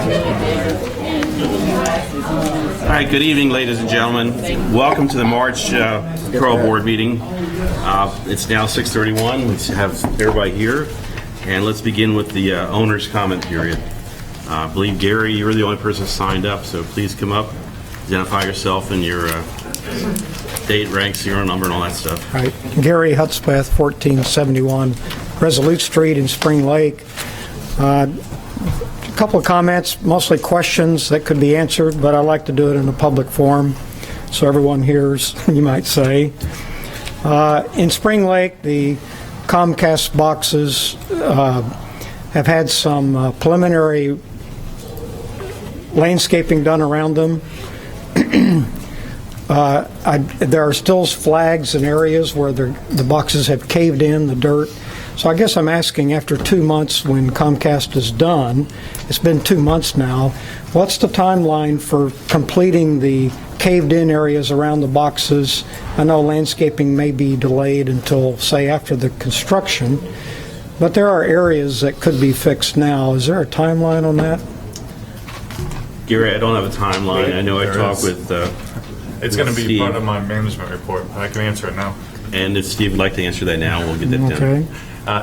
All right, good evening, ladies and gentlemen. Welcome to the March CROA board meeting. It's now 6:31. Let's have everybody here, and let's begin with the owner's comment period. I believe, Gary, you're the only person signed up, so please come up, identify yourself and your date, rank, serial number, and all that stuff. All right. Gary Hudspeth, 1471 Resolute Street in Spring Lake. A couple of comments, mostly questions that could be answered, but I like to do it in a public forum so everyone hears, you might say. In Spring Lake, the Comcast boxes have had some preliminary landscaping done around them. There are still flags in areas where the boxes have caved in, the dirt. So I guess I'm asking, after 2 months when Comcast is done, it's been 2 months now, what's the timeline for completing the caved-in areas around the boxes? I know landscaping may be delayed until, say, after the construction, but there are areas that could be fixed now. Is there a timeline on that? Gary, I don't have a timeline. I know I talked with it's going to be Steve. Part of my management report. I can answer it now. And if Steve would like to answer that now, we'll get that done. Okay.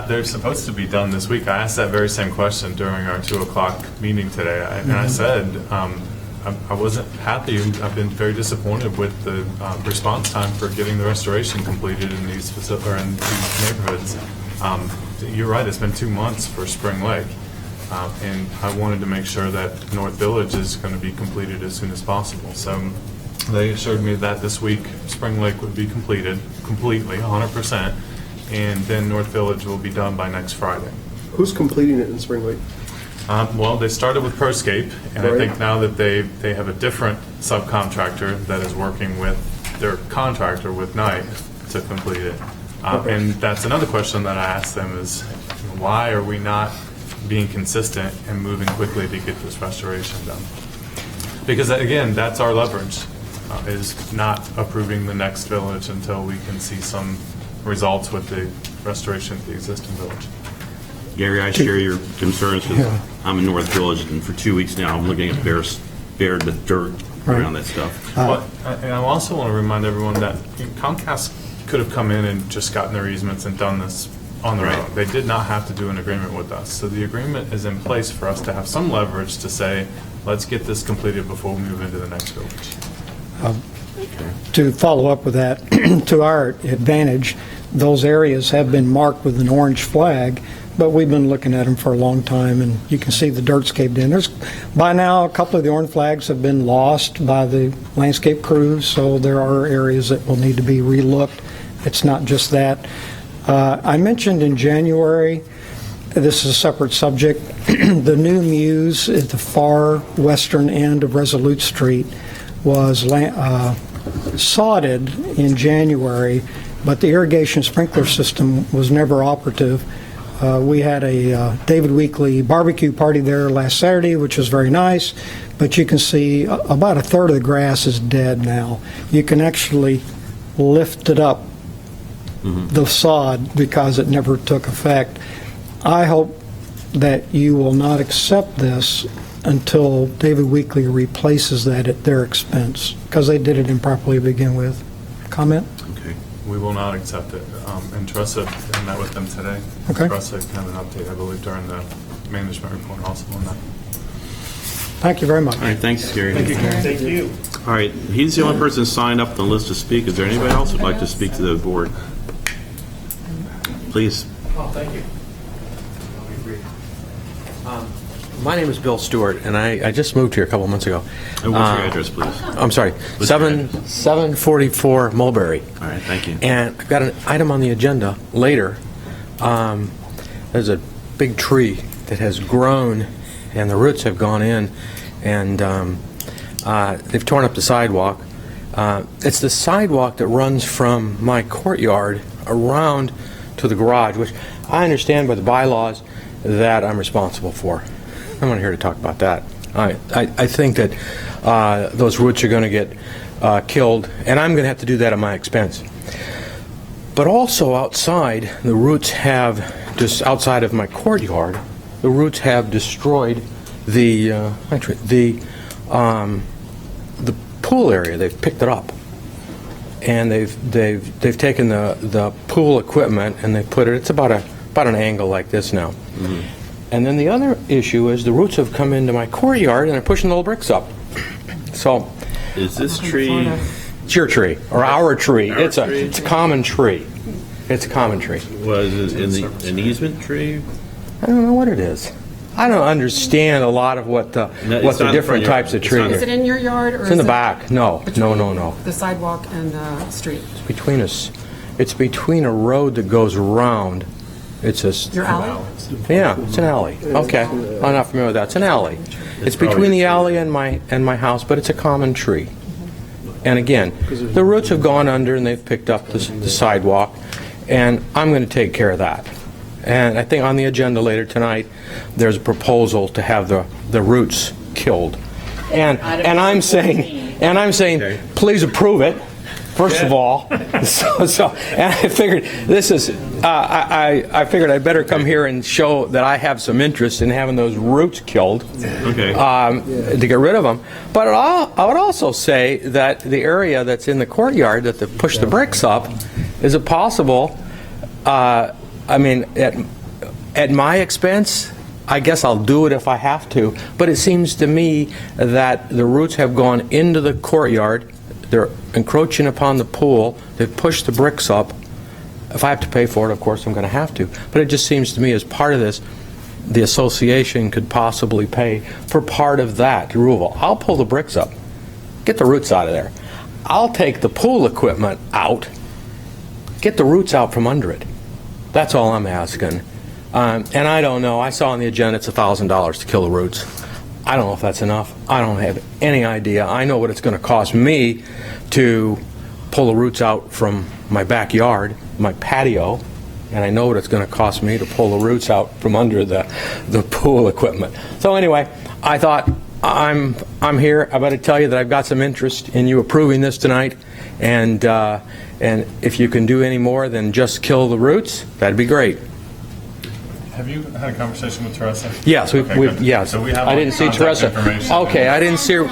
They're supposed to be done this week. I asked that very same question during our 2 o'clock meeting today, and I said I wasn't happy. I've been very disappointed with the response time for getting the restoration completed in these neighborhoods. You're right. It's been 2 months for Spring Lake, and I wanted to make sure that North Village is going to be completed as soon as possible. So they assured me that this week Spring Lake would be completed completely, 100%, and then North Village will be done by next Friday. Who's completing it in Spring Lake? Well, they started with Proscape, and Right. I think now that they have a different subcontractor that is working with their contractor with Knight to complete it. Okay. And that's another question that I asked them is, why are we not being consistent and moving quickly to get this restoration done? Because again, that's our leverage, is not approving the next village until we can see some results with the restoration of the existing village. Gary, I share your concerns because I'm in North Village, and for 2 weeks now I'm looking at bare the dirt around that stuff. But and I also want to remind everyone that Comcast could have come in and just gotten their easements and done this on their own. They did not have to do an agreement with us. So the agreement is in place for us to have some leverage to say, let's get this completed before we move into the next village. To follow up with that, to our advantage, those areas have been marked with an orange flag, but we've been looking at them for a long time, and you can see the dirt's caved in. By now, a couple of the orange flags have been lost by the landscape crews, so there are areas that will need to be relooked. It's not just that. I mentioned in January, this is a separate subject, the new Muse at the far western end of Resolute Street was sodded in January, but the irrigation sprinkler system was never operative. We had a David Weekley barbecue party there last Saturday, which was very nice, but you can see about a third of the grass is dead now. You can actually lift it up, the sod, because it never took effect. I hope that you will not accept this until David Weekley replaces that at their expense, because they did it improperly to begin with. Comment? Okay. We will not accept it. And Tressa, I met with them today. Okay. Tressa can have an update, I believe, during the management report also on that. Thank you very much. All right, thanks, Gary. Thank you, Gary. Thank you. All right, he's the only person signed up on the list to speak. Is there anybody else who'd like to speak to the board? Please. Oh, thank you. My name is Bill Stewart, and I just moved here a couple months ago. And what's your address, please? I'm sorry, your 744 Mulberry. All right, thank you. And I've got an item on the agenda later. There's a big tree that has grown, and the roots have gone in, and they've torn up the sidewalk. It's the sidewalk that runs from my courtyard around to the garage, which I understand by the bylaws that I'm responsible for. I'm not here to talk about that. I think that those roots are going to get killed, and I'm going to have to do that at my expense. But also outside, the roots have, just outside of my courtyard, the roots have destroyed the pool area, they've picked it up, and they've taken the pool equipment and they put it. It's about an angle like this now. And then the other issue is the roots have come into my courtyard and they're pushing little bricks up. So Is this tree? it's your tree or our tree. Our It's tree? a common tree. It's a common tree. Was it an easement tree? I don't know what it is. I don't understand a lot of what the No, it's not in front different of your- types of it's trees not- are. Is it in your yard or It's in the is it back. No, no. the sidewalk and the street? Between us, it's between a road that goes around. It's a Your alley? yeah, it's an alley. Okay, I'm not familiar with that. It's an alley. It's between the alley and my house, but it's a common tree. And again, the roots have gone under and they've picked up the sidewalk, and I'm going to take care of that. And I think on the agenda later tonight, there's a proposal to have the roots killed. And I'm saying, Okay. please approve it. First of all, and I figured this is, I figured I'd better come here and show that I have some interest in having those roots killed Okay. to get rid of them. But I would also say that the area that's in the courtyard that they pushed the bricks up, is it possible? I mean, at my expense, I guess I'll do it if I have to. But it seems to me that the roots have gone into the courtyard. They're encroaching upon the pool. They've pushed the bricks up. If I have to pay for it, of course, I'm going to have to. But it just seems to me as part of this, the association could possibly pay for part of that removal. I'll pull the bricks up. Get the roots out of there. I'll take the pool equipment out. Get the roots out from under it. That's all I'm asking. And I don't know. I saw on the agenda it's $1,000 to kill the roots. I don't know if that's enough. I don't have any idea. I know what it's going to cost me to pull the roots out from my backyard, my patio, and I know what it's going to cost me to pull the roots out from under the pool equipment. So anyway, I thought I'm here. I better tell you that I've got some interest in you approving this tonight, and if you can do any more than just kill the roots, that'd be great. Have you had a conversation with Teresa? Yes, Okay, good. yes. So we have I all didn't see contact Teresa. information. Okay, I didn't see her.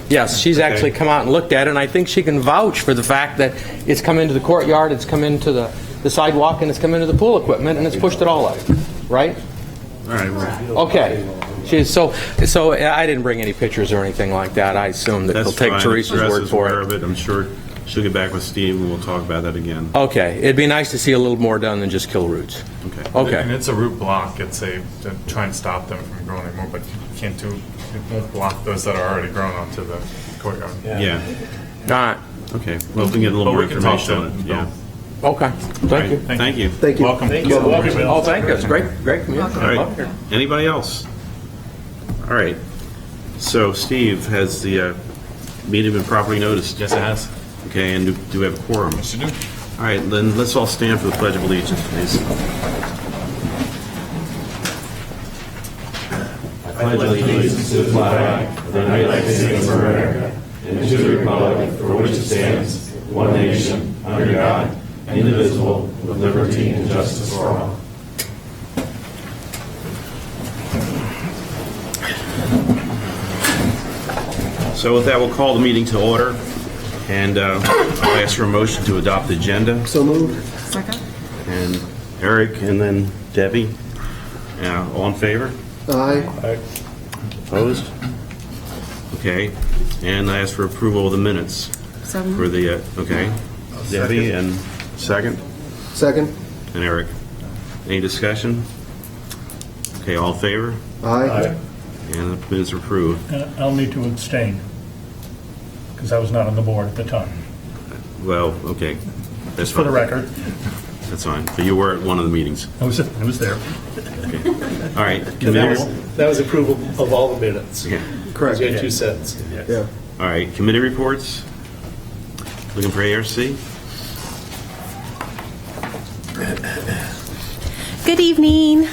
Yes, she's actually come out and looked at it, and I think she can vouch for the fact that it's come into the courtyard, it's come into the sidewalk, and it's come into the pool equipment, and it's pushed it all up, right? All right. Well, Okay. So I didn't bring any pictures or anything like that. I assume that that's they'll take fine. Teresa's word Teresa's for aware it. of it. I'm sure she'll get back with Steve and we'll talk about that again. Okay. It'd be nice to see a little more done than just kill roots. Okay. And Okay. it's a root block. It's to try and stop them from growing anymore, but you can't it won't block those that are already grown onto the courtyard. Yeah. All right. Okay. Well, we can get a little But more we can talk information to on it. Bill. Yeah. Okay. Thank you. Thank you. Thank you. Welcome. Oh, thank you. It's great community. All right. Anybody else? All right. So Steve, has the meeting been properly noticed? Yes, it has. Okay, and do we have a quorum? Yes, you do. All right, then let's all stand for the Pledge of Allegiance, please. I pledge allegiance to the flag of the United States of America and to the republic for which it stands, one nation, under God, indivisible, with liberty and justice for all. So with that, we'll call the meeting to order, and I'll ask for a motion to adopt the agenda. So moved. Second? And Eric, and then Debbie. All in favor? Aye. Opposed? Okay. And I ask for approval of the minutes So for moved. the, okay. Debbie, and second? Second. And Eric. Any discussion? Okay, all in favor? Aye. And the minutes are approved. I'll need to abstain, because I was not on the board at the time. Well, okay. That's For the fine. record, That's fine. But you were at one of the meetings. I was there. Okay. All right. That was approval of all the minutes. Yeah. Correct. You had 2 cents. Yeah. All right. Committee reports. Looking for ARC? Good evening.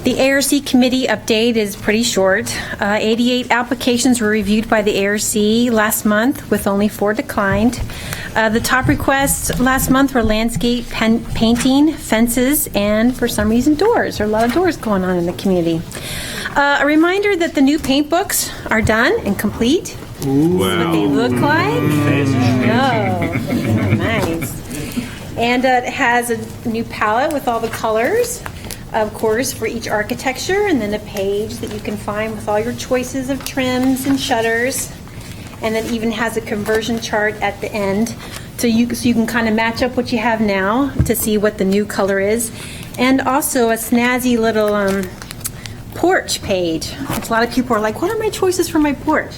The ARC committee update is pretty short. 88 applications were reviewed by the ARC last month, with only 4 declined. The top requests last month were landscape painting, fences, and for some reason doors. There are a lot of doors going on in the community. A reminder that the new paint books are done and complete. What they look like. Oh, nice. And it has a new palette with all the colors, of course, for each architecture, and then a page that you can find with all your choices of trims and shutters. And it even has a conversion chart at the end, so you can kind of match up what you have now to see what the new color is. And also a snazzy little porch page. A lot of people are like, what are my choices for my porch?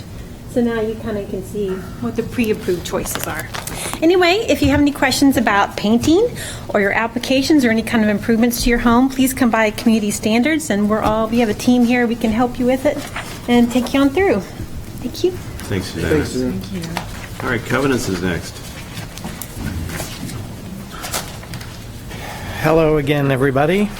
So now you kind of can see what the pre-approved choices are. Anyway, if you have any questions about painting or your applications or any kind of improvements to your home, please come by Community Standards, and we have a team here. We can help you with it and take you on through. Thank you. Thanks, Suzanne. Thank you. All right, covenants is next. Hello again, everybody.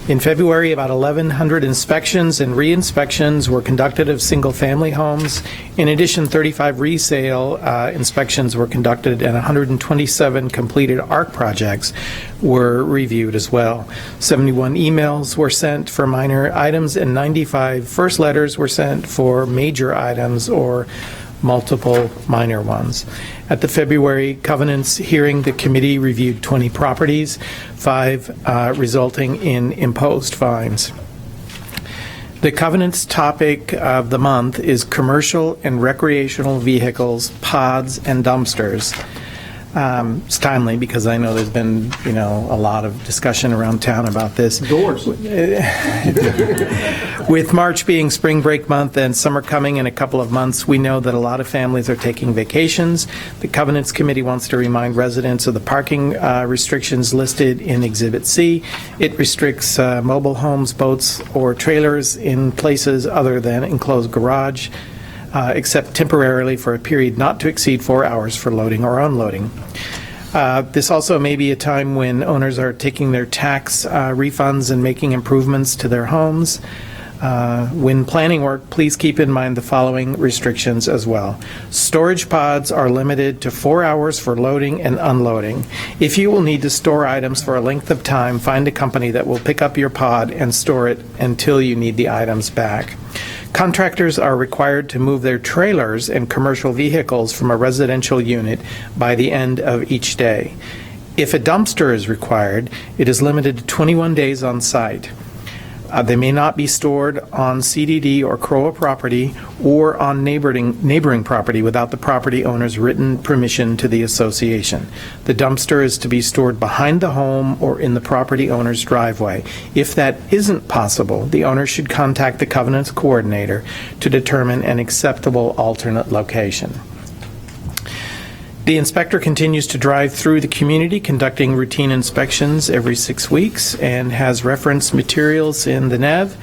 In February, about 1,100 inspections and re-inspections were conducted of single-family homes. In addition, 35 resale inspections were conducted, and 127 completed ARC projects were reviewed as well. 71 emails were sent for minor items, and 95 first letters were sent for major items or multiple minor ones. At the February covenants hearing, the committee reviewed 20 properties, 5 resulting in imposed fines. The covenants topic of the month is commercial and recreational vehicles, pods, and dumpsters. It's timely because I know there's been, a lot of discussion around town about this. Doors. With March being spring break month and summer coming in a couple of months, we know that a lot of families are taking vacations. The Covenants Committee wants to remind residents of the parking restrictions listed in Exhibit C. It restricts mobile homes, boats, or trailers in places other than enclosed garage, except temporarily for a period not to exceed 4 hours for loading or unloading. This also may be a time when owners are taking their tax refunds and making improvements to their homes. When planning work, please keep in mind the following restrictions as well. Storage pods are limited to 4 hours for loading and unloading. If you will need to store items for a length of time, find a company that will pick up your pod and store it until you need the items back. Contractors are required to move their trailers and commercial vehicles from a residential unit by the end of each day. If a dumpster is required, it is limited to 21 days on site. They may not be stored on CDD or CROA property or on neighboring property without the property owner's written permission to the association. The dumpster is to be stored behind the home or in the property owner's driveway. If that isn't possible, the owner should contact the Covenants coordinator to determine an acceptable alternate location. The inspector continues to drive through the community, conducting routine inspections every 6 weeks, and has reference materials in the NEV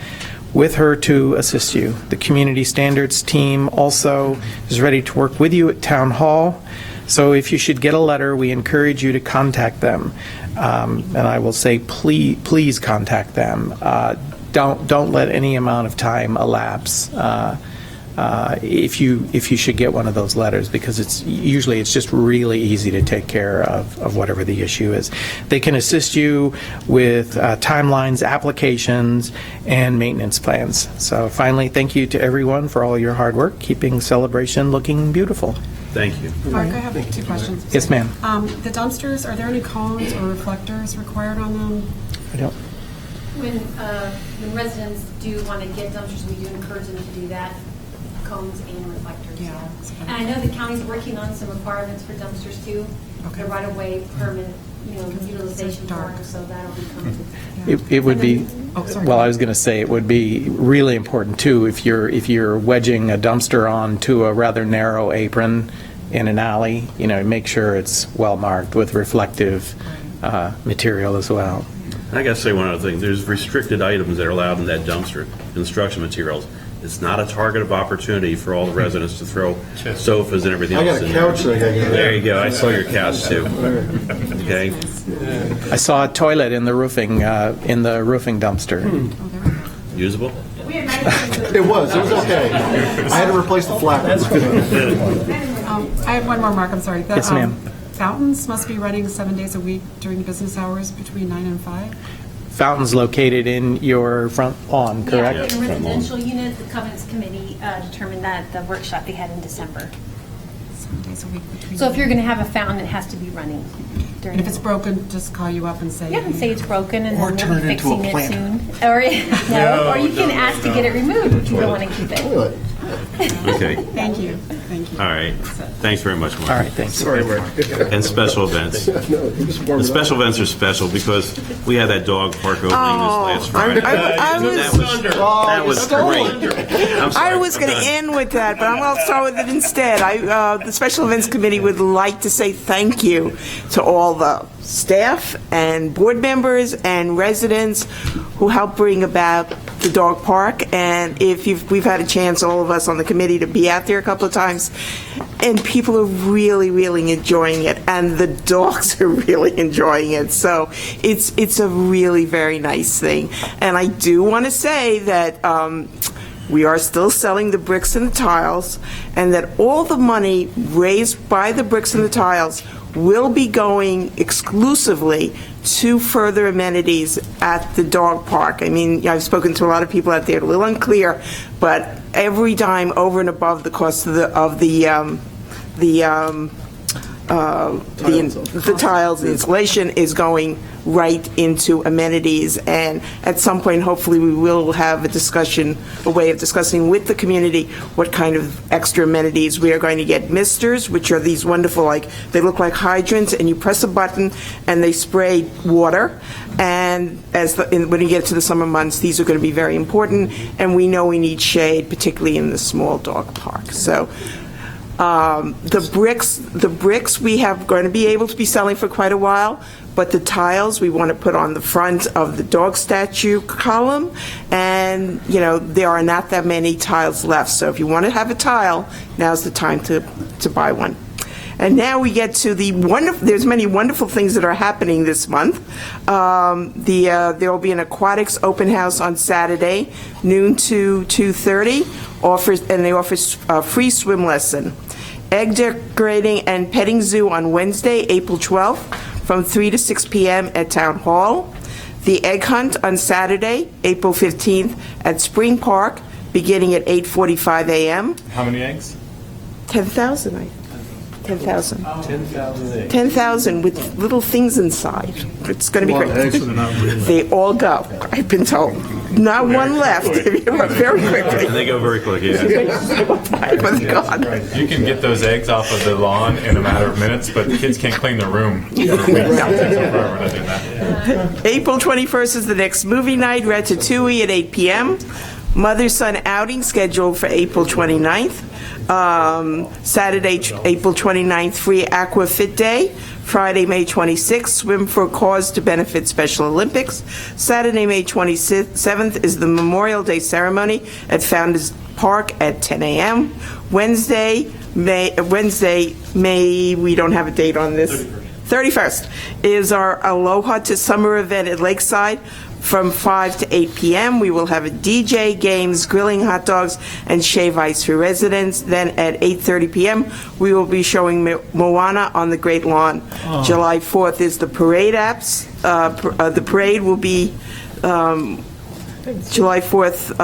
with her to assist you. The Community Standards team also is ready to work with you at Town Hall. So if you should get a letter, we encourage you to contact them. And I will say, please contact them. Don't let any amount of time elapse. If you should get one of those letters, because it's just really easy to take care of whatever the issue is. They can assist you with timelines, applications, and maintenance plans. So finally, thank you to everyone for all your hard work, keeping Celebration looking beautiful. Thank you. Mark, I have 2 questions. Yes, ma'am. The dumpsters, are there any cones or reflectors required on them? I don't. When residents do want to get dumpsters, we do encourage them to do that. Cones and reflectors. Yeah. And I know the county's working on some requirements for dumpsters too. Okay. The right-of-way permit, utilization dark. form, so that'll be coming. It would be, Oh, sorry. well, I was going to say, it would be really important too if you're wedging a dumpster onto a rather narrow apron in an alley, make sure it's well marked with reflective material as well. I got to say one other thing. There's restricted items that are allowed in that dumpster, construction materials. It's not a target of opportunity for all the residents to throw sofas and everything I else got a in couch that I gotta get rid of. There you go. I saw your couch too. Okay. I saw a toilet in the roofing dumpster. Usable? It was okay. I had to replace the flap. I have one more, Mark, I'm sorry. The, Yes, ma'am. Fountains must be running 7 days a week during business hours between 9 and 5? Fountains located in your front lawn, correct? Yeah, in residential units, the Covenants Committee determined that the workshop they had in December. 7 days a week between. So if you're going to have a fountain, it has to be running during. And if it's broken, just call you up and say. Yeah, and say it's broken and Or then turn they'll be it into a fixing it planter. soon. Or, no, or you can ask to get it removed if you don't want to keep it. Toilet. Okay. Thank you, thank you. All right. Thanks very much, Mark. All right, thanks. Sorry, Mark. And special events. No, he was warming The up. special events are special because we had that dog park opening this last Friday. That was great. I'm sorry. I was going to end with that, but I'm going to start with it instead. The Special Events Committee would like to say thank you to all the staff and board members and residents who helped bring about the dog park. And we've had a chance, all of us on the committee, to be out there a couple of times, and people are really, really enjoying it, and the dogs are really enjoying it. So it's a really very nice thing. And I do want to say that we are still selling the bricks and the tiles, and that all the money raised by the bricks and the tiles will be going exclusively to further amenities at the dog park. I mean, I've spoken to a lot of people out there, a little unclear, but every dime over and above the cost of the tiles, the installation is going right into amenities. And at some point, hopefully, we will have a way of discussing with the community what kind of extra amenities we are going to get. Misters, which are these wonderful, they look like hydrants, and you press a button and they spray water. And when you get to the summer months, these are going to be very important. And we know we need shade, particularly in the small dog park. So the bricks we have going to be able to be selling for quite a while, but the tiles we want to put on the front of the dog statue column, and there are not that many tiles left. So if you want to have a tile, now's the time to buy one. And now we get to there's many wonderful things that are happening this month. There will be an aquatics open house on Saturday, noon to 2:30, and they offer a free swim lesson. Egg decorating and petting zoo on Wednesday, April 12th, from 3 to 6 p.m. at Town Hall. The egg hunt on Saturday, April 15th, at Spring Park, beginning at 8:45 a.m. How many eggs? 10,000, 10,000. 10,000 with little things inside. It's going to be great. They all go, I've been told. Not one left. Very quickly. And they go very quick, yeah. You can get those eggs off of the lawn in a matter of minutes, but the kids can't clean the room. April 21st is the next movie night, Ratatouille at 8 p.m. Mother-son outing scheduled for April 29th. Saturday, April 29th, free Aqua Fit Day. Friday, May 26th, Swim for a Cause to benefit Special Olympics. Saturday, May 27th is the Memorial Day ceremony at Founders Park at 10 a.m. Wednesday, May, we don't have a date on this. 31st is our Aloha to Summer event at Lakeside. From 5 to 8 p.m., we will have a DJ, games, grilling hot dogs, and shave ice for residents. Then at 8:30 p.m., we will be showing Moana on the Great Lawn. July 4th is the parade apps. The parade will be July 4th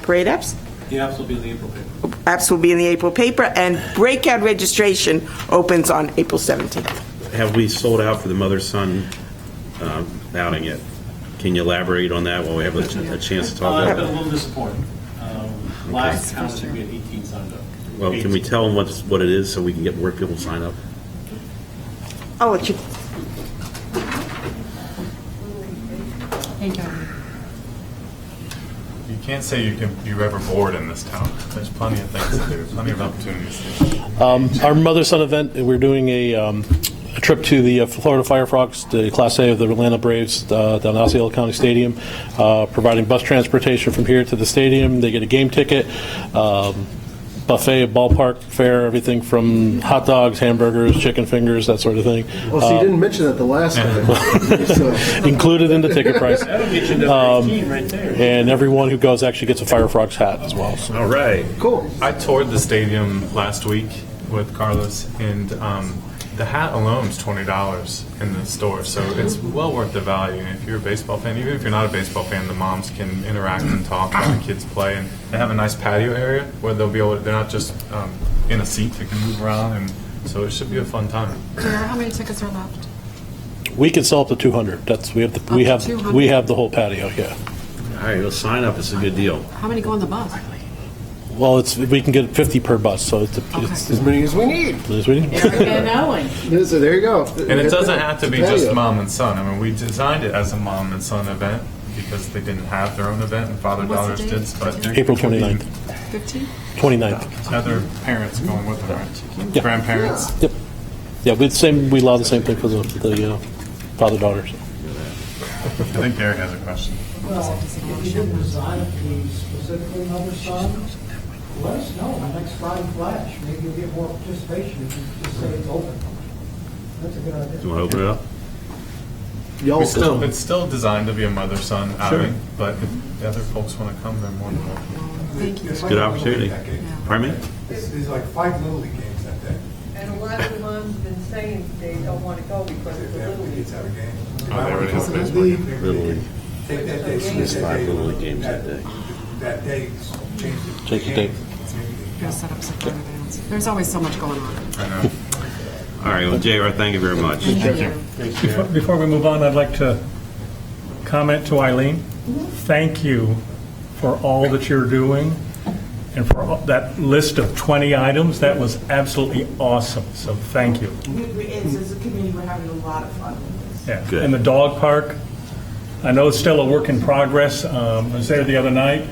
parade apps. The apps will be in the April paper. Apps will be in the April paper, and breakout registration opens on April 17th. Have we sold out for the mother-son outing yet? Can you elaborate on that while we have a chance to talk I've about been a it? little disappointed. Last count, I think we had 18 signed up. Well, can we tell them what it is so we can get more people to sign up? I'll let you. Thank you. You can't say you're ever bored in this town. There's plenty of things to do, plenty of opportunities to do. Our mother-son event, we're doing a a trip to the Florida Fire Frogs, the Class A of the Atlanta Braves down at Osceola County Stadium, providing bus transportation from here to the stadium. They get a game ticket, buffet, ballpark fare, everything from hot dogs, hamburgers, chicken fingers, that sort of thing. Well, so you didn't mention that the last time. So- Included in the ticket price. That'll get you to 18 right there. And everyone who goes actually gets a Fire Frogs hat as well. So. All right. Cool. I toured the stadium last week with Carlos, and the hat alone is $20 in the store, so it's well worth the value. And if you're a baseball fan, even if you're not a baseball fan, the moms can interact and talk while the kids play. And they have a nice patio area where they'll be able to, they're not just in a seat, they can move around, and so it should be a fun time. How many tickets are left? We can sell up to 200. That's we have the, we to have 200? we have the whole patio. Yeah. All right, let's sign up. It's a good deal. How many go on the bus? Well, we can get 50 per bus, so it's As many as we need. as we need. So there you go. And it doesn't have to be just mom and son. I mean, we designed it as a mom and son event because they didn't have their own event, and father-daughters What's the did. date? But April 29th. 15? 29th. other parents going with them, right? Yeah. Grandparents. Yep. Yeah, we allow the same thing for the father-daughters. I think Gary has a question. If you did design it to be specifically mother-son, let us know in the next Friday Flash. Maybe you'll get more participation if you just say it's open. That's a good idea. You want to open it up? Y'all It's still designed to be a mother-son outing, but if the other folks want to come, they're more than welcome. Thank you. Good opportunity. Pardon me? There's like 5 Little League games that day. And a lot of the moms have been saying they don't want to go because of the Little League. Kids have a game. Oh, they already have a baseball game. Little League. Take that day. There's 5 Little League games that day. That day, change it. Change the date. Gotta set up something in advance. There's always so much going on. I know. All right, well, JR, thank you very much. Before we move on, I'd like to comment to Eileen. Thank you for all that you're doing and for that list of 20 items. That was absolutely awesome, so thank you. As a community, we're having a lot of fun with this. Yeah. Good. And the dog park, I know it's still a work in progress. I was there the other night,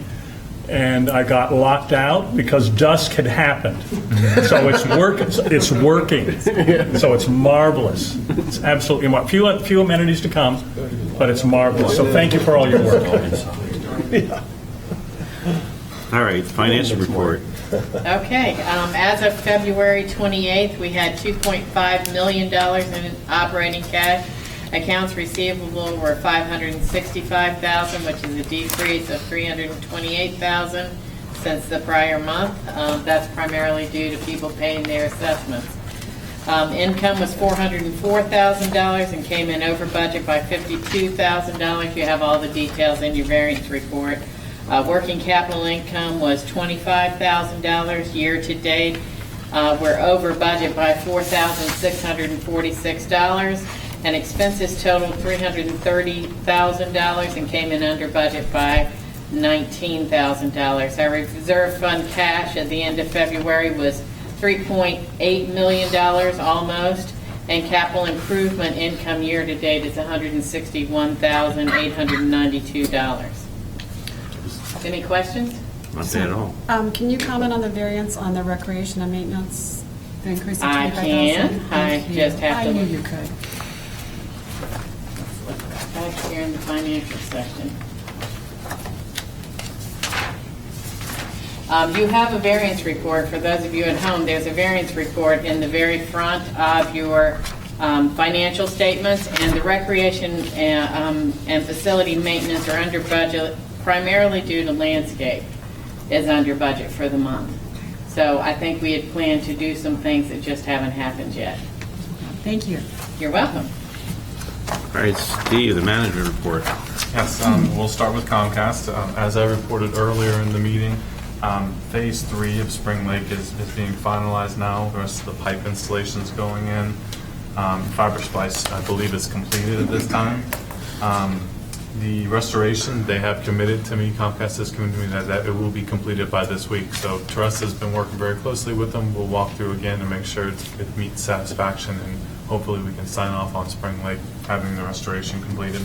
and I got locked out because dusk had happened. So it's working. So it's marvelous. It's absolutely marvelous. Few amenities to come, but it's marvelous. So thank you for all your work. All right, financial report. Okay, as of February 28th, we had $2.5 million in operating cash. Accounts receivable were $565,000, which is a decrease of $328,000 since the prior month. That's primarily due to people paying their assessments. Income was $404,000 and came in over budget by $52,000. You have all the details in your variance report. Working capital income was $25,000 year to date. We're over budget by $4,646, and expenses totaled $330,000 and came in under budget by $19,000. Our reserve fund cash at the end of February was $3.8 million almost, and capital improvement income year to date is $161,892. Any questions? Not bad at all. Can you comment on the variance on the recreation and maintenance, the increase of I $25,000? can. I Thank you. just have to I knew look. you could. Back here in the financial section. You have a variance report. For those of you at home, there's a variance report in the very front of your financial statements, and the recreation and facility maintenance are under budget primarily due to landscape is under budget for the month. So I think we had planned to do some things that just haven't happened yet. Thank you. You're welcome. All right, Steve, the management report. Yes, we'll start with Comcast. As I reported earlier in the meeting, Phase 3 of Spring Lake is being finalized now. The rest of the pipe installation is going in. Fiber splice, I believe, is completed at this time. The restoration, they have committed to me, Comcast has committed to me that it will be completed by this week. So Teresa's been working very closely with them. We'll walk through again and make sure it meets satisfaction, and hopefully we can sign off on Spring Lake having the restoration completed.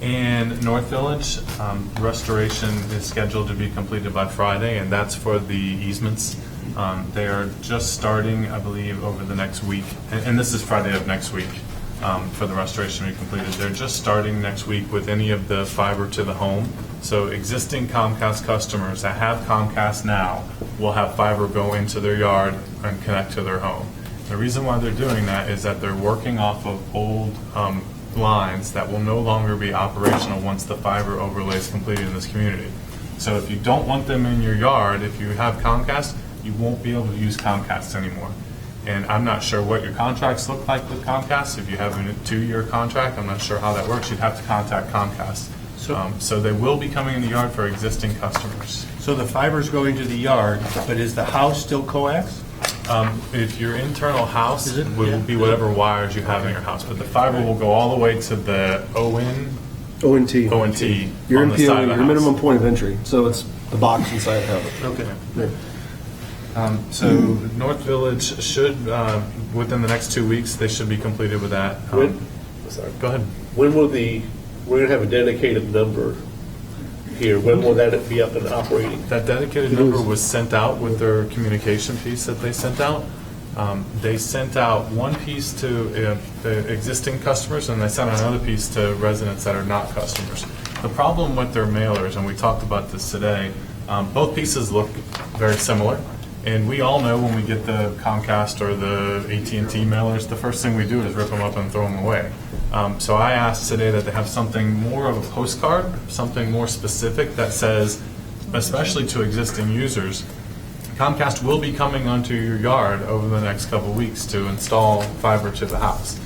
In North Village, restoration is scheduled to be completed by Friday, and that's for the easements. They are just starting, I believe, over the next week, and this is Friday of next week for the restoration to be completed. They're just starting next week with any of the fiber to the home. So existing Comcast customers that have Comcast now will have fiber go into their yard and connect to their home. The reason why they're doing that is that they're working off of old lines that will no longer be operational once the fiber overlay is completed in this community. So if you don't want them in your yard, if you have Comcast, you won't be able to use Comcast anymore. And I'm not sure what your contracts look like with Comcast. If you have a 2-year contract, I'm not sure how that works. You'd have to contact Comcast. So they will be coming in the yard for existing customers. So the fiber's going to the yard, but is the house still coax? If your internal house will be whatever wires you have in your house, but the fiber will go all the way to the ONT. ONT Your on the side of the MPO, your house. minimum point of entry. So it's the box inside the house. Okay. So North Village should, within the next 2 weeks, they should be completed with that. Sorry. Go ahead. When will we're going to have a dedicated number here. When will that be up and operating? That dedicated number was sent out with their communication piece that they sent out. They sent out one piece to the existing customers, and they sent out another piece to residents that are not customers. The problem with their mailers, and we talked about this today, both pieces look very similar. And we all know when we get the Comcast or the AT&T mailers, the first thing we do is rip them up and throw them away. So I asked today that they have something more of a postcard, something more specific that says, especially to existing users, Comcast will be coming onto your yard over the next couple of weeks to install fiber to the house.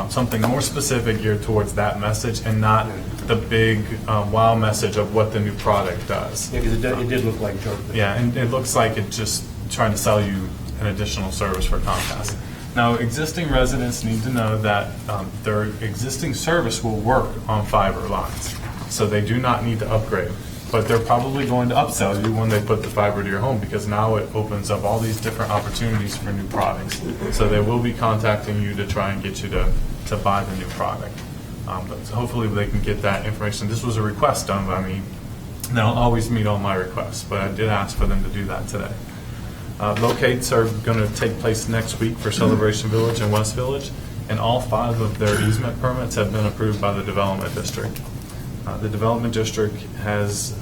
Something more specific geared towards that message and not the big wow message of what the new product does. Yeah, because it did look like Georgetown. Yeah, and it looks like it just trying to sell you an additional service for Comcast. Now, existing residents need to know that their existing service will work on fiber lines, so they do not need to upgrade. But they're probably going to upsell you when they put the fiber to your home, because now it opens up all these different opportunities for new products. So they will be contacting you to try and get you to buy the new product. But hopefully they can get that information. This was a request done by me. They don't always meet all my requests, but I did ask for them to do that today. Locates are going to take place next week for Celebration Village and West Village, and all 5 of their easement permits have been approved by the Development District. The Development District has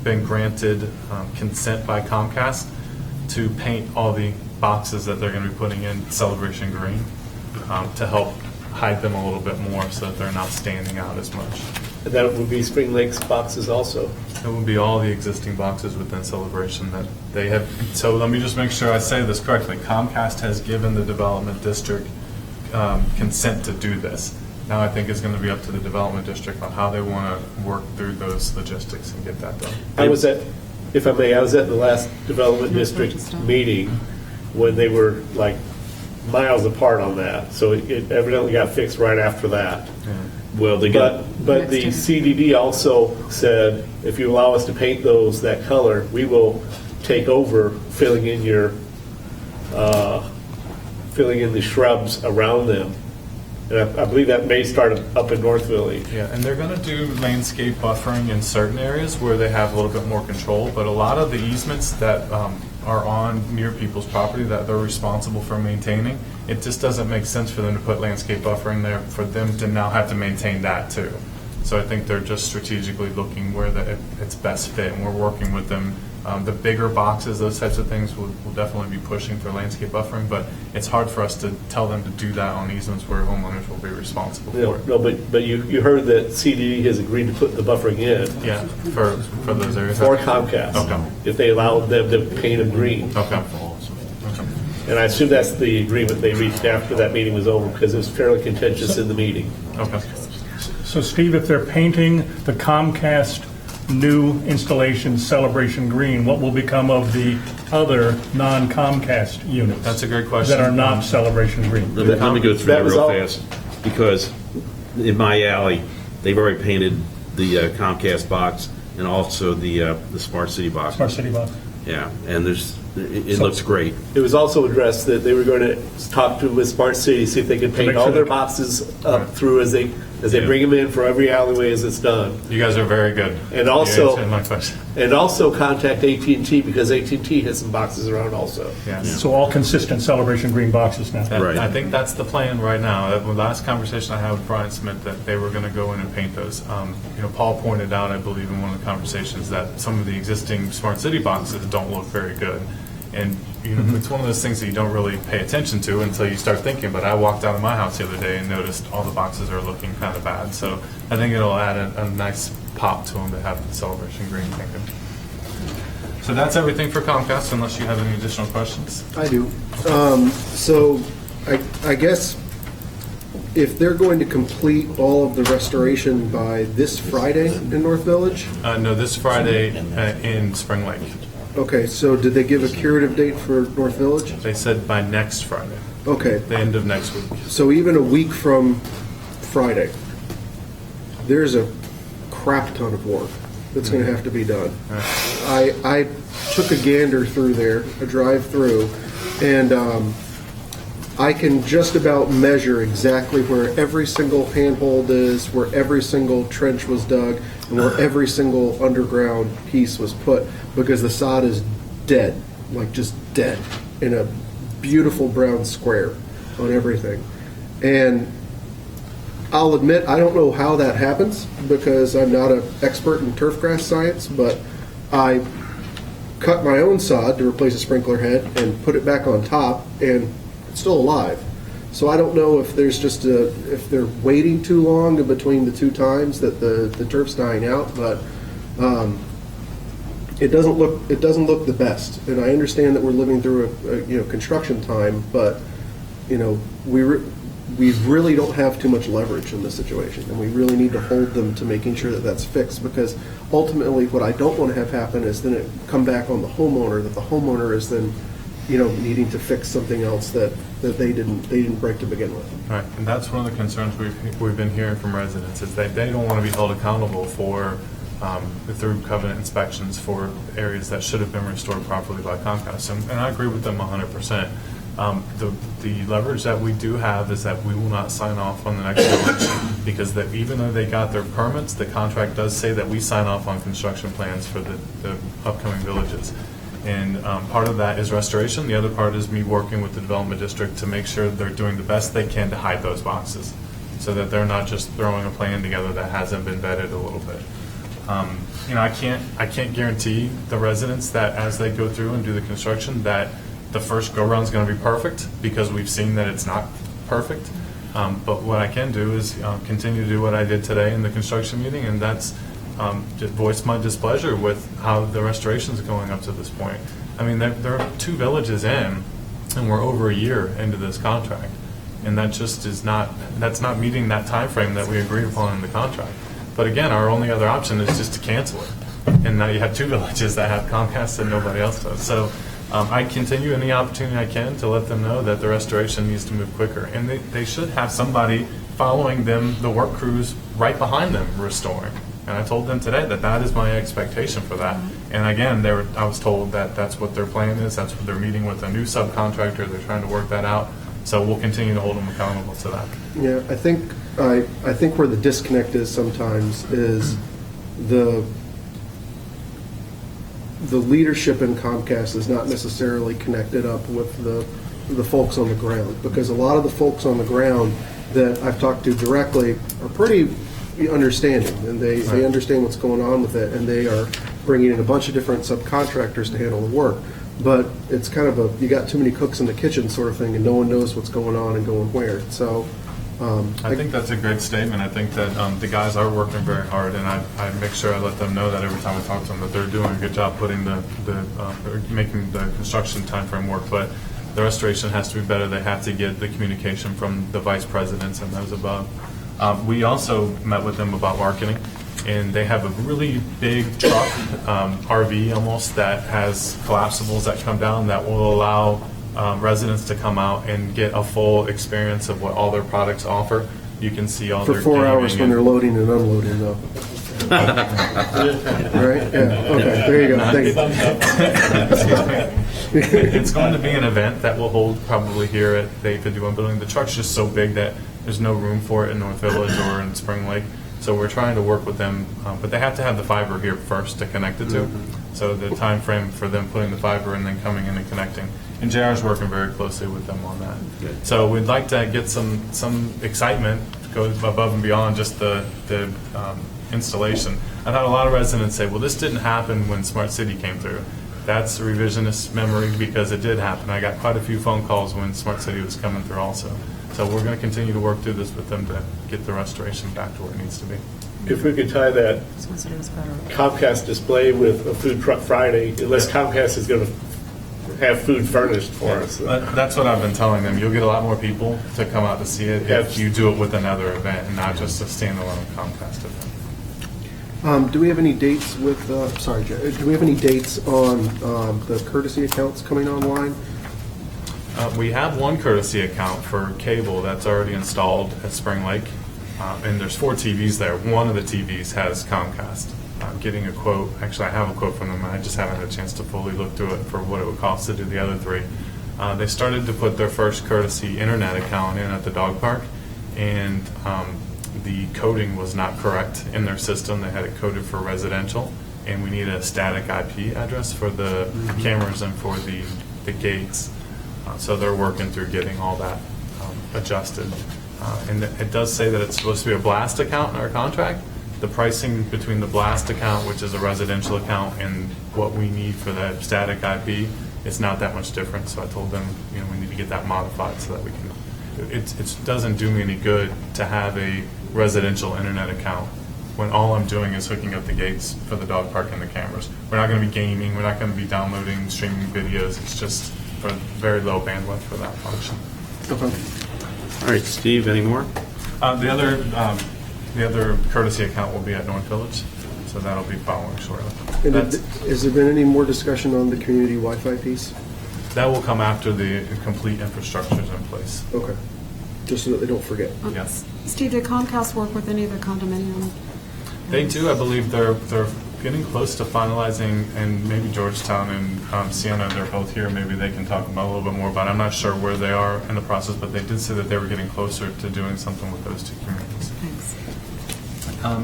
been granted consent by Comcast to paint all the boxes that they're going to be putting in Celebration Green to help hide them a little bit more so that they're not standing out as much. And that would be Spring Lake's boxes also. It will be all the existing boxes within Celebration that they have. So let me just make sure I say this correctly. Comcast has given the Development District consent to do this. Now I think it's going to be up to the Development District on how they want to work through those logistics and get that done. I was at the last Development District meeting when they were like miles apart on that. So it evidently got fixed right after that. Well, they But the CDD also said, if you allow us to paint those that color, we will take over filling in the shrubs around them. And I believe that may start up in Northville. Yeah, and they're going to do landscape buffering in certain areas where they have a little bit more control, but a lot of the easements that are on near people's property that they're responsible for maintaining, it just doesn't make sense for them to put landscape buffering there for them to now have to maintain that too. So I think they're just strategically looking where it's best fit, and we're working with them. The bigger boxes, those types of things, will definitely be pushing for landscape buffering, but it's hard for us to tell them to do that on easements where homeowners will be responsible for it. No, but you heard that CDD has agreed to put the buffering in. Yeah, for those areas. For Comcast. Okay. If they allow them to paint them green. Okay. And I assume that's the agreement they reached after that meeting was over, because it was fairly contentious in the meeting. Okay. So Steve, if they're painting the Comcast new installation Celebration Green, what will become of the other non-Comcast units? That's a great question. That are not Celebration Green? Let me go through that real fast, because in my alley, they've already painted the Comcast box and also the Smart City box. Smart City box. Yeah, and there's it looks great. It was also addressed that they were going to talk with Smart City, see if they could paint make all sure their they- boxes up through as they bring them in for every alleyway as it's done. You guys are very good. And You also, answered my question. contact AT&T because AT&T has some boxes around also. Yes. So all consistent Celebration Green boxes now. That- Right. I think that's the plan right now. The last conversation I had with Brian Smith, that they were going to go in and paint those. Paul pointed out, I believe, in one of the conversations that some of the existing Smart City boxes don't look very good. And it's one of those things that you don't really pay attention to until you start thinking. But I walked out of my house the other day and noticed all the boxes are looking kind of bad. So I think it'll add a nice pop to them to have the Celebration Green painted. So that's everything for Comcast, unless you have any additional questions. I do. So I guess if they're going to complete all of the restoration by this Friday in North Village? No, this Friday in Spring Lake. Okay, so did they give a curative date for North Village? They said by next Friday. Okay. The end of next week. So even a week from Friday, there's a crap ton of work that's going to have to be done. I took a gander through there, a drive through, and I can just about measure exactly where every single handhold is, where every single trench was dug, and where every single underground piece was put, because the sod is dead, like just dead, in a beautiful brown square on everything. And I'll admit, I don't know how that happens, because I'm not an expert in turf grass science, but I cut my own sod to replace a sprinkler head and put it back on top, and it's still alive. So I don't know if there's just if they're waiting too long in between the two times that the turf's dying out, but it doesn't look the best. And I understand that we're living through a construction time, but we really don't have too much leverage in this situation, and we really need to hold them to making sure that that's fixed, because ultimately what I don't want to have happen is then it come back on the homeowner, that the homeowner is then needing to fix something else that they didn't break to begin with. Right, and that's one of the concerns we've been hearing from residents, is that they don't want to be held accountable for through covenant inspections for areas that should have been restored properly by Comcast. And I agree with them 100%. The leverage that we do have is that we will not sign off on the next village, because even though they got their permits, the contract does say that we sign off on construction plans for the upcoming villages. And part of that is restoration. The other part is me working with the development district to make sure they're doing the best they can to hide those boxes, so that they're not just throwing a plan together that hasn't been vetted a little bit. I can't guarantee the residents that as they go through and do the construction that the first go-round is going to be perfect, because we've seen that it's not perfect. But what I can do is continue to do what I did today in the construction meeting, and that's just voice my displeasure with how the restoration is going up to this point. I mean, there are 2 villages in, and we're over a year into this contract, and that just that's not meeting that time frame that we agreed upon in the contract. But again, our only other option is just to cancel it, and now you have 2 villages that have Comcast and nobody else does. So I continue any opportunity I can to let them know that the restoration needs to move quicker, and they should have somebody following them, the work crews right behind them restoring. And I told them today that is my expectation for that. And again, I was told that that's what their plan is. That's what they're meeting with a new subcontractor. They're trying to work that out. So we'll continue to hold them accountable to that. Yeah, I think where the disconnect is sometimes is the leadership in Comcast is not necessarily connected up with the folks on the ground, because a lot of the folks on the ground that I've talked to directly are pretty understanding, and they understand what's going on with it, and they are bringing in a bunch of different subcontractors to handle the work. But it's kind of you got too many cooks in the kitchen sort of thing, and no one knows what's going on and going where. So I think that's a great statement. I think that the guys are working very hard, and I make sure I let them know that every time I talk to them, that they're doing a good job putting making the construction time frame work. But the restoration has to be better. They have to get the communication from the vice presidents and those above. We also met with them about marketing, and they have a really big truck, RV almost, that has collapsibles that come down that will allow residents to come out and get a full experience of what all their products offer. You can see all for their 4 hours gaming when they're loading and unloading, though. Right? Yeah, okay, there you go. Thank you. It's going to be an event that we'll hold probably here at the 851 building. The truck's just so big that there's no room for it in North Village or in Spring Lake. So we're trying to work with them, but they have to have the fiber here first to connect it to. So the time frame for them putting the fiber and then coming in and connecting. And JR's working very closely with them on that. So we'd like to get some excitement, go above and beyond just the installation. I've had a lot of residents say, well, this didn't happen when Smart City came through. That's a revisionist memory because it did happen. I got quite a few phone calls when Smart City was coming through also. So we're going to continue to work through this with them to get the restoration back to where it needs to be. If we could tie that Comcast display with a Food Truck Friday, unless Comcast is going to have food furnished for us. That's what I've been telling them. You'll get a lot more people to come out to see it if you do it with another event and not just a standalone Comcast event. Do we have any dates with, sorry, Jay, do we have any dates on the courtesy accounts coming online? We have one courtesy account for cable that's already installed at Spring Lake, and there's 4 TVs there. One of the TVs has Comcast. I'm getting a quote. Actually, I have a quote from them. I just haven't had a chance to fully look through it for what it would cost to do the other 3. They started to put their first courtesy internet account in at the dog park, and the coding was not correct in their system. They had it coded for residential, and we need a static IP address for the cameras and for the gates. So they're working through getting all that adjusted. And it does say that it's supposed to be a blast account in our contract. The pricing between the blast account, which is a residential account, and what we need for that static IP, it's not that much different. So I told them, we need to get that modified so that we can. It doesn't do me any good to have a residential internet account when all I'm doing is hooking up the gates for the dog park and the cameras. We're not going to be gaming. We're not going to be downloading, streaming videos. It's just for very low bandwidth for that function. Okay. All right, Steve, any more? The other courtesy account will be at North Village, so that'll be following shortly. And has there been any more discussion on the community Wi-Fi piece? That will come after the complete infrastructure is in place. Okay. Just so that they don't forget. Yes. Steve, did Comcast work with any of the condominium? They do. I believe they're getting close to finalizing, and maybe Georgetown and Sienna, they're both here. Maybe they can talk about a little bit more about it. I'm not sure where they are in the process, but they did say that they were getting closer to doing something with those 2 communities. Thanks.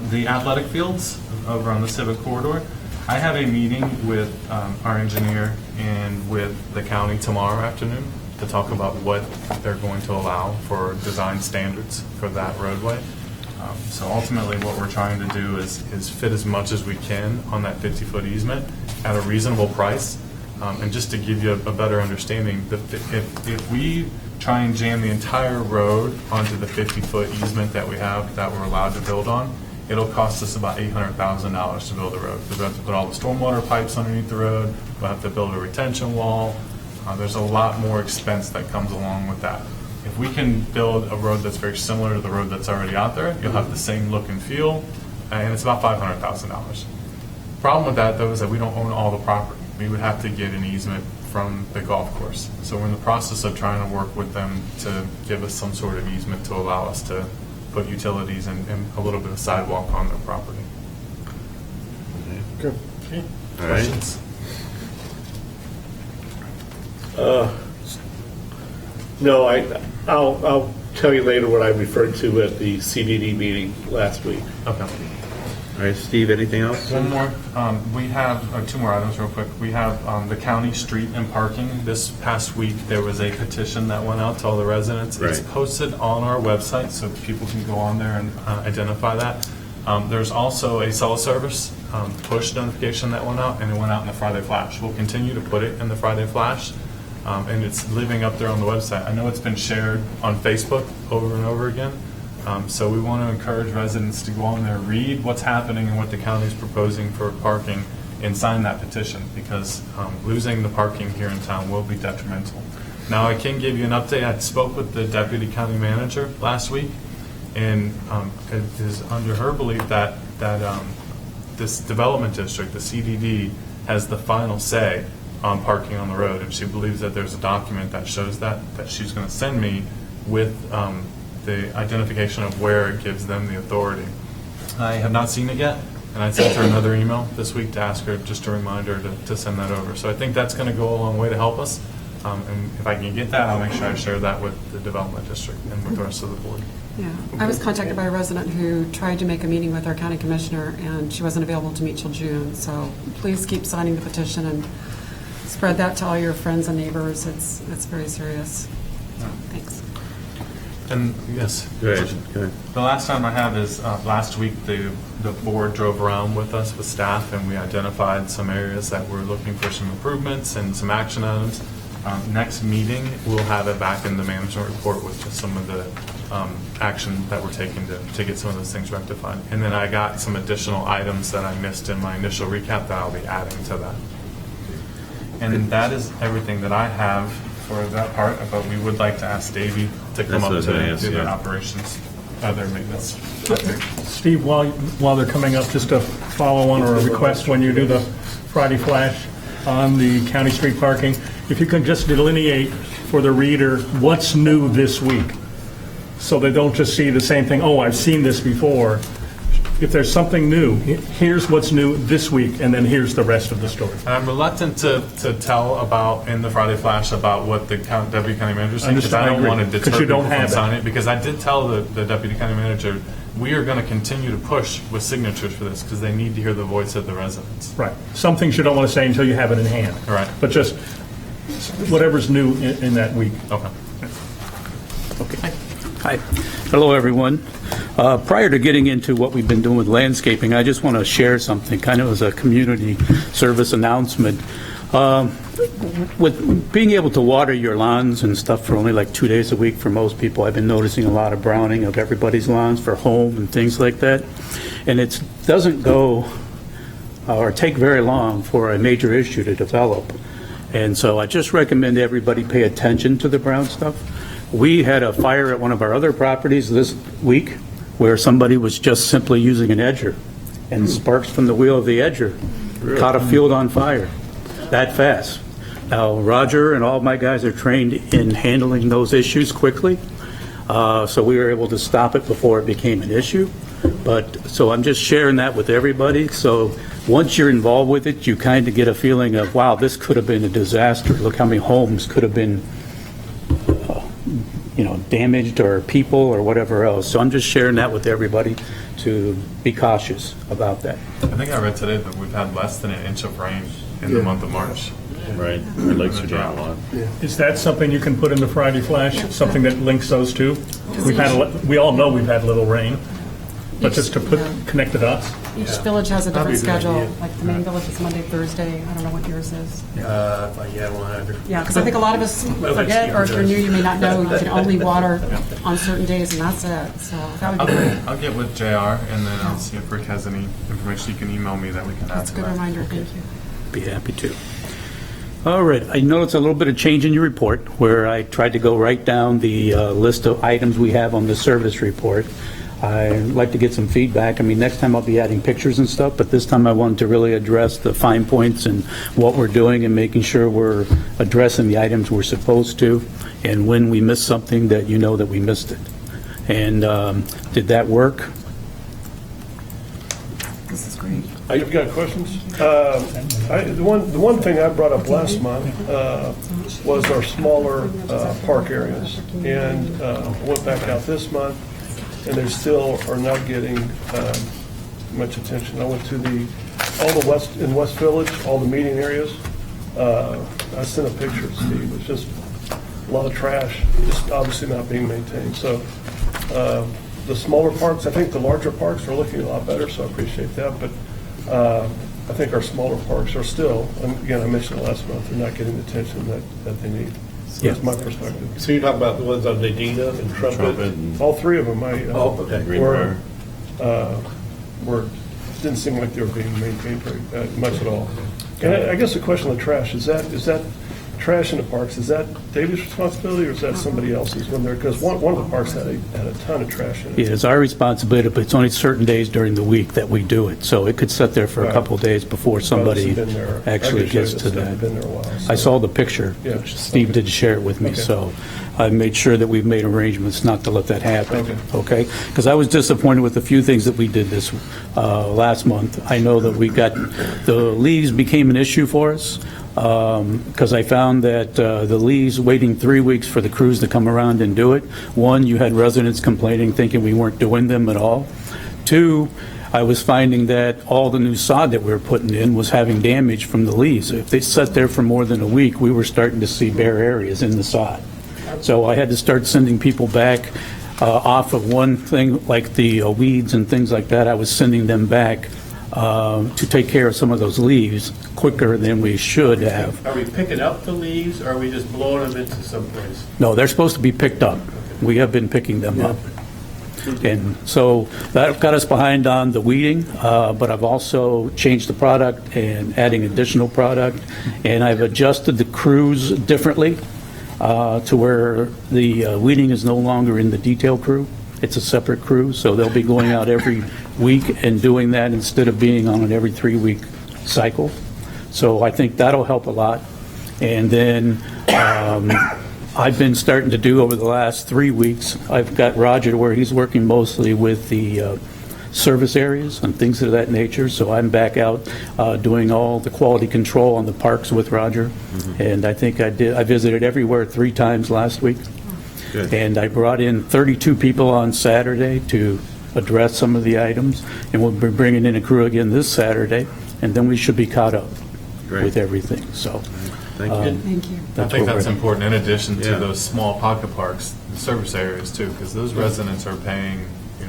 The athletic fields over on the Civic Corridor, I have a meeting with our engineer and with the county tomorrow afternoon to talk about what they're going to allow for design standards for that roadway. So ultimately what we're trying to do is fit as much as we can on that 50-foot easement at a reasonable price. And just to give you a better understanding, if we try and jam the entire road onto the 50-foot easement that we have that we're allowed to build on, it'll cost us about $800,000 to build the road. We'll have to put all the stormwater pipes underneath the road. We'll have to build a retention wall. There's a lot more expense that comes along with that. If we can build a road that's very similar to the road that's already out there, you'll have the same look and feel, and it's about $500,000. Problem with that, though, is that we don't own all the property. We would have to get an easement from the golf course. So we're in the process of trying to work with them to give us some sort of easement to allow us to put utilities and a little bit of sidewalk on their property. Okay. All right. Questions? No, I'll tell you later what I referred to at the CDD meeting last week. Okay. All right, Steve, anything else? One more. We have 2 more items real quick. We have the county street and parking. This past week, there was a petition that went out to all the residents. It's Right. posted on our website, so people can go on there and identify that. There's also a cell service push notification that went out, and it went out in the Friday Flash. We'll continue to put it in the Friday Flash, and it's living up there on the website. I know it's been shared on Facebook over and over again. So we want to encourage residents to go on there, read what's happening and what the county is proposing for parking, and sign that petition, because losing the parking here in town will be detrimental. Now, I can give you an update. I spoke with the deputy county manager last week, and it is under her belief that this development district, the CDD, has the final say on parking on the road, and she believes that there's a document that shows that she's going to send me with the identification of where it gives them the authority. I have not seen it yet. And I sent her another email this week to ask her, just a reminder to send that over. So I think that's going to go a long way to help us. And if I can get that, I'll make sure I share that with the development district and with the rest of the board. Yeah, I was contacted by a resident who tried to make a meeting with our county commissioner, and she wasn't available to meet till June. So please keep signing the petition and spread that to all your friends and neighbors. It's very serious. Thanks. And yes, Go ahead. the last time I have is last week the board drove around with us with staff, and we identified some areas that we're looking for some improvements and some action items. Next meeting, we'll have it back in the management report with just some of the action that we're taking to get some of those things rectified. And then I got some additional items that I missed in my initial recap that I'll be adding to that. And that is everything that I have for that part, but we would like to ask Davey to come up to do the operations, their maintenance. Steve, while they're coming up, just a follow-on or a request when you do the Friday flash on the county street parking, if you can just delineate for the reader what's new this week, so they don't just see the same thing, oh, I've seen this before. If there's something new, here's what's new this week, and then here's the rest of the story. I'm reluctant to tell about in the Friday Flash about what the Deputy County Manager said, because I don't want to deter people from signing it. Because I did tell the Deputy County Manager, we are going to continue to push with signatures for this, because they need to hear the voice of the residents. Right. Some things you don't want to say until you have it in hand. Right. But just whatever's new in that week. Okay. Okay. Hi. Hello, everyone. Prior to getting into what we've been doing with landscaping, I just want to share something, kind of as a community service announcement. With being able to water your lawns and stuff for only like 2 days a week for most people, I've been noticing a lot of browning of everybody's lawns for home and things like that. And it doesn't go or take very long for a major issue to develop. And so I just recommend everybody pay attention to the brown stuff. We had a fire at one of our other properties this week where somebody was just simply using an edger, and sparks from the wheel of the edger caught a field on fire that fast. Now, Roger and all my guys are trained in handling those issues quickly, so we were able to stop it before it became an issue. But so I'm just sharing that with everybody. So once you're involved with it, you kind of get a feeling of, wow, this could have been a disaster. Look how many homes could have been damaged, or people, or whatever else. So I'm just sharing that with everybody to be cautious about that. I think I read today that we've had less than an inch of rain in the month of March. Right. Our lakes are down a lot. Is that something you can put in the Friday flash? Something that links those two? We all know we've had little rain, but just to connect the dots. Each village has a different schedule. Like the main village is Monday, Thursday. I don't know what yours is. Yeah, we'll have it. Yeah, because I think a lot of us forget, or if you're new, you may not know you can only water on certain days, and that's it. So that would be great. I'll get with JR, and then I'll see if Rick has any information you can email me that we can add That's a good reminder. Thank you. Be happy to. All right. I noticed a little bit of change in your report where I tried to go right down the list of items we have on the service report. I'd like to get some feedback. I mean, next time I'll be adding pictures and stuff, but this time I wanted to really address the fine points and what we're doing and making sure we're addressing the items we're supposed to, and when we miss something that you know that we missed it. And did that work? This is great. I've got questions. The one thing I brought up last month was our smaller park areas, and I went back out this month, and they still are not getting much attention. I went to in West Village, all the meeting areas. I sent a picture, Steve. It's just a lot of trash, just obviously not being maintained. So the smaller parks, I think the larger parks are looking a lot better, so I appreciate that. But I think our smaller parks are still, and again, I mentioned it last month, they're not getting the attention that they need. So that's my perspective. So you're talking about the ones on Medina and Trumpet? And all three of them, didn't seem like they were being maintained very much at all. And I guess the question of the trash, is that trash in the parks, is that David's responsibility or is that somebody else's when they're, because one of the parks had a ton of trash in it. Yeah, it's our responsibility, but it's only certain days during the week that we do it. So it could sit there for a couple of days before somebody Been there. actually I can show you gets the to stuff. that. I've been there a while. I saw the picture. Yeah. Steve did share it with me, Okay. so I made sure that we've made arrangements not to let that happen, okay? Because I was disappointed with a few things that we did this last month. I know that we got, the leaves became an issue for us, because I found that the leaves, waiting 3 weeks for the crews to come around and do it. One, you had residents complaining, thinking we weren't doing them at all. Two, I was finding that all the new sod that we were putting in was having damage from the leaves. If they sat there for more than a week, we were starting to see bare areas in the sod. So I had to start sending people back off of one thing, like the weeds and things like that. I was sending them back to take care of some of those leaves quicker than we should have. Are we picking up the leaves, or are we just blowing them into someplace? No, they're supposed to be picked up. We have been picking them up. And so that got us behind on the weeding, but I've also changed the product and adding additional product, and I've adjusted the crews differently to where the weeding is no longer in the detail crew. It's a separate crew, so they'll be going out every week and doing that instead of being on an every 3-week cycle. So I think that'll help a lot. And then I've been starting to do over the last 3 weeks, I've got Roger where he's working mostly with the service areas and things of that nature. So I'm back out doing all the quality control on the parks with Roger. And I think I visited everywhere 3 times last week. Good. And I brought in 32 people on Saturday to address some of the items. And we'll be bringing in a crew again this Saturday. And then we should be caught up with everything. So Thank you. Thank you. I think that's important. important, in addition to Yeah. those small pocket parks, the service areas too, because those residents are paying,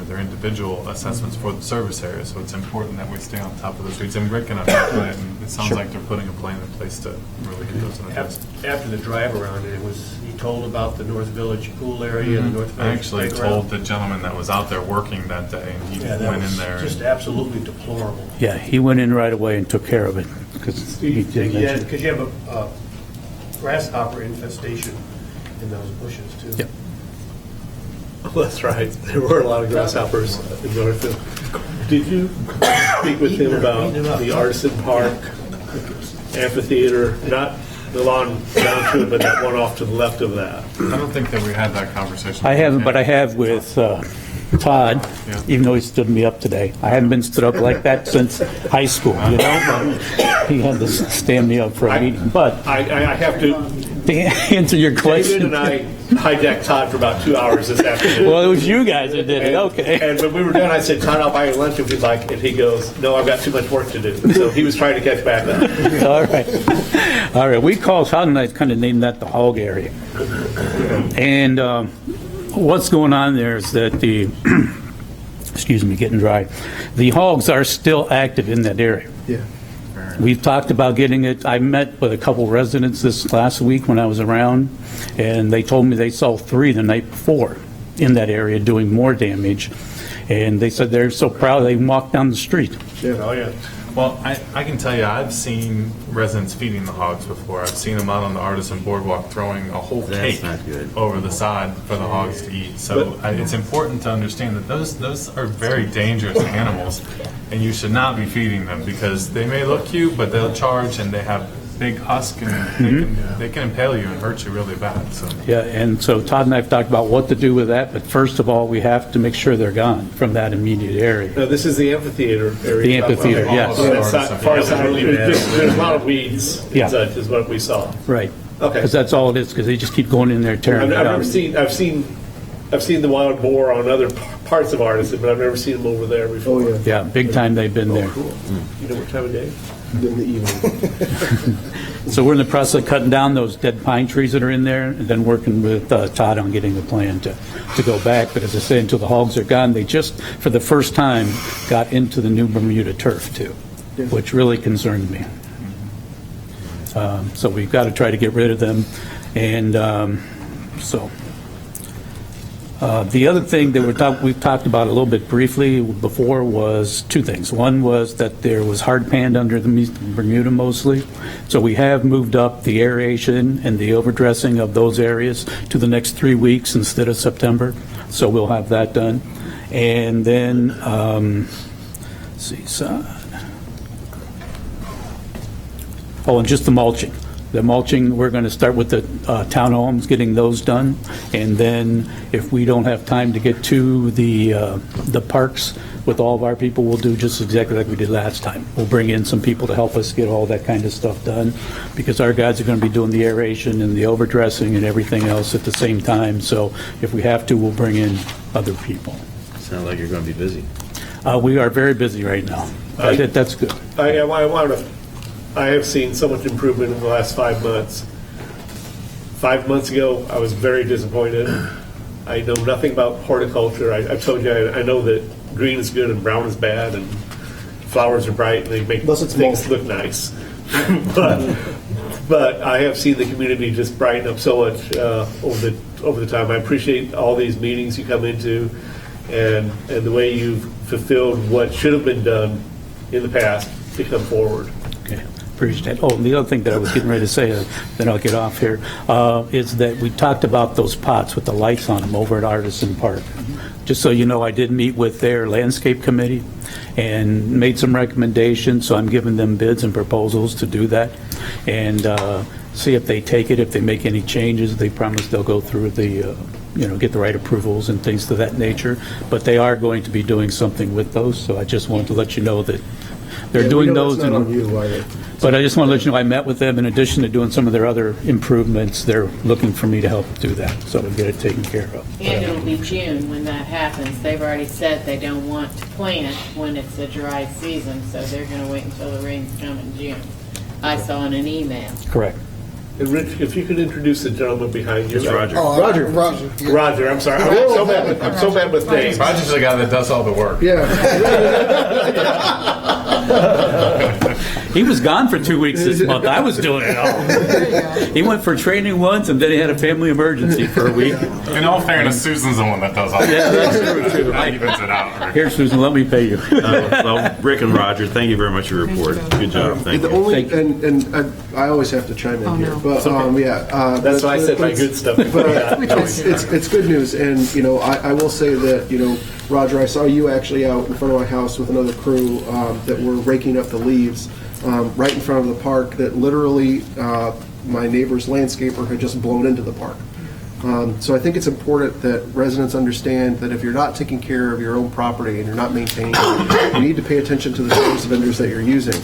their individual assessments for the service areas, so it's important that we stay on top of those streets. And Rick can articulate, and it sounds like they're putting a plan in place to really get those addressed. After the drive around, he told about the North Village pool area and the North I Village actually playground. told the gentleman that was out there working that day, and he Yeah, that went in was there. just absolutely deplorable. yeah, he went in right away and took care of it. Because Yeah, because you have a grasshopper infestation in those bushes, too. Yep. Well, that's right. There were a lot of grasshoppers in Northfield. Did you speak with him about the Artisan Park amphitheater, not the lawn down to it, but that one off to the left of that? I don't think that we had that conversation. I haven't, but I have with Todd, Yeah. even though he stood me up today. I haven't been stood up like that since high school, you know? He had to stand me up for a meeting. But I have to. to answer your David question, and I hijacked Todd for about 2 hours this afternoon. well, it was you guys that did it, okay. And when we were done, I said, Todd, I'll buy you lunch if you'd like. And he goes, no, I've got too much work to do. So he was trying to catch back up. All right. All right, we called, Todd and I kind of named that the hog area. And what's going on there is that the, excuse me, getting dry, the hogs are still active in that area. Yeah. We've talked about getting it. I met with a couple residents this last week when I was around, and they told me they saw 3 the night before in that area doing more damage. And they said they're so proud they walked down the street. Yeah. Oh, yeah. Well, I can tell you, I've seen residents feeding the hogs before. I've seen them out on the Artisan Boardwalk throwing a whole That's cake not good. over the side for the hogs to eat. So it's important to understand that those are very dangerous animals, and you should not be feeding them because they may look cute, but they'll charge and they have big husk and they can impale you and hurt you really bad. So. Yeah, and so Todd and I have talked about what to do with that, but first of all, we have to make sure they're gone from that immediate area. No, this is the amphitheater area. The amphitheater, yes. That's not far side. There's a lot of weeds Yeah. and such is what we saw. Right. Okay. Because that's all it is, because they just keep going in there tearing I've it never up. seen, I've seen the wild boar on other parts of Artisan, but I've never seen them over there before. Oh, yeah. Yeah, big time they've been there. Cool. You know what time of day? In the evening. So we're in the process of cutting down those dead pine trees that are in there, and then working with Todd on getting a plan to go back. But as I say, until the hogs are gone, they just, for the first time, got into the new Bermuda turf too, which really concerned me. So we've got to try to get rid of them, and so The other thing that we've talked about a little bit briefly before was two things. One was that there was hard pan under the Bermuda mostly, so we have moved up the aeration and the overdressing of those areas to the next 3 weeks instead of September, so we'll have that done. And then, and just the mulching. The mulching, we're going to start with the townhomes, getting those done, and then if we don't have time to get to the parks with all of our people, we'll do just exactly like we did last time. We'll bring in some people to help us get all that kind of stuff done, because our guys are going to be doing the aeration and the overdressing and everything else at the same time, so if we have to, we'll bring in other people. Sounds like you're going to be busy. We are very busy right now. That's good. I have seen so much improvement in the last 5 months. 5 months ago, I was very disappointed. I know nothing about horticulture. I've told you, I know that green is good and brown is bad, and flowers are bright and they make things look nice. but I have seen the community just brighten up so much over the time. I appreciate all these meetings you come into and the way you've fulfilled what should have been done in the past to come forward. Okay. Appreciate it. Oh, and the other thing that I was getting ready to say, then I'll get off here, is that we talked about those pots with the lights on them over at Artisan Park. Just so you know, I did meet with their landscape committee and made some recommendations, so I'm giving them bids and proposals to do that, and see if they take it, if they make any changes. They promise they'll go through the, get the right approvals and things of that nature, but they are going to be doing something with those, so I just wanted to let you know that they're doing those. But I just want to let you know I met with them. In addition to doing some of their other improvements, they're looking for me to help do that, so we'll get it taken care of. And it'll be June when that happens. They've already said they don't want to plant when it's a dry season, so they're going to wait until the rains come in June. I saw in an email. Correct. And Rich, if you could introduce the gentleman behind you. It's Roger. Roger, I'm sorry. I'm so bad with names. Roger's the guy that does all the work. He was gone for 2 weeks this month. I was doing it all. He went for training once, and then he had a family emergency for a week. In all fairness, Susan's the one that does all the work. Yeah, that's true, too. That evens it out. Right? Here, Susan, let me pay you. Well, Rick and Roger, thank you very much for your report. Good job. Thank you. And I always have to chime in here, but that's why I said my good stuff. But it's good news, and I will say that Roger, I saw you actually out in front of my house with another crew that were raking up the leaves right in front of the park that literally my neighbor's landscaper had just blown into the park. So I think it's important that residents understand that if you're not taking care of your own property and you're not maintaining it, you need to pay attention to the service vendors that you're using,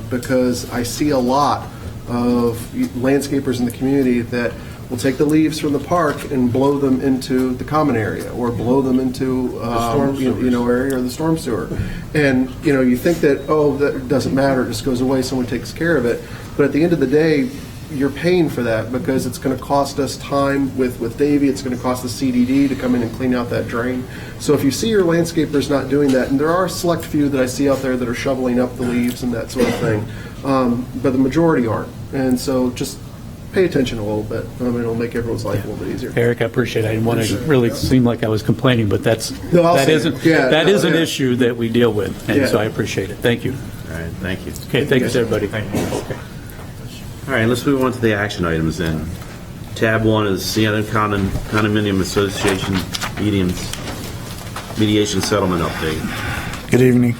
because I see a lot of landscapers in the community that will take the leaves from the park and blow them into the common area or blow them into area or the storm sewer. And you think that that doesn't matter, it just goes away, someone takes care of it. But at the end of the day, you're paying for that because it's going to cost us time with Davey. It's going to cost the CDD to come in and clean out that drain. So if you see your landscapers not doing that, and there are a select few that I see out there that are shoveling up the leaves and that sort of thing, but the majority aren't. And so just pay attention a little bit. It'll make everyone's life a little bit easier. Eric, I appreciate it. I didn't want to really seem like I was complaining, but that is an issue that we deal with, and so I appreciate it. Thank you. All right, thank you. Okay, thanks, everybody. Thank you. Okay. All right, let's move on to the action items then. Tab 1 is Sienna Condominium Association mediation settlement update. Good evening.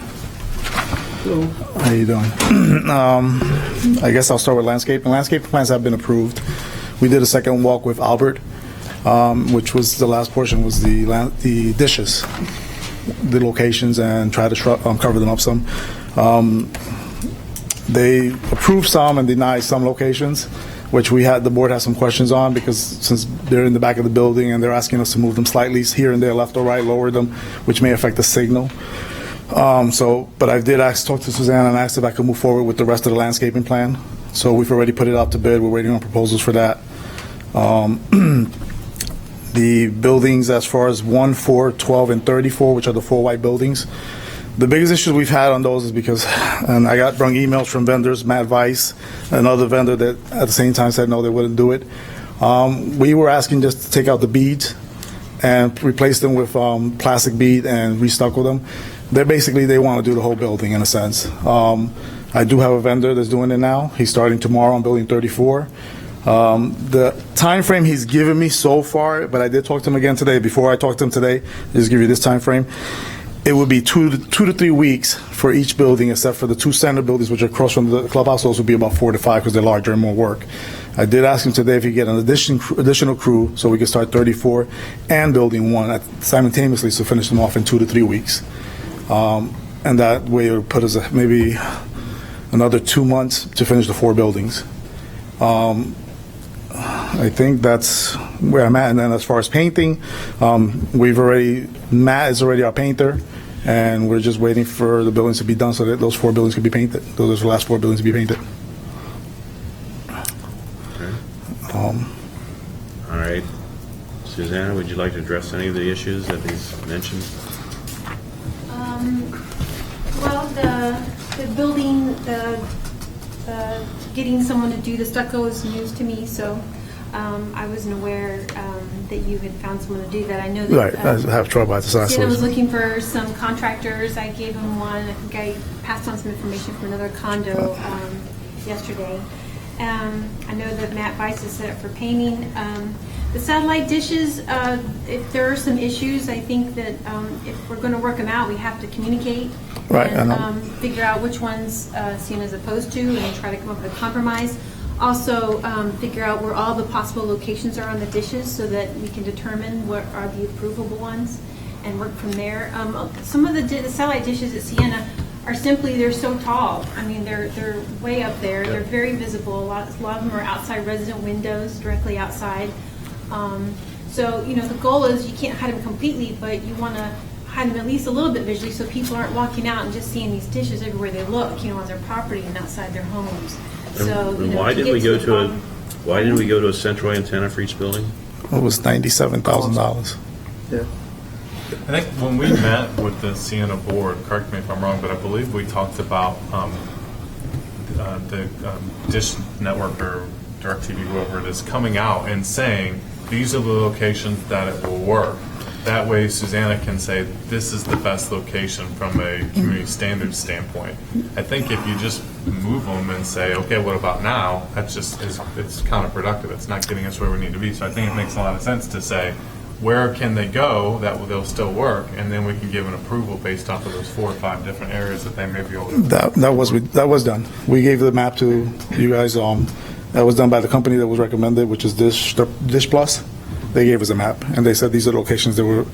Hello. How you doing? I guess I'll start with landscaping. Landscaping plans have been approved. We did a second walk with Albert, which was the last portion was the dishes, the locations, and try to cover them up some. They approved some and denied some locations, which the board has some questions on because since they're in the back of the building and they're asking us to move them slightly here and there, left or right, lower them, which may affect the signal. But I did talk to Suzanne and asked if I could move forward with the rest of the landscaping plan. So we've already put it out to bid. We're waiting on proposals for that. The buildings as far as 1, 4, 12, and 34, which are the 4 white buildings, the biggest issue we've had on those is because, and I got brung emails from vendors, Matt Weiss, another vendor that at the same time said no, they wouldn't do it. We were asking just to take out the beads and replace them with plastic bead and restucco them. They want to do the whole building in a sense. I do have a vendor that's doing it now. He's starting tomorrow on building 34. The time frame he's given me so far, but I did talk to him again today. Before I talked to him today, just give you this time frame. It would be 2 to 3 weeks for each building, except for the 2 center buildings, which are across from the clubhouse. Those would be about 4 to 5 because they're larger and more work. I did ask him today if he could get an additional crew so we could start 34 and building 1 simultaneously, so finish them off in 2 to 3 weeks. And that way it would put us maybe another 2 months to finish the 4 buildings. I think that's where I'm at. And then as far as painting, Matt is already our painter, and we're just waiting for the buildings to be done so that those 4 buildings can be painted. Those are the last 4 buildings to be painted. All right. Susanna, would you like to address any of the issues that he's mentioned? Well, the building, getting someone to do the stucco is news to me, so I wasn't aware that you had found someone to do that. I know that Right, I have trouble at the last Sienna was looking for some contractors. I gave him one. I think I passed on some information from another condo yesterday. I know that Matt Weiss is set up for painting. The satellite dishes, if there are some issues, I think that if we're going to work them out, we have to communicate and figure out which ones Sienna's opposed to and try to come up with a compromise. Also, figure out where all the possible locations are on the dishes so that we can determine what are the approvable ones and work from there. Some of the satellite dishes at Sienna are simply, they're so tall. I mean, they're way up there. They're very visible. A lot of them are outside resident windows, directly outside. So, the goal is you can't hide them completely, but you want to hide them at least a little bit visually so people aren't walking out and just seeing these dishes everywhere they look, on their property and outside their homes. So, And why didn't we go to a central antenna for each building? It was $97,000. Yeah. I think when we met with the Sienna board, correct me if I'm wrong, but I believe we talked about the Dish Network or DirecTV, whoever it is, coming out and saying, these are the locations that it will work. That way Susanna can say, this is the best location from a community standards standpoint. I think if you just move them and say, okay, what about now? That's just, it's counterproductive. It's not getting us where we need to be. So I think it makes a lot of sense to say, where can they go that they'll still work, and then we can give an approval based off of those 4 or 5 different areas that they may be able to. That was done. We gave the map to you guys. That was done by the company that was recommended, which is Dish Plus. They gave us a map, and they said these are locations that were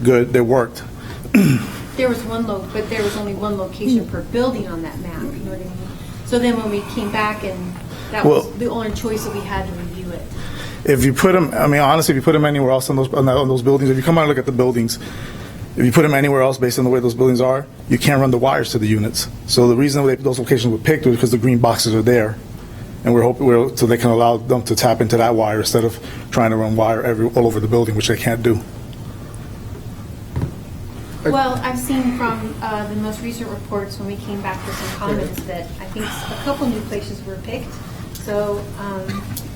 good. They worked. There was but there was only one location per building on that map. You know what I mean? So then when we came back, and that was the only choice that we had to review it. If you put them, honestly, if you put them anywhere else on those buildings, if you come out and look at the buildings, if you put them anywhere else based on the way those buildings are, you can't run the wires to the units. So the reason those locations were picked was because the green boxes are there, and we're hoping so they can allow them to tap into that wire instead of trying to run wire all over the building, which they can't do. Well, I've seen from the most recent reports when we came back with some comments that I think a couple new places were picked. So,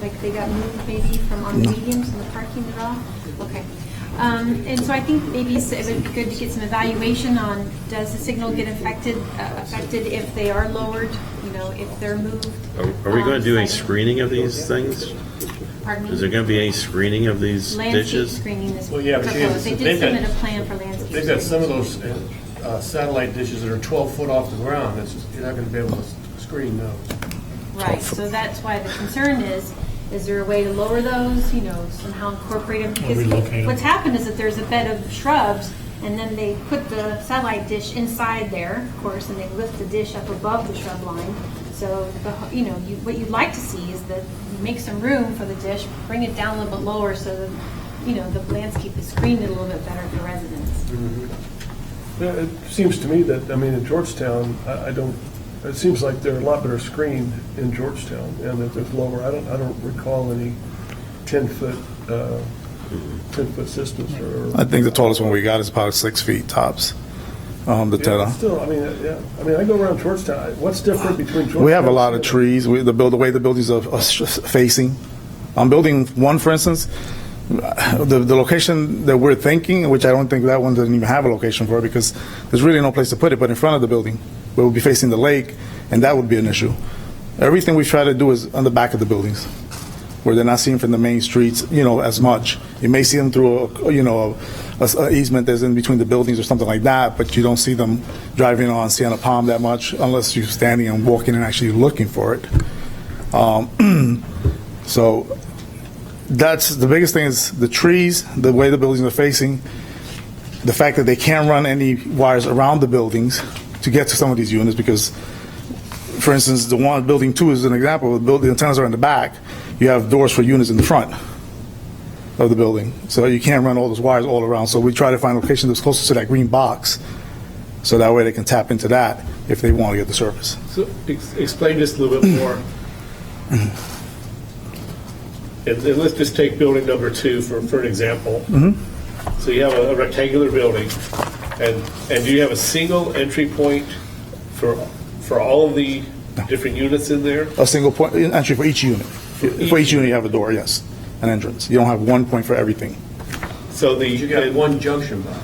like they got moved maybe from on the mediums and the parking at all? Okay. And so I think maybe it would be good to get some evaluation on, does the signal get affected if they are lowered, if they're moved? Are we going to do any screening of these things? Pardon me? Is there going to be any screening of these Landscape dishes? screening is Well, yeah, but proposed. They did submit a plan for landscape. They've got some of those satellite dishes that are 12 foot off the ground. You're not going to be able to screen those. Right, so that's why the concern is there a way to lower those, somehow incorporate them? Because what's happened is that there's a bed of shrubs, and then they put the satellite dish inside there, of course, and they lift the dish up above the shrub line. So, what you'd like to see is that you make some room for the dish, bring it down a little bit lower so that, the landscape is screened a little bit better for residents. Mm-hmm. Yeah, it seems to me that, in Georgetown, it seems like they're a lot better screened in Georgetown, and that there's lower. I don't recall any 10-foot systems. I think the tallest one we got is about 6 feet tops. Antenna. Still, I go around Georgetown. What's different between Georgetown? We have a lot of trees. The way the buildings are facing. On building 1, for instance, The location that we're thinking, which I don't think that one doesn't even have a location for it, because there's really no place to put it but in front of the building, where we'll be facing the lake, and that would be an issue. Everything we try to do is on the back of the buildings, where they're not seen from the main streets, as much. You may see them through a easement that's in between the buildings or something like that, but you don't see them driving on Sienna Palm that much unless you're standing and walking and actually looking for it. So that's the biggest thing, is the trees, the way the buildings are facing, the fact that they can't run any wires around the buildings to get to some of these units, because, for instance, the one, building 2 is an example. The antennas are in the back. You have doors for units in the front of the building, so you can't run all those wires all around. So we try to find a location that's closest to that green box, so that way they can tap into that if they want to get the service. So explain this a little bit more. And let's just take building number 2 for an example. So you have a rectangular building, and do you have a single entry point for all of the different units in there? A single point entry for each unit. For each unit, you have a door, yes, an entrance. You don't have one point for everything. So You got one junction box.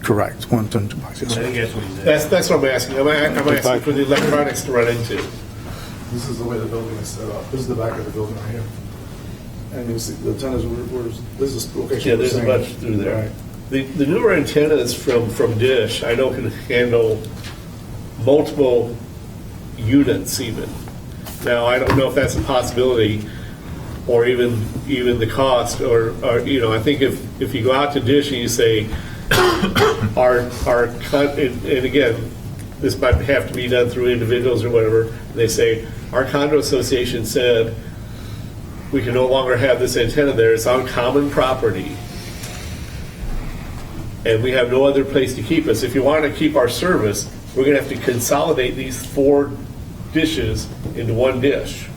Correct. 1, 2, 2 box. Yes, I sir. think that's what he said. That's what I'm asking. I'm asking for the electronics to run into. This is the way the building is set up. This is the back of the building right here. And you see the antennas this is the location. Yeah, there's a bunch through there. The newer antennas from Dish, I know, can handle multiple units even. Now, I don't know if that's a possibility, or even the cost, or I think if you go out to Dish and you say, and again, this might have to be done through individuals or whatever, and they say, our condo association said we can no longer have this antenna there, it's on common property, and we have no other place to keep us. If you want to keep our service, we're going to have to consolidate these 4 dishes into one dish.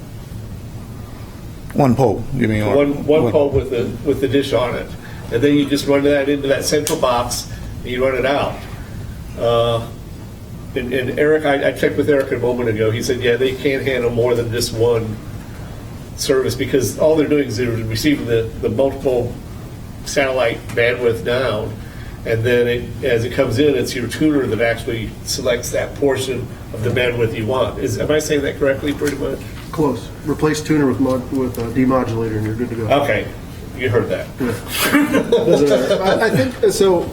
One pole, you mean? One pole with the dish on it. And then you just run that into that central box, and you run it out. And Eric, I checked with Eric a moment ago. He said, yeah, they can't handle more than just one service, because all they're doing is they're receiving the multiple satellite bandwidth down, and then as it comes in, it's your tuner that actually selects that portion of the bandwidth you want. Am I saying that correctly, pretty much? Close. Replace tuner with a demodulator, and you're good to go. Okay, you heard that. Doesn't matter. I think so.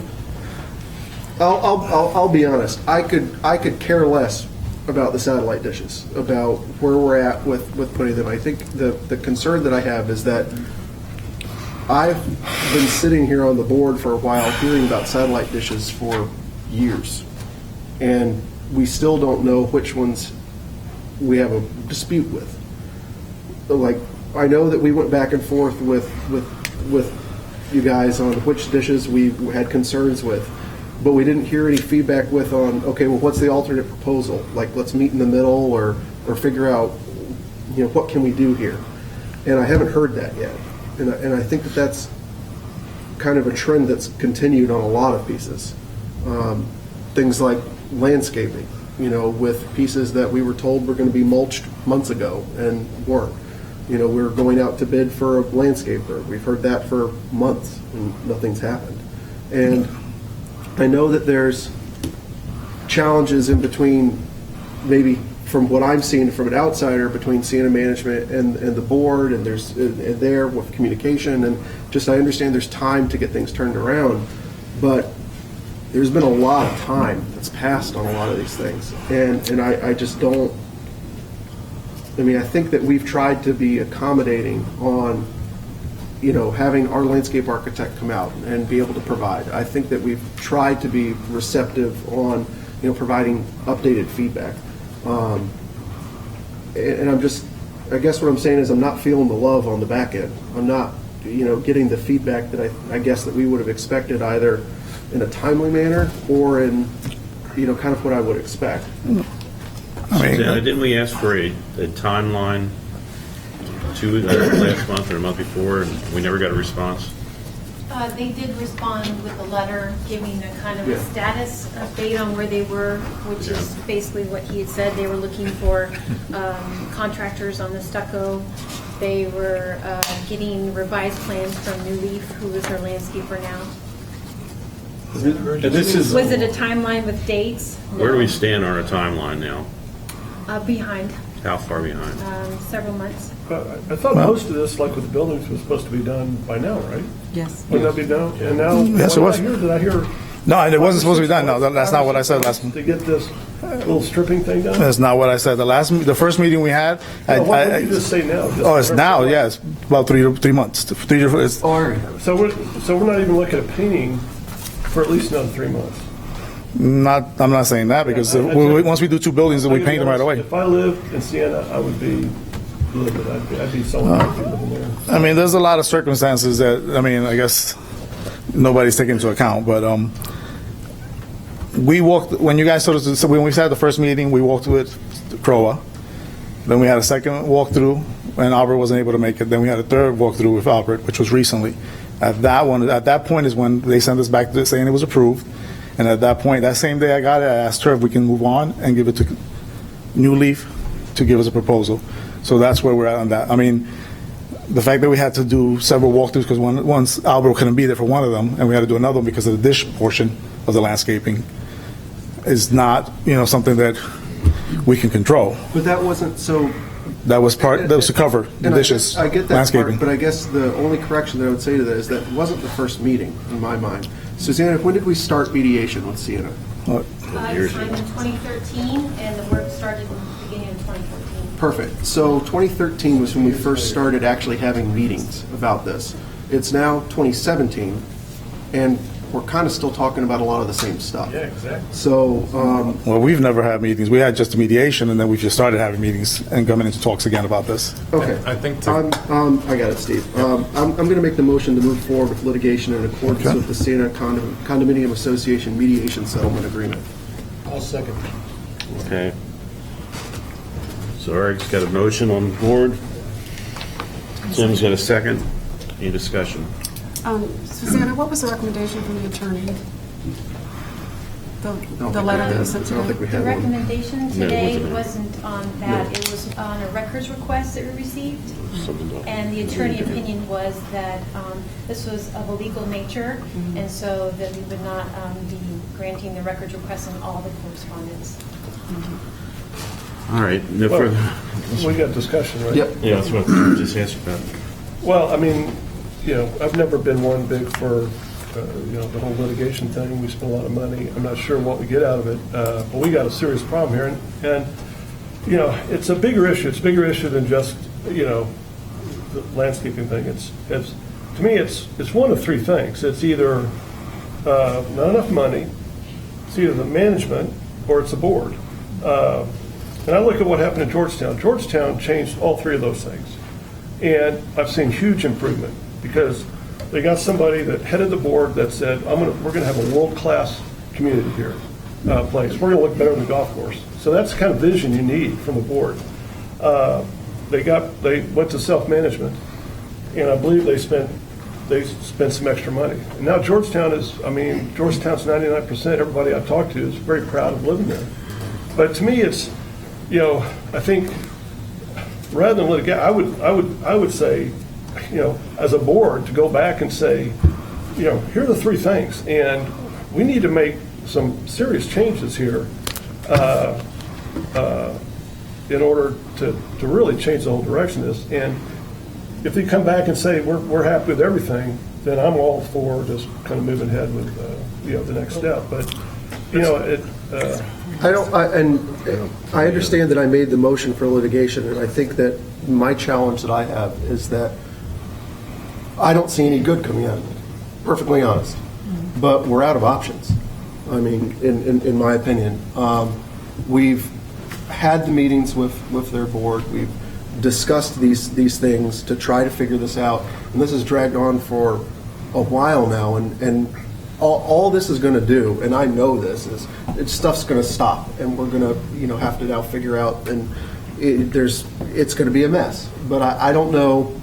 I'll be honest. I could care less about the satellite dishes, about where we're at with putting them. I think the concern that I have is that I've been sitting here on the board for a while hearing about satellite dishes for years, and we still don't know which ones we have a dispute with. Like, I know that we went back and forth with you guys on which dishes we had concerns with, but we didn't hear any feedback on, okay, well, what's the alternate proposal? Like, let's meet in the middle or figure out, what can we do here? And I haven't heard that yet. And I think that's kind of a trend that's continued on a lot of pieces. Things like landscaping, with pieces that we were told were going to be mulched months ago and weren't. We're going out to bid for a landscaper. We've heard that for months and nothing's happened. And I know that there's challenges in between, maybe from what I'm seeing from an outsider, between Sienna management and the board, and there's there with communication, and just I understand there's time to get things turned around, but there's been a lot of time that's passed on a lot of these things, and I just don't. I mean, I think that we've tried to be accommodating on, having our landscape architect come out and be able to provide. I think that we've tried to be receptive on, providing updated feedback. And I'm just, I guess what I'm saying is I'm not feeling the love on the back end. I'm not, getting the feedback that I guess that we would have expected, either in a timely manner or in, kind of what I would expect. Didn't we ask for a timeline last month or a month before, and we never got a response? They did respond with a letter giving a kind of a status update on where they were, which is basically what he had said. They were looking for contractors on the stucco They were getting revised plans from New Leaf, who is our landscaper now. And this is, Was it a timeline with dates? Where do we stand on our timeline now? Behind, How far behind? several months. I thought most of this, like with the buildings, was supposed to be done by now, right? Yes. Wouldn't that be done? And now, Yes, it what was. did I hear? No, it wasn't supposed to be done. No, that's not what I said last. To get this little stripping thing done? That's not what I said. The first meeting we had. What did you just say now? Oh, it's now. Yes, about 3 months. So we're not even looking at painting for at least another 3 months. I'm not saying that because once we do 2 buildings, then we paint them right away. If I lived in Siena, I would be livid. I'd be so happy living there. I mean, there's a lot of circumstances that I guess nobody's taking into account. But we walked when you guys when we had the first meeting, we walked with CROA. Then we had a second walkthrough, and Albert wasn't able to make it. Then we had a third walkthrough with Albert, which was recently. At that point is when they sent us back saying it was approved. And at that point, that same day I got it, I asked her if we can move on and give it to New Leaf to give us a proposal. So that's where we're at on that. I mean, the fact that we had to do several walkthroughs because once Albert couldn't be there for one of them, and we had to do another one because of the dish portion of the landscaping, is not something that we can control. But that wasn't so. That was to cover the dishes. I get that landscaping. part, but I guess the only correction that I would say to that is that it wasn't the first meeting in my mind. Susanna, when did we start mediation with Siena? It was signed in 2013, and the work started in the beginning of 2014. Perfect. So 2013 was when we first started actually having meetings about this. It's now 2017, and we're kind of still talking about a lot of the same stuff. Yeah, exactly. So, well, we've never had meetings. We had just a mediation, and then we just started having meetings and coming into talks again about this. okay. I think I got it, Steve. I'm going to make the motion to move forward with litigation in accordance with the Siena Condominium Association Mediation Settlement Agreement. I'll second. Okay. So Eric's got a motion on the board. Tim's got a second. Any discussion? Susanna, what was the recommendation from the attorney? The letter that you sent today? The recommendation today wasn't on that. It was on a records request that we received. And the attorney opinion was that this was of a legal nature, and so that we would not be granting the records request on all the correspondence. All right. No further. We got discussion, right? Yep. Yeah, that's what I just answered that. Well, I mean, I've never been one big for, the whole litigation thing. We spend a lot of money. I'm not sure what we get out of it, but we got a serious problem here. And it's a bigger issue. It's a bigger issue than just, the landscaping thing. To me, it's one of 3 things. It's either not enough money, it's either the management, or it's the board. And I look at what happened in Georgetown. Georgetown changed all 3 of those things. And I've seen huge improvement because they got somebody that headed the board that said, we're going to have a world-class community here, place. We're going to look better than the golf course. So that's the kind of vision you need from a board. They went to self-management, and I believe they spent some extra money. And now Georgetown's 99%. Everybody I talk to is very proud of living there. But to me, it's, I think rather than litigate, I would say, as a board, to go back and say, here are the 3 things, and we need to make some serious changes here in order to really change the whole direction of this. And if they come back and say we're happy with everything, then I'm all for just kind of moving ahead with the next step. But I understand that I made the motion for litigation, and I think that my challenge that I have is that I don't see any good coming out of it, perfectly honest. But we're out of options. I mean, in my opinion. We've had the meetings with their board. We've discussed these things to try to figure this out. And this has dragged on for a while now. And all this is going to do, and I know this, is stuff's going to stop. And we're going to have to now figure out, and it's going to be a mess. But I don't know.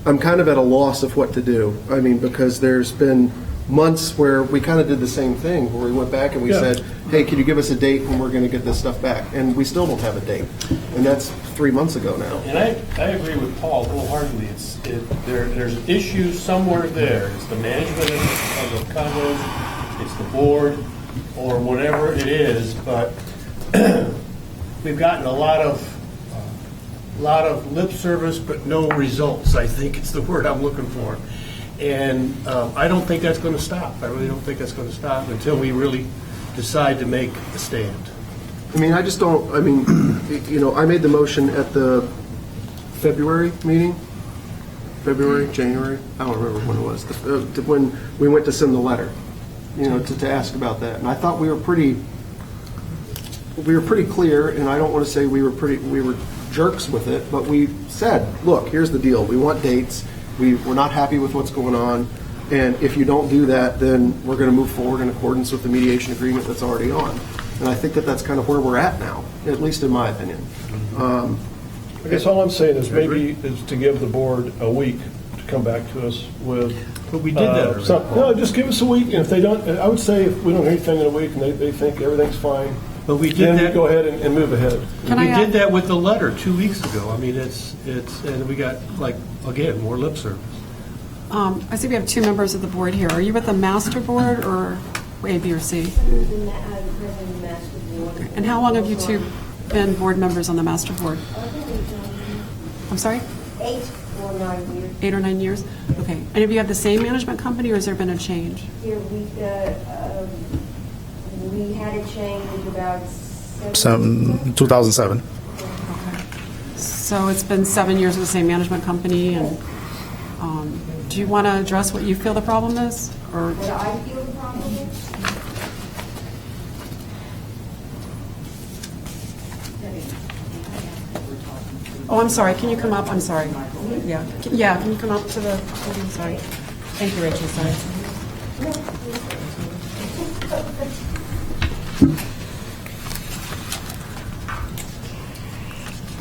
I'm kind of at a loss of what to do. I mean, because there's been months where we kind of did the same thing, where we went back and we Yeah. said, hey, can you give us a date when we're going to get this stuff back? And we still don't have a date. And that's 3 months ago now. And I agree with Paul wholeheartedly. There's an issue somewhere there. It's the management of the condos, it's the board, or whatever it is, but we've gotten a lot of lip service, but no results, I think it's the word I'm looking for. And I don't think that's going to stop. I really don't think that's going to stop until we really decide to make a stand. I mean, I just don't, I mean, I made the motion at the February meeting, January, I don't remember when it was, when we went to send the letter, to ask about that. And I thought we were pretty clear, and I don't want to say we were jerks with it, but we said, look, here's the deal. We want dates. We're not happy with what's going on. And if you don't do that, then we're going to move forward in accordance with the mediation agreement that's already on. And I think that's kind of where we're at now, at least in my opinion. I guess all I'm saying is maybe is to give the board a week to come back to us with. But we did that already. No, just give us a week, and if they don't, I would say if we don't hear anything in a week and they think everything's fine, but we did then that. we go ahead and move ahead. We did that with the letter 2 weeks ago. I mean, and we got, again, more lip service. I see we have two members of the board here. Are you with the master board or A, B, or C? And how long have you two been board members on the master board? I'm sorry? 8 or 9 years. 8 or 9 years? Okay. And have you had the same management company, or has there been a change? Here, we had a change about 2007. So it's been 7 years with the same management company, and do you want to address what you feel the problem is? Or what I feel the problem is. Oh, I'm sorry. Can you come up? I'm sorry. Yeah. Yeah, can you come up to the podium? Sorry. Thank you, Rachel. Sorry.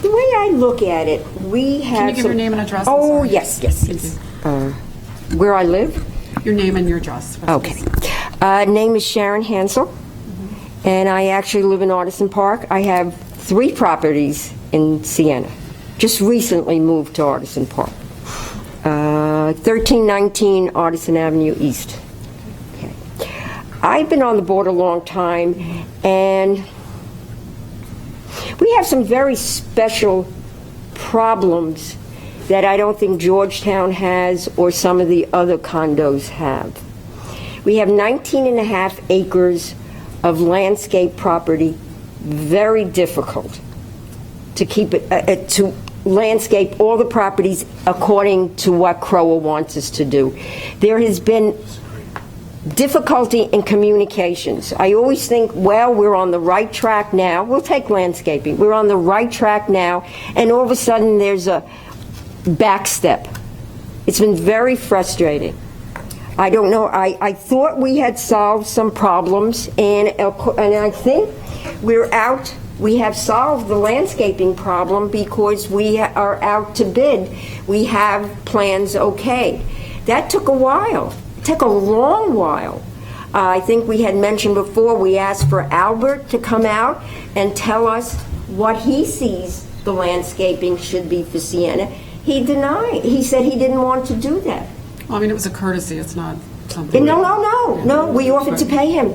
The way I look at it, we have. Can you give your name and address? Oh, yes. Where I live? Your name and your address. Okay. Name is Sharon Hansel, and I actually live in Artisan Park. I have 3 properties in Siena. Just recently moved to Artisan Park. 1319 Artisan Avenue East. Okay. I've been on the board a long time, and we have some very special problems that I don't think Georgetown has or some of the other condos have. We have 19.5 acres of landscape property, very difficult to keep it, to landscape all the properties according to what CROA wants us to do. There has been difficulty in communications. I always think, well, we're on the right track now. We'll take landscaping. We're on the right track now, and all of a sudden there's a backstep. It's been very frustrating. I don't know. I thought we had solved some problems, and I think we're out. We have solved the landscaping problem because we are out to bid. We have plans okayed. That took a while. It took a long while. I think we had mentioned before, we asked for Albert to come out and tell us what he sees the landscaping should be for Siena. He denied. He said he didn't want to do that. Well, I mean, it was a courtesy. It's not something. No. We offered to pay him.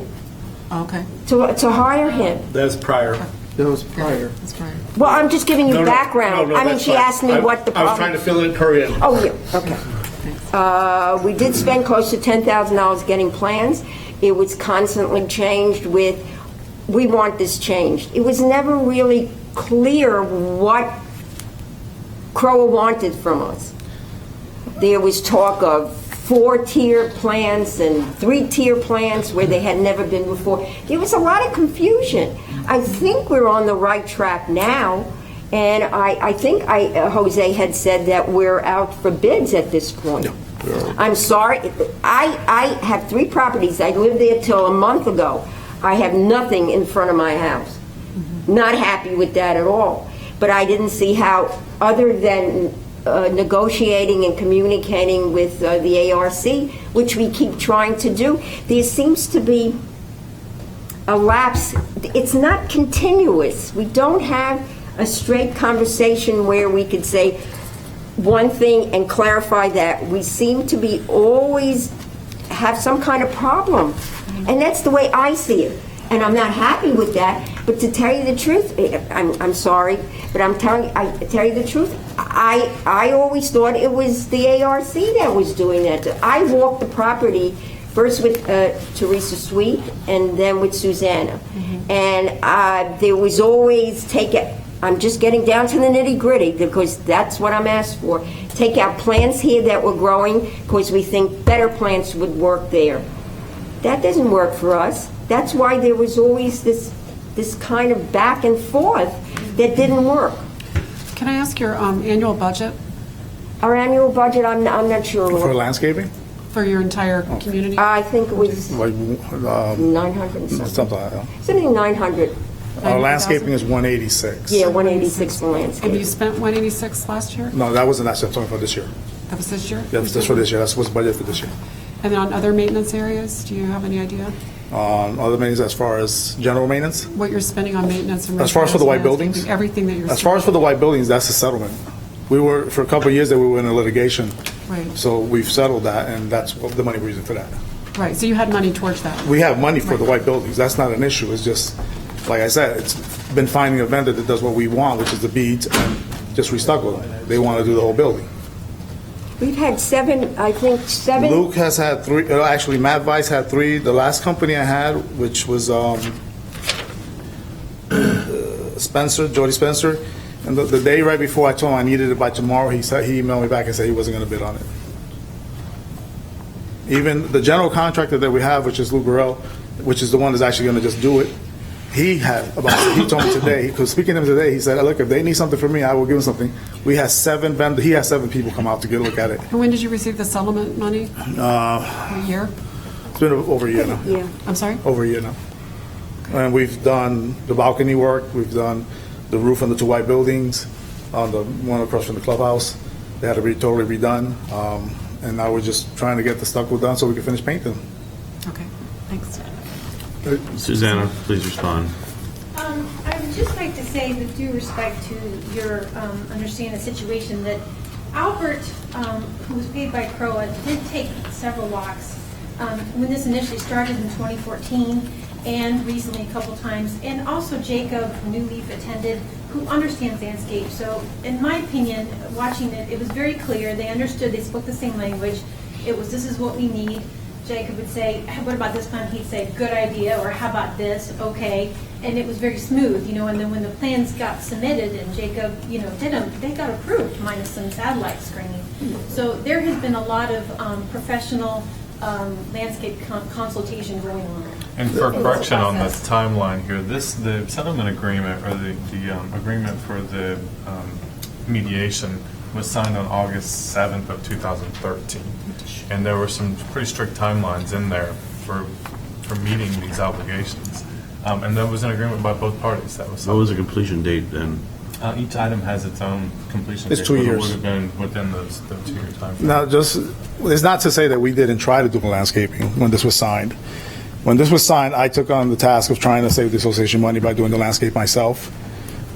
Okay. To hire him. That's prior. That was prior. That's prior. Well, I'm just giving you background. I mean, she asked me what the problem. I was trying to fill in her in. Oh, yeah. Okay. We did spend close to $10,000 getting plans. It was constantly changed with, we want this changed. It was never really clear what CROA wanted from us. There was talk of 4-tier plans and 3-tier plans where they had never been before. There was a lot of confusion. I think we're on the right track now, and I think Jose had said that we're out for bids at this point. I'm sorry. I have 3 properties. I lived there till a month ago. I have nothing in front of my house. Not happy with that at all. But I didn't see how, other than negotiating and communicating with the ARC, which we keep trying to do. There seems to be a lapse. It's not continuous. We don't have a straight conversation where we could say one thing and clarify that. We seem to be always have some kind of problem. And that's the way I see it. And I'm not happy with that. But to tell you the truth, I'm sorry, but I tell you the truth, I always thought it was the ARC that was doing that. I walked the property first with Teresa Sweet and then with Susanna. And there was always I'm just getting down to the nitty-gritty because that's what I'm asked for. Take out plants here that were growing because we think better plants would work there. That doesn't work for us. That's why there was always this kind of back and forth that didn't work. Can I ask your annual budget? Our annual budget, I'm not sure. For landscaping? For your entire community? I think it was Like 900 something. something like that. Something 900. Our landscaping is 186. Yeah, 186 for And landscaping. you spent 186 last year? No, that wasn't last year. I'm talking about this year. That was this year? Yeah, that's for this year. That's what's budgeted for this year. And then on other maintenance areas, do you have any idea Other maintenance as far as general maintenance? what you're spending on maintenance and As far as for the white repairs, buildings? everything that you're As far as for the white buildings, that's a settlement. We were, for a couple of years there, we were in a litigation. Right. So we've settled that, and that's what the money we're using for that. Right, so you had money towards that. We have money for the white buildings. That's not an issue. It's just, like I said, it's been finding a vendor that does what we want, which is the beads, and just restucco them. They want to do the whole building. We've had seven. Luke has had 3, actually Matt Weiss had 3. The last company I had, which was Spencer, Jody Spencer, and the day right before I told him I needed it by tomorrow, he emailed me back and said he wasn't going to bid on it. Even the general contractor that we have, which is Lou Burrell, which is the one that's actually going to just do it, he told me today, because speaking to him today, he said, look, if they need something from me, I will give them something. He has 7 people come out to get a look at it. And when did you receive the settlement money? A year? It's been over a year now. Yeah. I'm sorry? Over a year now. And we've done the balcony work, we've done the roof on the 2 white buildings, on the one across from the clubhouse. They had to be totally redone. And now we're just trying to get the stucco done so we can finish painting them. Okay, thanks. Susanna, please respond. I would just like to say, with due respect to your understanding the situation, that Albert, who was paid by CROA, did take several walks when this initially started in 2014 and recently a couple times. And also Jacob, New Leaf, attended, who understands landscape. So in my opinion, watching it, it was very clear. They understood, they spoke the same language. It was, this is what we need. Jacob would say, what about this plan? He'd say, good idea, or how about this? Okay. And it was very smooth, and then when the plans got submitted and Jacob, did them, they got approved, minus some satellite screening. So there has been a lot of professional landscape consultation going on. And for correction on the timeline here, the settlement agreement, or the agreement for the mediation was signed on August 7th of 2013. And there were some pretty strict timelines in there for meeting these obligations. And there was an agreement by both parties that was signed. What was the completion date then? Each item has its own completion It's date. 2 but years. It would have been within the 2-year time frame. Now, it's not to say that we didn't try to do the landscaping when this was signed. When this was signed, I took on the task of trying to save the association money by doing the landscape myself.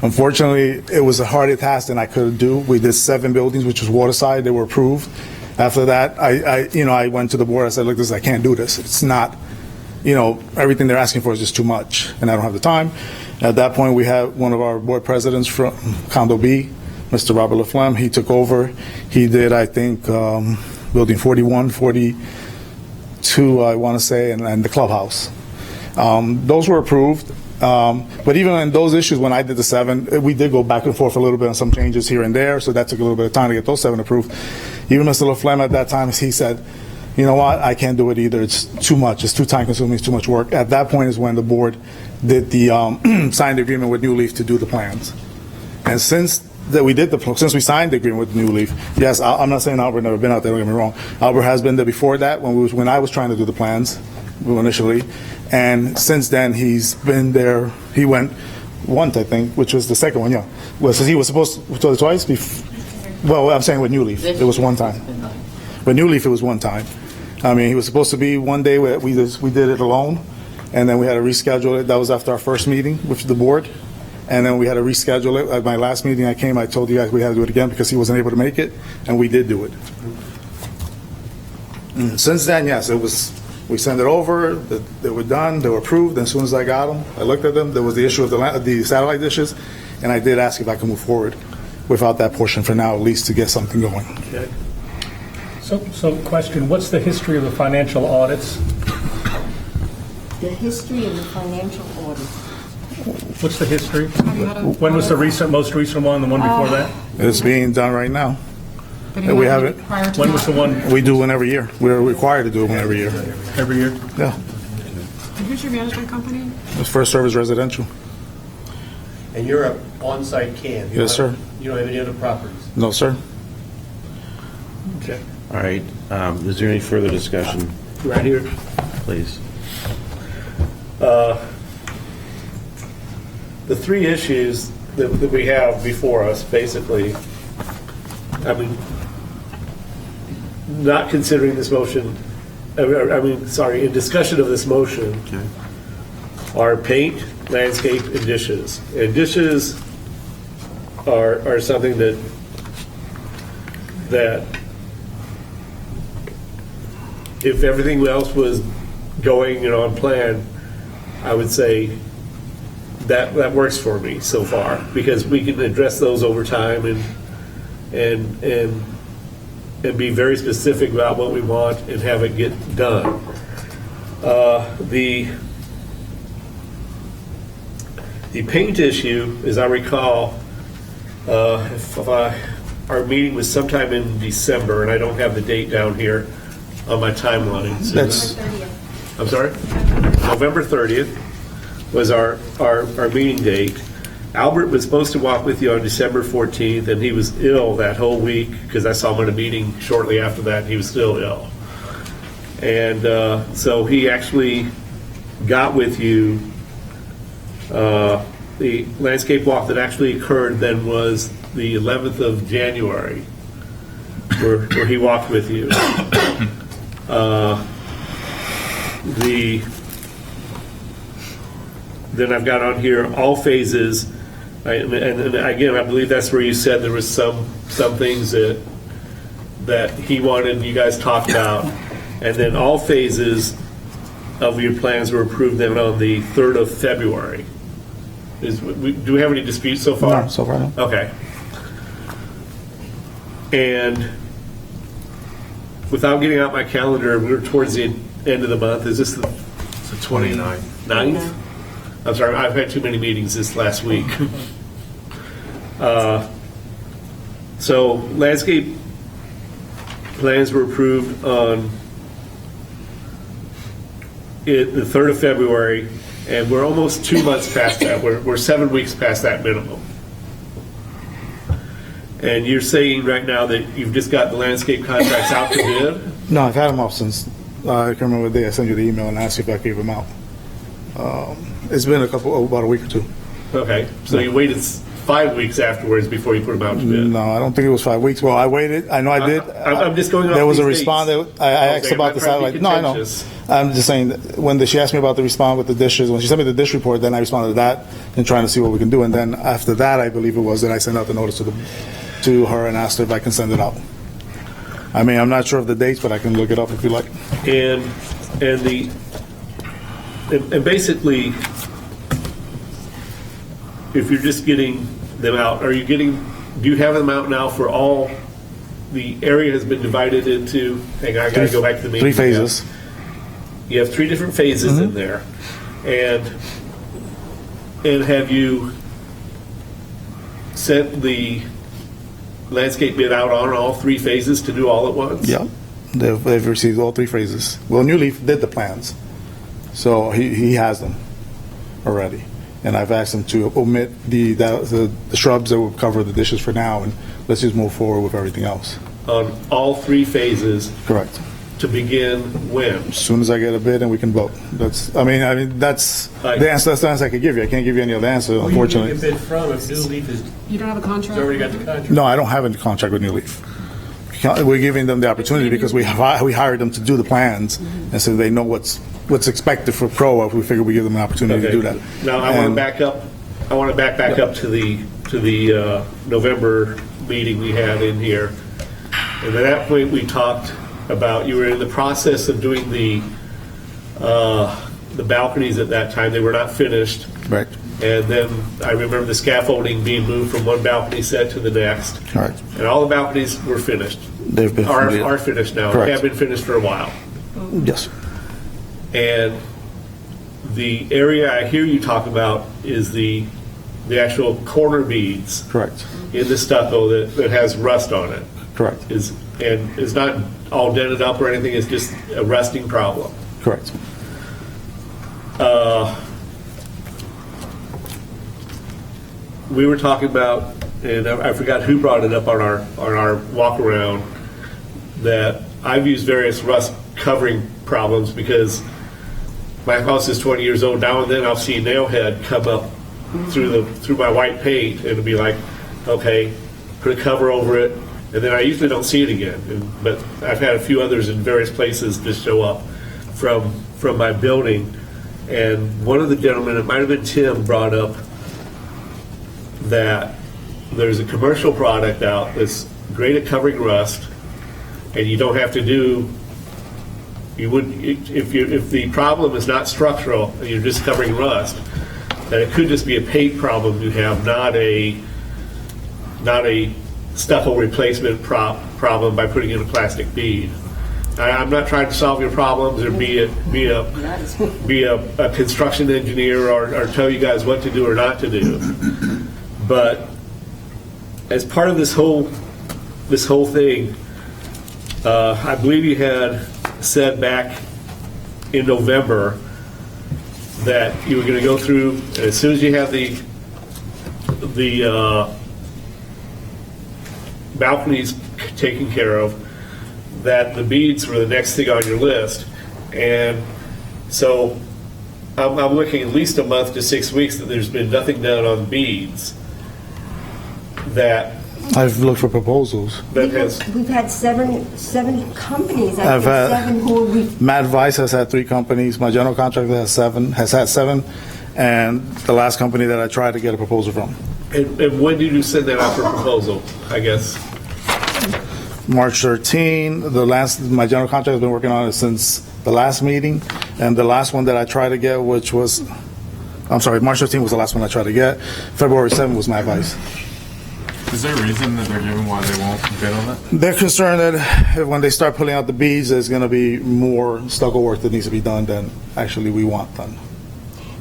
Unfortunately, it was a harder task than I could do. We did 7 buildings, which was waterside. They were approved. After that, I went to the board. I said, look, I can't do this. It's not, everything they're asking for is just too much, and I don't have the time. At that point, we had one of our board presidents from Condo B, Mr. Robert LaFlemme. He took over. He did, I think, building 41, 42, I want to say, and the clubhouse. Those were approved. But even in those issues, when I did the 7, we did go back and forth a little bit on some changes here and there, so that took a little bit of time to get those 7 approved. Even Mr. LaFlemme at that time, he said, you know what, I can't do it either. It's too much. It's too time consuming. It's too much work. At that point is when the board did the signed the agreement with New Leaf to do the plans. And since we signed the agreement with New Leaf, yes, I'm not saying Albert never been out there, don't get me wrong. Albert has been there before that when I was trying to do the plans initially. And since then, he's been there. He went once, I think, which was the second one, yeah. Well, so he was supposed to do it twice? Well, I'm saying with New Leaf, it was one time. With New Leaf, it was one time. I mean, he was supposed to be one day where we did it alone, and then we had to reschedule it. That was after our first meeting with the board, and then we had to reschedule it. At my last meeting I came, I told you guys we had to do it again because he wasn't able to make it, and we did do it. Since then, yes, it was. We sent it over. They were done. They were approved. And as soon as I got them, I looked at them. There was the issue of the satellite dishes, and I did ask if I could move forward without that portion for now, at least to get something going. Okay. So question, what's the history of the financial audits? The history of the financial audit. What's the history? When was the most recent one, the one before that? It's being done right now. But We have it. When was the one? We do one every year. We're required to do one every year. Every year? Yeah. And who's your management company? It's First Service Residential. And you're an on-site CAM? Yes, sir. You don't have any other properties? No, sir. Okay. All right. Is there any further discussion? Right here. Please. The three issues that we have before us, basically, I mean, not considering this motion, in discussion of this motion, are paint, landscape, and dishes. And dishes are something that if everything else was going on plan, I would say that works for me so far, because we can address those over time and be very specific about what we want and have it get done. The paint issue, as I recall, our meeting was sometime in December, and I don't have the date down here on my timeline. I'm sorry? November 30th was our meeting date. Albert was supposed to walk with you on December 14th, and he was ill that whole week because I saw him at a meeting shortly after that, and he was still ill. And so he actually got with you. The landscape walk that actually occurred then was the 11th of January, where he walked with you. Then I've got on here all phases, and again, I believe that's where you said there was some things that he wanted and you guys talked about, and then all phases of your plans were approved then on the 3rd of February. Do we have any disputes so far? No, so far no. Okay. And without getting out my calendar, we're towards the end of the month. Is this the 29th. 9th? I'm sorry, I've had too many meetings this last week. So landscape plans were approved on the 3rd of February, and we're almost 2 months past that. We're 7 weeks past that minimum. And you're saying right now that you've just got the landscape contracts out to bid? No, I've had them off since, I can remember the day I sent you the email and asked you if I gave them out. It's been about a week or two. Okay, so you waited 5 weeks afterwards before you put them out to bid? No, I don't think it was 5 weeks. Well, I waited. I know I did. I'm just going off There was a these response. dates. I asked Okay, about I'm the not trying to satellite. be No, I know. contentious. I'm just saying, when she asked me about the response with the dishes, when she sent me the dish report, then I responded to that and trying to see what we can do. And then after that, I believe it was that I sent out the notice to her and asked her if I can send it out. I mean, I'm not sure of the dates, but I can look it up if you like. And basically, if you're just getting them out, do you have them out now for all, the area has been divided into, hang on, I gotta go back to the meeting. 3 phases. You have 3 different phases in there. And have you sent the landscape bid out on all 3 phases to do all at once? Yeah, they've received all 3 phases. Well, New Leaf did the plans, so he has them already. And I've asked him to omit the shrubs that will cover the dishes for now, and let's just move forward with everything else. On all 3 phases? Correct. to begin when? As soon as I get a bid and we can vote. That's the answer. That's the answer I could give you. I can't give you any other answer, unfortunately. Who do you get bid from if New Leaf is, You don't have a contract? already got the contract? No, I don't have any contract with New Leaf. We're giving them the opportunity because we hired them to do the plans, and so they know what's expected for CROA. We figure we give them an opportunity to do that. Now, I want to back up. I want to back up to the November meeting we had in here. And at that point, we talked about, you were in the process of doing the balconies at that time. They were not finished. Right. And then I remember the scaffolding being moved from one balcony set to the next. Correct. And all the balconies were finished. They've been are finished now. Correct. They have been finished for a while. Yes. And the area I hear you talk about is the actual corner beads. Correct. In the stucco that has rust on it. Correct. Is not all dented up or anything. It's just a rusting problem. Correct. We were talking about, and I forgot who brought it up on our walk around, that I've used various rust covering problems because my house is 20 years old. Now and then I'll see a nail head come up through my white paint, and it'll be like, okay, put a cover over it, and then I usually don't see it again. But I've had a few others in various places just show up from my building. And one of the gentlemen, it might have been Tim, brought up that there's a commercial product out that's great at covering rust, and you don't have to do. You would if the problem is not structural and you're just covering rust, that it could just be a paint problem you have, not a stucco replacement problem by putting in a plastic bead. I'm not trying to solve your problems or be a construction engineer or tell you guys what to do or not to do. But as part of this whole thing, I believe you had said back in November that you were going to go through, and as soon as you have the balconies taken care of, that the beads were the next thing on your list. And so I'm looking at least a month to 6 weeks that there's been nothing done on beads. That I've looked for proposals. We've had seven companies. Seven who Matt Weiss has had 3 companies. My general contractor has had 7, and the last company that I tried to get a proposal from. And when did you send that out for proposal, I guess? March 13. My general contractor has been working on it since the last meeting, and the last one that I tried to get, March 13 was the last one I tried to get. February 7 was Matt Weiss. Is there a reason that they're giving why they won't bid on it? They're concerned that when they start pulling out the beads, there's going to be more stucco work that needs to be done than actually we want done.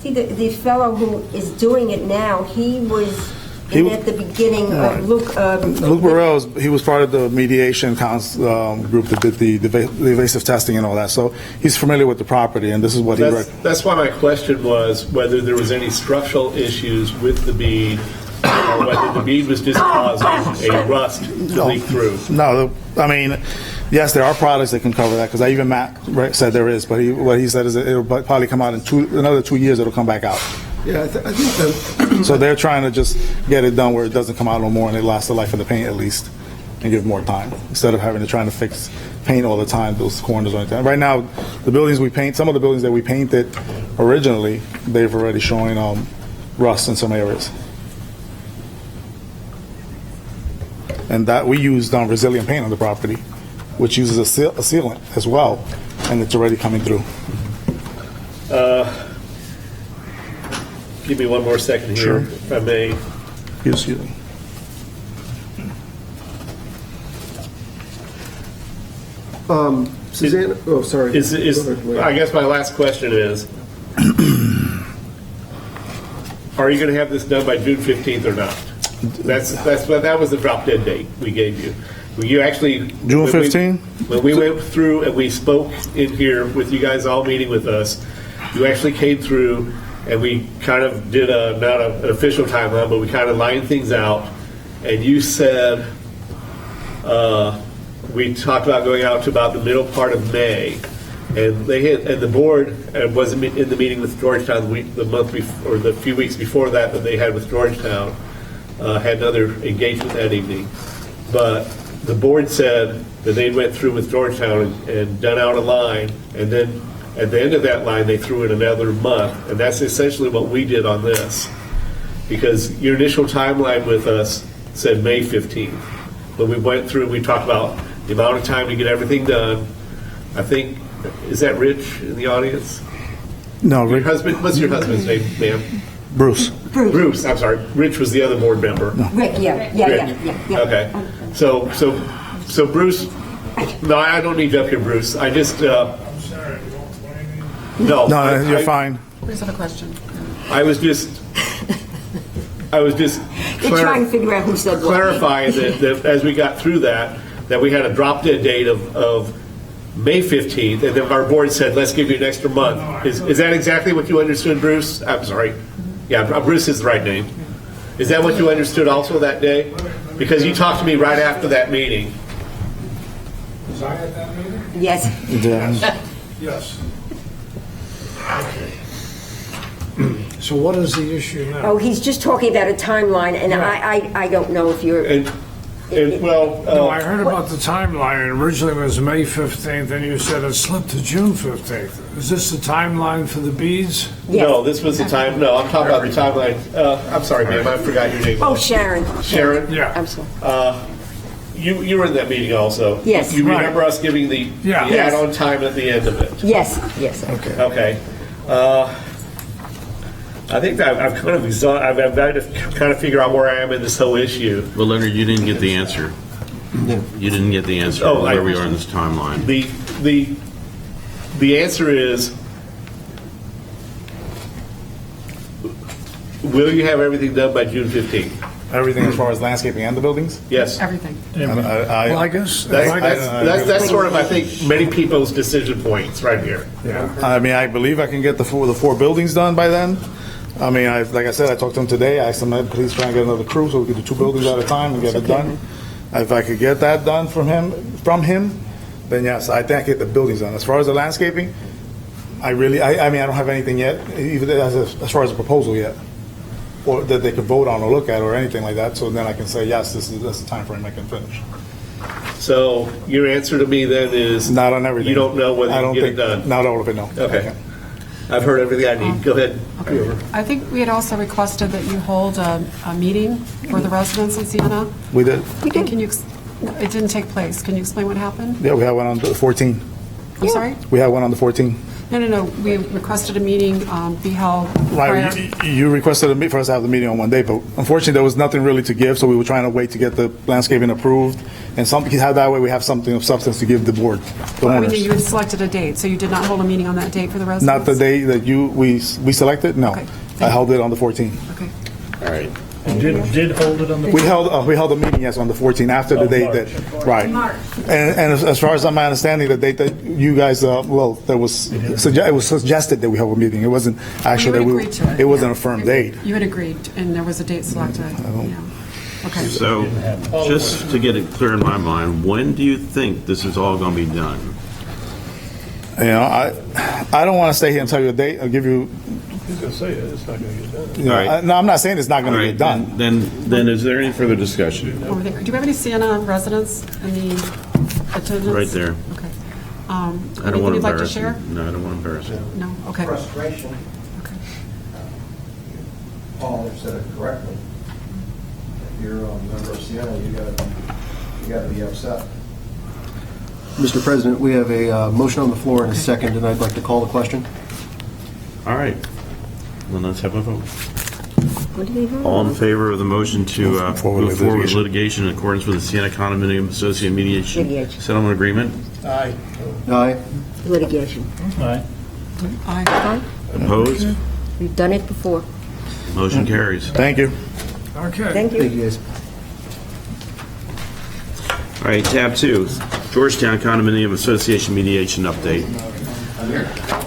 See, the fellow who is doing it now, he was at the beginning of Luke Burrell, he was part of the mediation group that did the evasive testing and all that. So he's familiar with the property, and this is what That's why my question was whether there was any structural issues with the bead, or whether the bead was just causing a rust to leak through. No, I mean, yes, there are products that can cover that, because even Matt said there is, but what he said is that it'll probably come out in another 2 years, it'll come back out. Yeah, I think that. So they're trying to just get it done where it doesn't come out no more, and it lasts the life of the paint at least, and give more time, instead of having to try to fix paint all the time, those corners or anything. Right now, the buildings we paint, some of the buildings that we painted originally, they've already showing rust in some areas. And that we used resilient paint on the property, which uses a sealant as well, and it's already coming through. Give me one more second here, if I may. Yes. Suzanne, oh, sorry. I guess my last question is, are you going to have this done by June 15th or not? That was the drop dead date we gave you. You actually June 15th? When we went through and we spoke in here with you guys all meeting with us, you actually came through and we kind of did not an official timeline, but we kind of lined things out. And you said we talked about going out to about the middle part of May, and the board was in the meeting with Georgetown the month before, or the few weeks before that they had with Georgetown, had another engagement that evening. But the board said that they went through with Georgetown and done out a line, and then at the end of that line they threw in another month, and that's essentially what we did on this, because your initial timeline with us said May 15th. But we went through, we talked about the amount of time to get everything done. I think, is that Rich in the audience? No, Your husband, what's your husband's name, ma'am? Bruce. Bruce, I'm sorry. Rich was the other board member. Rick, yeah. Okay. So Bruce, no, I don't need you up here, Bruce. I just, no. No, you're fine. Please have a question. I was just They're trying to figure out who said what. clarifying that as we got through that we had a drop dead date of May 15th, and then our board said, let's give you an extra month. Is that exactly what you understood, Bruce? I'm sorry. Yeah, Bruce is the right name. Is that what you understood also that day? Because you talked to me right after that meeting. Was I at that meeting? Yes. Yes. So what is the issue now? Oh, he's just talking about a timeline, and I don't know if you're... No, I heard about the timeline. Originally it was May 15th, and you said it slipped to June 15th. Is this the timeline for the beads? No, this was the time. No, I'm talking about the timeline. I'm sorry, ma'am. I forgot your name. Oh, Sharon. Sharon? Yeah. I'm sorry. You were in that meeting also. Yes. You remember us giving the Yes. add-on time at the end of it? Yes. Okay. I think that I've kind of I've got to kind of figure out where I am in this whole issue. Well, Leonard, you didn't get the answer. You didn't get the answer Oh, where we are in this timeline. The answer is, will you have everything done by June 15th? Everything as far as landscaping and the buildings? Yes. Everything. Well, I guess... That's sort of, I think, many people's decision points right here. Yeah. I mean, I believe I can get the four buildings done by then. I mean, like I said, I talked to him today. I asked him, please try and get another crew so we could do 2 buildings at a time and get it done. If I could get that done from him, then yes, I think I get the buildings done. As far as the landscaping, I mean, I don't have anything yet, even as far as a proposal yet, or that they could vote on or look at or anything like that. So then I can say, yes, that's the time frame I can finish. So your answer to me then is not on everything. You don't know whether you can get it done. Not all of it, no. Okay. I've heard everything I need. Go ahead. I think we had also requested that you hold a meeting for the residents in Siena. We did. Can you? It didn't take place. Can you explain what happened? Yeah, we had one on the 14th. I'm sorry? We had one on the 14th. No. We requested a meeting be held prior. Right, you requested for us to have the meeting on one day, but unfortunately there was nothing really to give, so we were trying to wait to get the landscaping approved, and that way we have something of substance to give the board, the I mean, owners. you had selected a date, so you did not hold a meeting on that date for the residents? Not the day that we selected, no. Okay. I held it on the 14th. Okay. All right. Did hold it on the... We held a meeting, yes, on the 14th, after the date that, right. And as far as my understanding, the date that you guys, it was suggested that we have a meeting. It wasn't actually, it wasn't a firm date. You had agreed, and there was a date selected. Yeah. Okay. So, just to get it clear in my mind, when do you think this is all going to be done? You know, I don't want to stay here and tell you a date. I'll give you. He's going to say it's not going to get done. You know, no, I'm not saying it's not going to get done. Then is there any further discussion? Over there. Do you have any Siena residents in the attendance? Right there. Okay. I don't Anything want to you'd like to embarrass share? you. No, I don't want to embarrass you. No? Okay. Frustration. Okay. Paul said it correctly. If you're a member of Siena, you got to be upset. Mr. President, we have a motion on the floor and a second, and I'd like to call the question. All right. Then let's have a vote. What do they vote? All in favor of the motion to move forward with litigation in accordance with the Siena Condominium Association Mediation Settlement Agreement? Aye. Aye. Litigation. Aye. Aye. Opposed? We've done it before. Motion carries. Thank you. Okay. Thank you. Thank you, guys. All right, tab 2, Georgetown Condominium Association Mediation Update.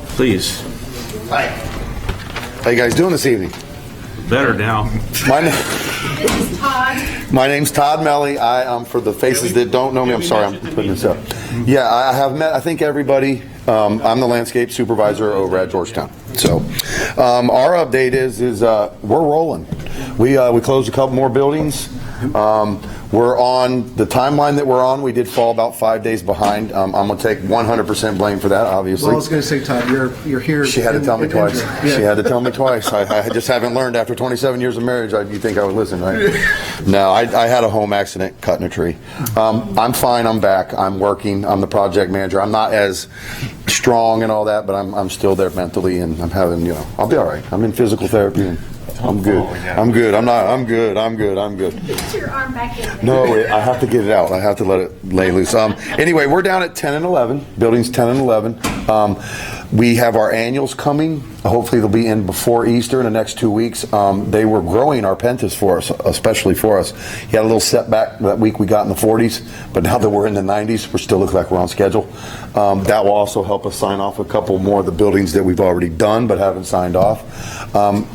Please. Hi. How you guys doing this evening? Better now. My My name's Todd Melly. For the faces that don't know me, I'm sorry, I'm putting this up. Yeah, I have met, I think, everybody. I'm the landscape supervisor over at Georgetown. So our update is we're rolling. We closed a couple more buildings. We're on the timeline that we're on. We did fall about 5 days behind. I'm going to take 100% blame for that, obviously. Well, I was going to say, Todd, you're here. She had to tell me twice. Yeah. She had to tell me twice. I just haven't learned after 27 years of marriage. You think I would listen, right? No, I had a home accident cutting a tree. I'm fine. I'm back. I'm working. I'm the project manager. I'm not as strong and all that, but I'm still there mentally, and I'm having, I'll be all right. I'm in physical therapy, and I'm good. I'm good. I'm good. Get your arm back in there. No, I have to get it out. I have to let it lay loose. Anyway, we're down at 10 and 11, buildings 10 and 11. We have our annuals coming. Hopefully they'll be in before Easter in the next 2 weeks. They were growing our pentas for us, especially for us. He had a little setback that week we got in the 40s, but now that we're in the 90s, we still look like we're on schedule. That will also help us sign off a couple more of the buildings that we've already done but haven't signed off.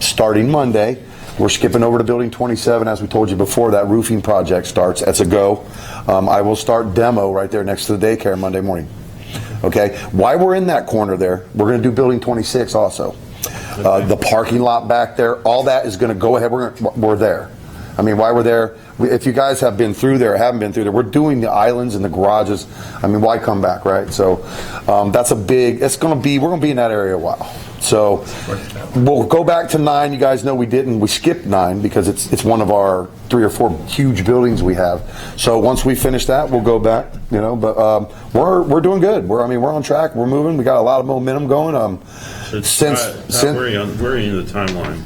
Starting Monday, we're skipping over to building 27. As we told you before, that roofing project starts. That's a go. I will start demo right there next to the daycare Monday morning. Okay, while we're in that corner there, we're going to do building 26 also. The parking lot back there, all that is going to go ahead. We're there. I mean, while we're there, if you guys have been through there or haven't been through there, we're doing the islands and the garages. I mean, why come back, right? So that's a big, we're going to be in that area a while. So we'll go back to 9. You guys know we skipped 9 because it's one of our 3 or 4 huge buildings we have. So once we finish that, we'll go back, but we're doing good. We're on track. We're moving. We got a lot of momentum going. Where are you in the timeline?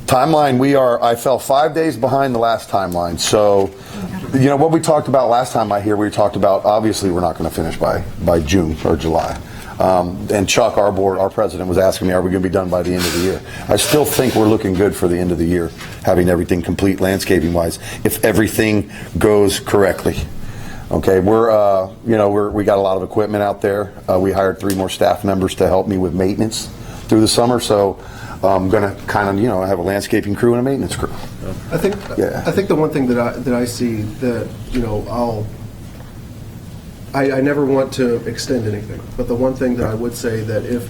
Timeline, I fell 5 days behind the last timeline. So, what we talked about last time we talked about, obviously we're not going to finish by June or July. And Chuck, our president, was asking me, are we going to be done by the end of the year? I still think we're looking good for the end of the year, having everything complete landscaping-wise, if everything goes correctly. Okay, we got a lot of equipment out there. We hired 3 more staff members to help me with maintenance through the summer, so I'm going to kind of, have a landscaping crew and a maintenance crew. I think the one thing that I see that, I never want to extend anything, but the one thing that I would say that if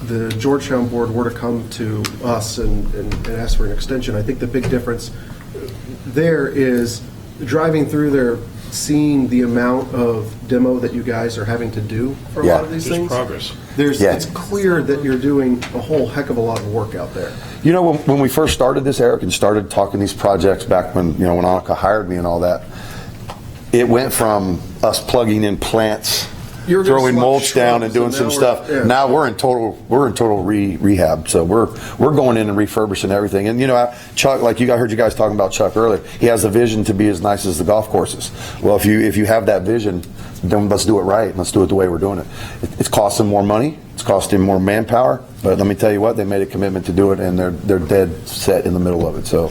the Georgetown board were to come to us and ask for an extension, I think the big difference there is driving through there, seeing the amount of demo that you guys are having to do for a lot of these things. Progress. It's clear that you're doing a whole heck of a lot of work out there. When we first started this, Eric, and started talking these projects back when Annika hired me and all that, it went from us plugging in plants, throwing mulch down and doing some stuff. Yeah. Now we're in total rehab. So we're going in and refurbishing everything. And Chuck, I heard you guys talking about Chuck earlier. He has a vision to be as nice as the golf courses. Well, if you have that vision, then let's do it right. Let's do it the way we're doing it. It's costing more money. It's costing more manpower. But let me tell you what, they made a commitment to do it, and they're dead set in the middle of it. So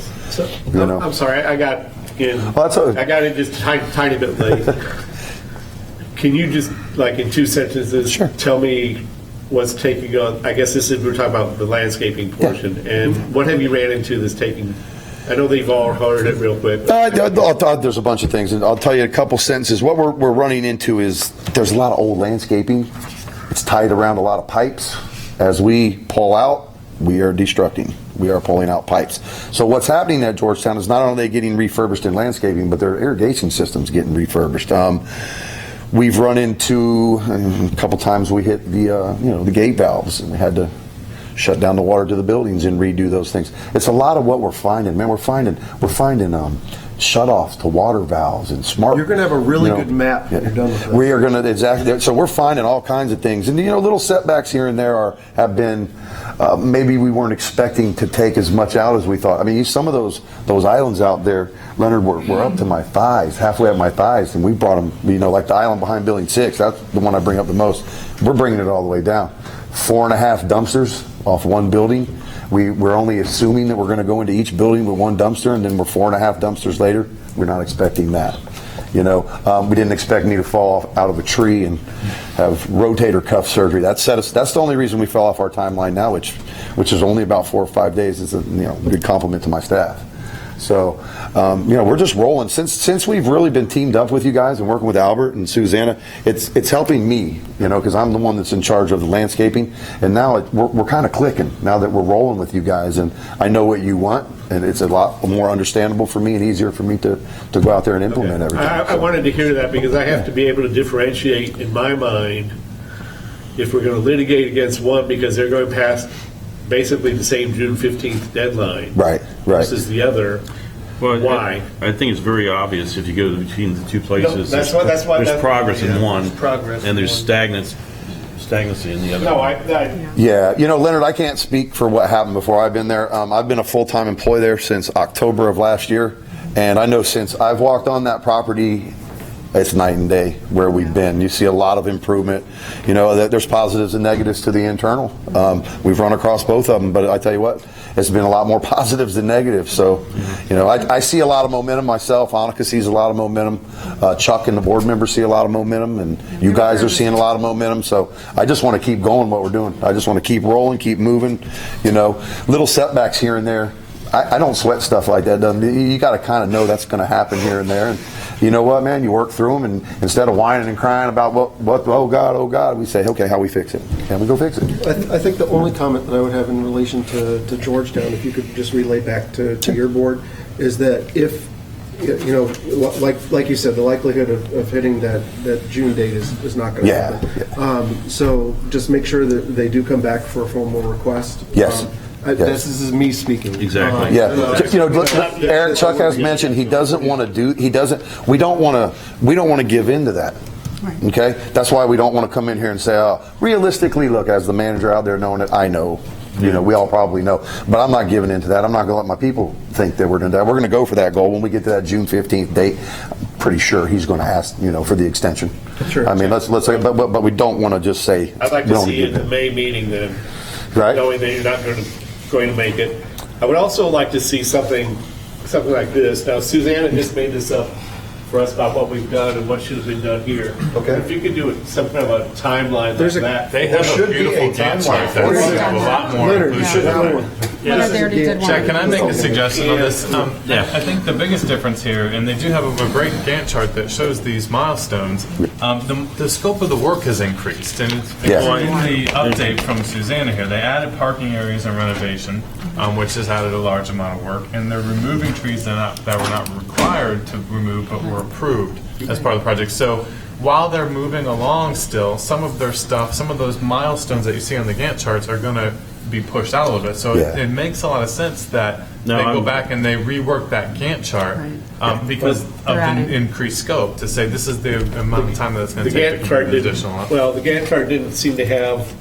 I'm sorry, I got it just tiny bit late. Can you just, in 2 sentences, tell me what's taking on? I guess we're talking about the landscaping portion, and what have you ran into that's taking? I know they've all heard it real quick. There's a bunch of things, and I'll tell you a couple sentences. What we're running into is there's a lot of old landscaping. It's tied around a lot of pipes. As we pull out, we are destructing. We are pulling out pipes. So what's happening at Georgetown is not only are they getting refurbished in landscaping, but their irrigation system's getting refurbished. We've run into a couple times we hit the gate valves, and we had to shut down the water to the buildings and redo those things. It's a lot of what we're finding. Man, we're finding shutoffs to water valves and smart. You're going to have a really good map when you're done with this. We are going to, exactly. So we're finding all kinds of things, and little setbacks here and there have been. Maybe we weren't expecting to take as much out as we thought. I mean, some of those islands out there, Leonard, were up to my thighs, halfway up my thighs, and we brought them. Like the island behind Building 6. That's the one I bring up the most. We're bringing it all the way down. 4.5 dumpsters off one building. We're only assuming that we're going to go into each building with 1 dumpster, and then we're 4.5 dumpsters later. We're not expecting that. We didn't expect me to fall out of a tree and have rotator cuff surgery. That's the only reason we fell off our timeline now, which is only about 4 or 5 days. Is a good compliment to my staff. So, we're just rolling. Since we've really been teamed up with you guys and working with Albert and Susanna, it's helping me, because I'm the one that's in charge of the landscaping. And now we're kind of clicking now that we're rolling with you guys, and I know what you want, and it's a lot more understandable for me and easier for me to go out there and implement everything. I wanted to hear that because I have to be able to differentiate in my mind if we're going to litigate against one because they're going past basically the same June 15th deadline. Right. Versus the other. Well, why? I think it's very obvious if you go between the two places. No, that's why there's progress in one, and there's stagnancy in the other. No, Yeah, Leonard, I can't speak for what happened before I've been there. I've been a full-time employee there since October of last year, and I know since I've walked on that property, it's night and day where we've been. You see a lot of improvement. That there's positives and negatives to the internal. We've run across both of them, but I tell you what, it's been a lot more positives than negatives. So, I see a lot of momentum myself. Annika sees a lot of momentum. Chuck and the board members see a lot of momentum, and you guys are seeing a lot of momentum. So I just want to keep going what we're doing. I just want to keep rolling, keep moving. Little setbacks here and there. I don't sweat stuff like that. You got to kind of know that's going to happen here and there. And you know what, man? You work through them, and instead of whining and crying about what, oh God, we say, okay, how we fix it? Can we go fix it? I think the only comment that I would have in relation to Georgetown, if you could just relay back to your board, is that if, like you said, the likelihood of hitting that June date is not going to happen. So just make sure that they do come back for a formal request. Yes. This is me speaking. Exactly. Eric, Chuck has mentioned he doesn't want to do. We don't want to give in to that. Right. Okay, that's why we don't want to come in here and say, oh, realistically, look, as the manager out there knowing it, I know. We all probably know, but I'm not giving into that. I'm not going to let my people think that we're going to do that. We're going to go for that goal when we get to that June 15th date. I'm pretty sure he's going to ask, for the extension. Sure. I mean, let's say, but we don't want to just say. I'd like to see it in the May meeting then, right? Knowing that you're not going to make it. I would also like to see something like this. Now, Susanna just made this up for us about what we've done and what should have been done here. Okay. If you could do it, some kind of a timeline like that. They have a beautiful Gantt chart that's a lot more inclusive. Leonard already did one. Jack, can I make a suggestion on this? I think the biggest difference here, and they do have a great Gantt chart that shows these milestones, the scope of the work has increased. And in the update from Susanna here, they added parking areas and renovation, which has added a large amount of work, and they're removing trees that were not required to remove but were approved as part of the project. So while they're moving along still, some of their stuff, some of those milestones that you see on the Gantt charts are going to be pushed out a little bit. So it makes a lot of sense that they go back and they rework that Gantt chart because of the increased scope to say this is the amount of time that it's going to take to complete additional. Well, the Gantt chart didn't seem to have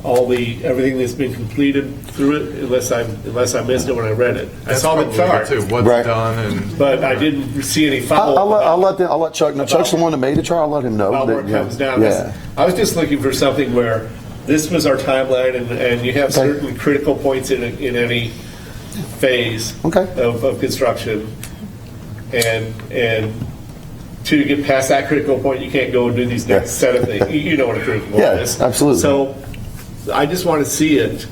everything that's been completed through it, unless I missed it when I read it. I saw the chart too. What's done, but I didn't see any follow. I'll let Chuck know. Chuck's the one that made the chart. I'll let him know. Where it comes down. I was just looking for something where this was our timeline, and you have certain critical points in any phase of construction, and to get past that critical point, you can't go and do these next set of things. You know what a critical point is. Absolutely. So I just want to see it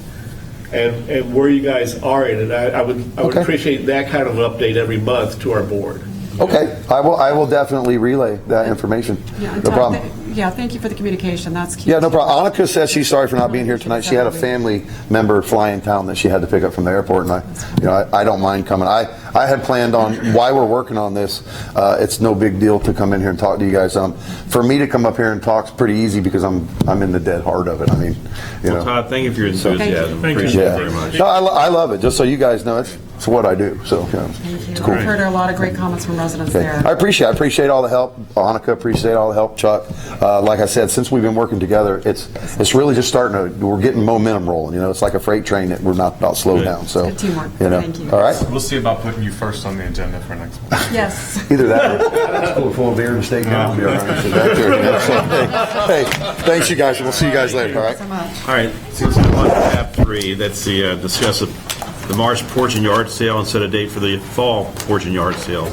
and where you guys are in it. I would appreciate that kind of update every month to our board. Okay, I will definitely relay that information. Yeah, no problem. Thank you for the communication. That's key. Yeah, no problem. Annika says she's sorry for not being here tonight. She had a family member fly in town that she had to pick up from the airport, and I don't mind coming. I had planned on while we're working on this. It's no big deal to come in here and talk to you guys. For me to come up here and talk is pretty easy because I'm in the dead heart of it. I mean, Todd, thank you for your enthusiasm. Appreciate it very much. No, I love it. Just so you guys know, it's what I do. So it's cool. I've heard a lot of great comments from residents there. I appreciate all the help. Annika, appreciate all the help. Chuck, like I said, since we've been working together, it's really just we're getting momentum rolling. It's like a freight train that we're not about to slow down. So good teamwork. Thank you. All right. We'll see about putting you first on the agenda for next month. Yes. Either that or full of beer and steak. Hey, thanks you guys. We'll see you guys later. All right. All right. Since we're on tab 3, that's the discuss the March porch and yard sale and set a date for the fall porch and yard sale.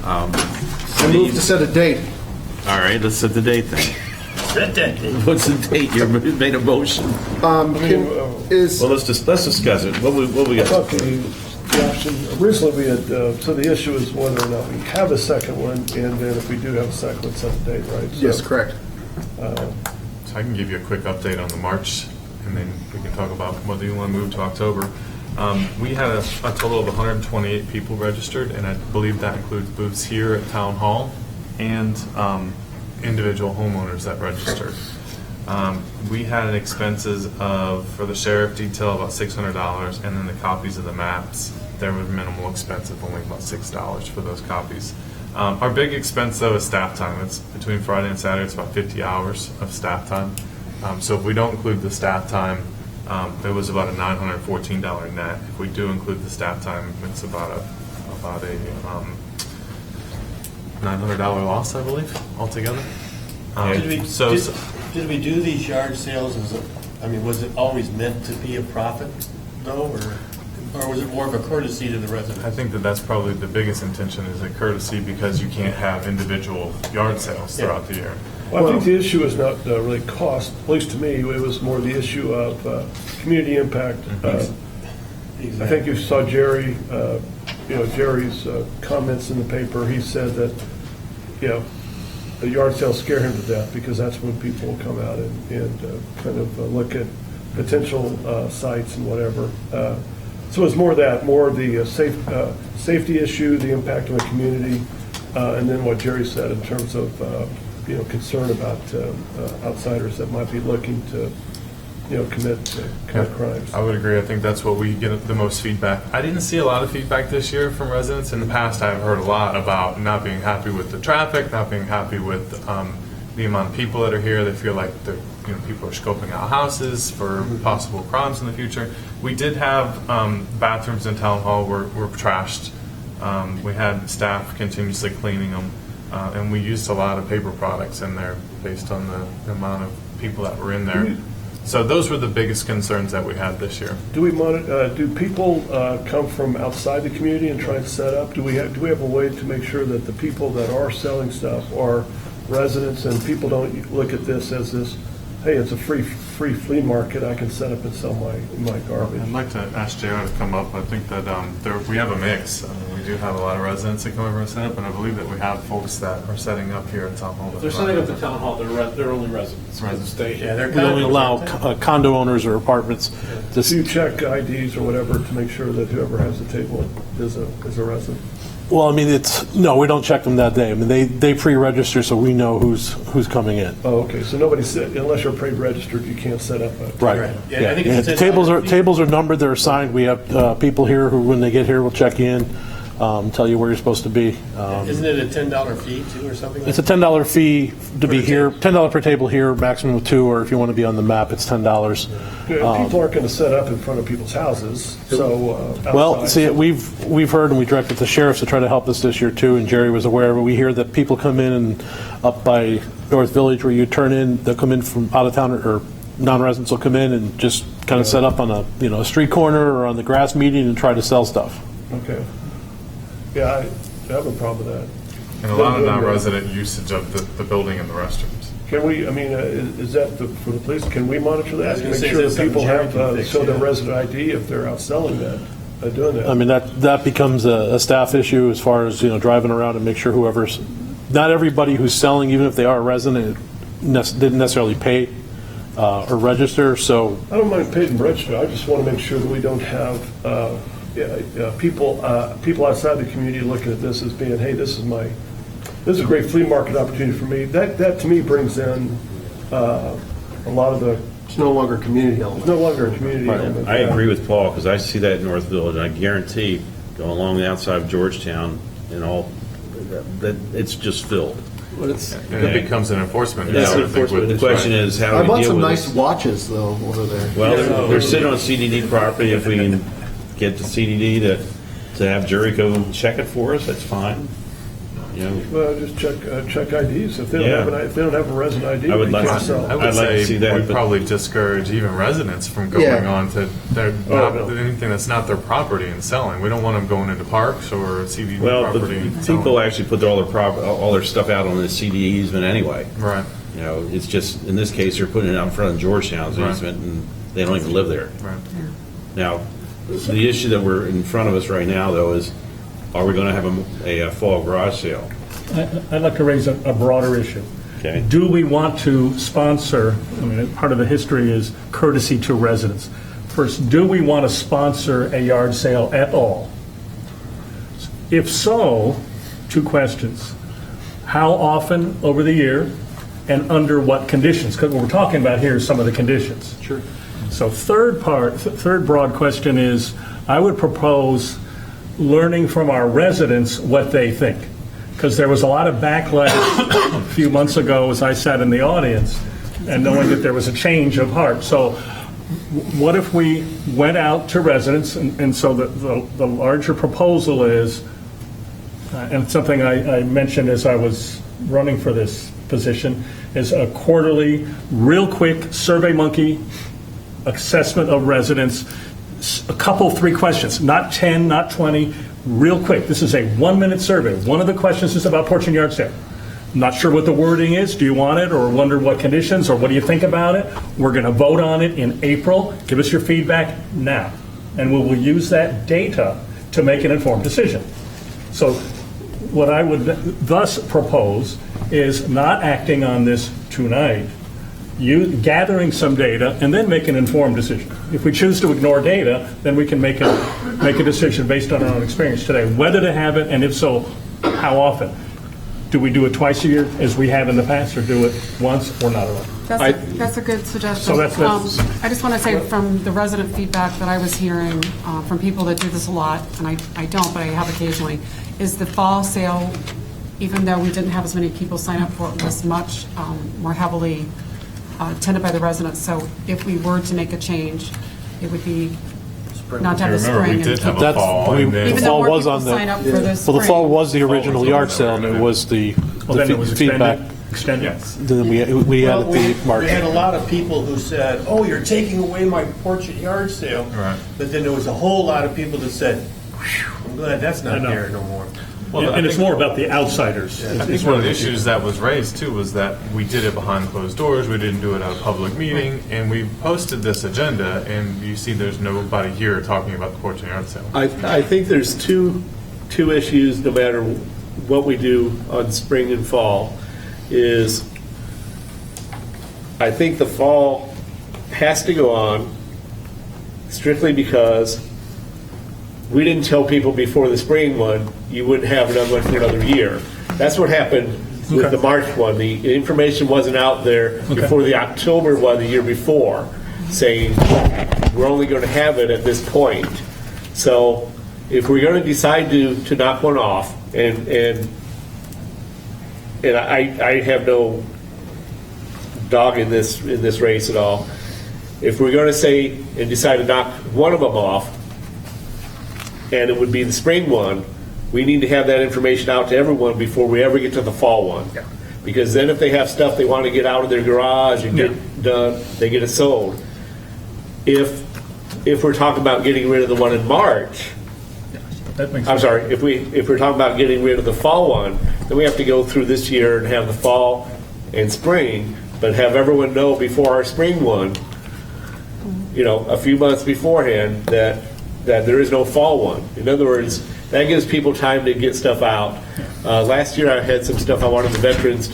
I move to set a date. All right, let's set the date then. Set that date. What's the date? You made a motion. Well, let's discuss it. What we got? the option, originally we had, so the issue is whether or not we have a second one, and then if we do have a second one, set the date, right? Yes, correct. So I can give you a quick update on the March, and then we can talk about whether you want to move to October. We had a total of 128 people registered, and I believe that includes booths here at Town Hall and individual homeowners that registered. We had expenses of, for the sheriff detail, about $600, and then the copies of the maps, there was minimal expense of only about $6 for those copies. Our big expense, though, is staff time. It's between Friday and Saturday. It's about 50 hours of staff time. So if we don't include the staff time, it was about a $914 net. If we do include the staff time, it's about a $900 loss, I believe, altogether. Did we do these yard sales was it always meant to be a profit, though, or was it more of a courtesy to the residents? I think that's probably the biggest intention, is a courtesy, because you can't have individual yard sales throughout the year. Well, I think the issue is not really cost, at least to me, it was more the issue of community impact. Exactly. I think you saw Jerry, Jerry's comments in the paper. He said that, the yard sales scare him to death, because that's when people will come out and kind of look at potential sites and whatever. So it's more of that, more of the safety issue, the impact on the community, and then what Jerry said in terms of concern about outsiders that might be looking to commit crimes. I would agree. I think that's what we get the most feedback. I didn't see a lot of feedback this year from residents. In the past, I've heard a lot about not being happy with the traffic, not being happy with the amount of people that are here. They feel like people are scoping out houses for possible crimes in the future. We did have bathrooms in Town Hall were trashed. We had staff continuously cleaning them, and we used a lot of paper products in there based on the amount of people that were in there. So those were the biggest concerns that we had this year. Do we do people come from outside the community and try to set up? Do we have a way to make sure that the people that are selling stuff are residents, and people don't look at this as this, hey, it's a free flea market, I can set up and sell my garbage? I'd like to ask JR to come up. I think that we have a mix. We do have a lot of residents that come over and set up, and I believe that we have folks that are setting up here at Town Hall. If they're setting up at Town Hall, they're only residents. Stay here. We only allow condo owners or apartments. Do you check IDs or whatever to make sure that whoever has the table is a resident? Well, I mean, no, we don't check them that day. I mean, they pre-register, so we know who's coming in. Oh, okay. So unless you're pre-registered, you can't set up a right. Yeah. I think tables are numbered. They're assigned. We have people here who, when they get here, will check in, tell you where you're supposed to be. Isn't it a $10 fee too, or something? It's a $10 fee to be here. $10 per table here, maximum of 2. Or if you want to be on the map, it's $10. People aren't going to set up in front of people's houses. So well, see, we've heard, and we directed the sheriffs to try to help us this year too. And Jerry was aware. But we hear that people come in and up by North Village, where you turn in, they'll come in from out of town, or non-residents will come in and just kind of set up on a street corner or on the grass median and try to sell stuff. Okay. Yeah, I have a problem with that. And a lot of non-resident usage of the building and the restrooms. Can we, is that for the police? Can we monitor that? Make sure that people have, show their resident ID if they're out selling that, doing that? I mean, that becomes a staff issue as far as, driving around and make sure not everybody who's selling, even if they are a resident, didn't necessarily pay or register, so. I don't mind paying and register. I just want to make sure that we don't have people outside the community looking at this as being, hey, this is a great flea market opportunity for me. That to me brings in a lot of the. It's no longer community element. It's no longer a community element. I agree with Paul, because I see that in North Village, and I guarantee going along the outside of Georgetown and all that it's just filled. Well, it becomes an enforcement issue. The question is how I we bought deal some with nice watches though over there. Well, they're sitting on CDD property. If we can get the CDD to have jury go check it for us, that's fine. Well, just check IDs. If they don't have a resident ID, I would they can't sell. I would say see that we'd probably discourage even residents from going on to anything that's not their property and selling. We don't want them going into parks or CDD property. But people actually put all their stuff out on the CD easement anyway. Right. It's just in this case they're putting it out in front of Georgetown's easement, and they don't even live there. Right. Now, the issue that we're in front of us right now, though, is are we going to have a fall garage sale? I'd like to raise a broader issue. Okay. Do we want to sponsor, I mean, part of the history is courtesy to residents. First, do we want to sponsor a yard sale at all? If so, 2 questions. How often over the year and under what conditions? Because what we're talking about here is some of the conditions. Sure. So third broad question is, I would propose learning from our residents what they think. Because there was a lot of backlash a few months ago as I sat in the audience and knowing that there was a change of heart. So what if we went out to residents, and so the larger proposal is, and something I mentioned as I was running for this position, is a quarterly, real quick SurveyMonkey assessment of residents, a couple, 3 questions, not 10, not 20, real quick. This is a 1-minute survey. One of the questions is about porch and yard sale. Not sure what the wording is. Do you want it, or wonder what conditions, or what do you think about it? We're going to vote on it in April. Give us your feedback now, and we will use that data to make an informed decision. So what I would thus propose is not acting on this tonight, gathering some data, and then make an informed decision. If we choose to ignore data, then we can make a decision based on our own experience today, whether to have it, and if so, how often. Do we do it twice a year, as we have in the past, or do it once, or not at all? That's a good suggestion. So that's I just want to say, from the resident feedback that I was hearing from people that do this a lot, and I don't, but I have occasionally, is the fall sale, even though we didn't have as many people sign up for it, was much more heavily attended by the residents. So if we were to make a change, it would be not to have the spring. We did have a fall. Even though more people sign up for the spring. Well, the fall was the original yard sale, and it was the feedback. Extended. Then we had the March. We had a lot of people who said, "Oh, you're taking away my porch and yard sale." Right. But then there was a whole lot of people that said, "Whew, I'm glad that's not there no more." Well, and it's more about the outsiders. I think one of the issues that was raised too was that we did it behind closed doors. We didn't do it at a public meeting, and we posted this agenda. And you see, there's nobody here talking about the porch and yard sale. I think there's two issues no matter what we do on spring and fall. Is I think the fall has to go on strictly because we didn't tell people before the spring one you wouldn't have another one for another year. That's what happened with the March one. The information wasn't out there before the October one the year before, saying we're only going to have it at this point. So if we're going to decide to knock one off, and I have no dog in this race at all. If we're going to say and decide to knock one of them off, and it would be the spring one, we need to have that information out to everyone before we ever get to the fall one. Yeah. Because then if they have stuff they want to get out of their garage and get done, they get it sold. If we're talking about getting rid of the one in March, I'm sorry, if we're talking about getting rid of the fall one, then we have to go through this year and have the fall and spring, but have everyone know before our spring one, a few months beforehand, that there is no fall one. In other words, that gives people time to get stuff out. Last year I had some stuff I wanted the veterans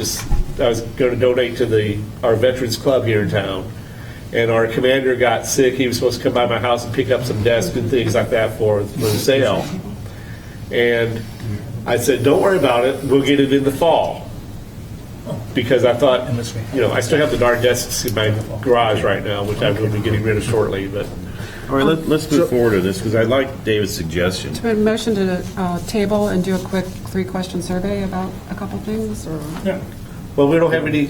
I was going to donate to our veterans club here in town. And our commander got sick. He was supposed to come by my house and pick up some desks and things like that for the sale. And I said, don't worry about it. We'll get it in the fall. Because I thought, I still have the darn desks in my garage right now, which I will be getting rid of shortly. But all right, let's move forward to this, because I like David's suggestion. To motion to table and do a quick 3-question survey about a couple things, or well, we don't have any.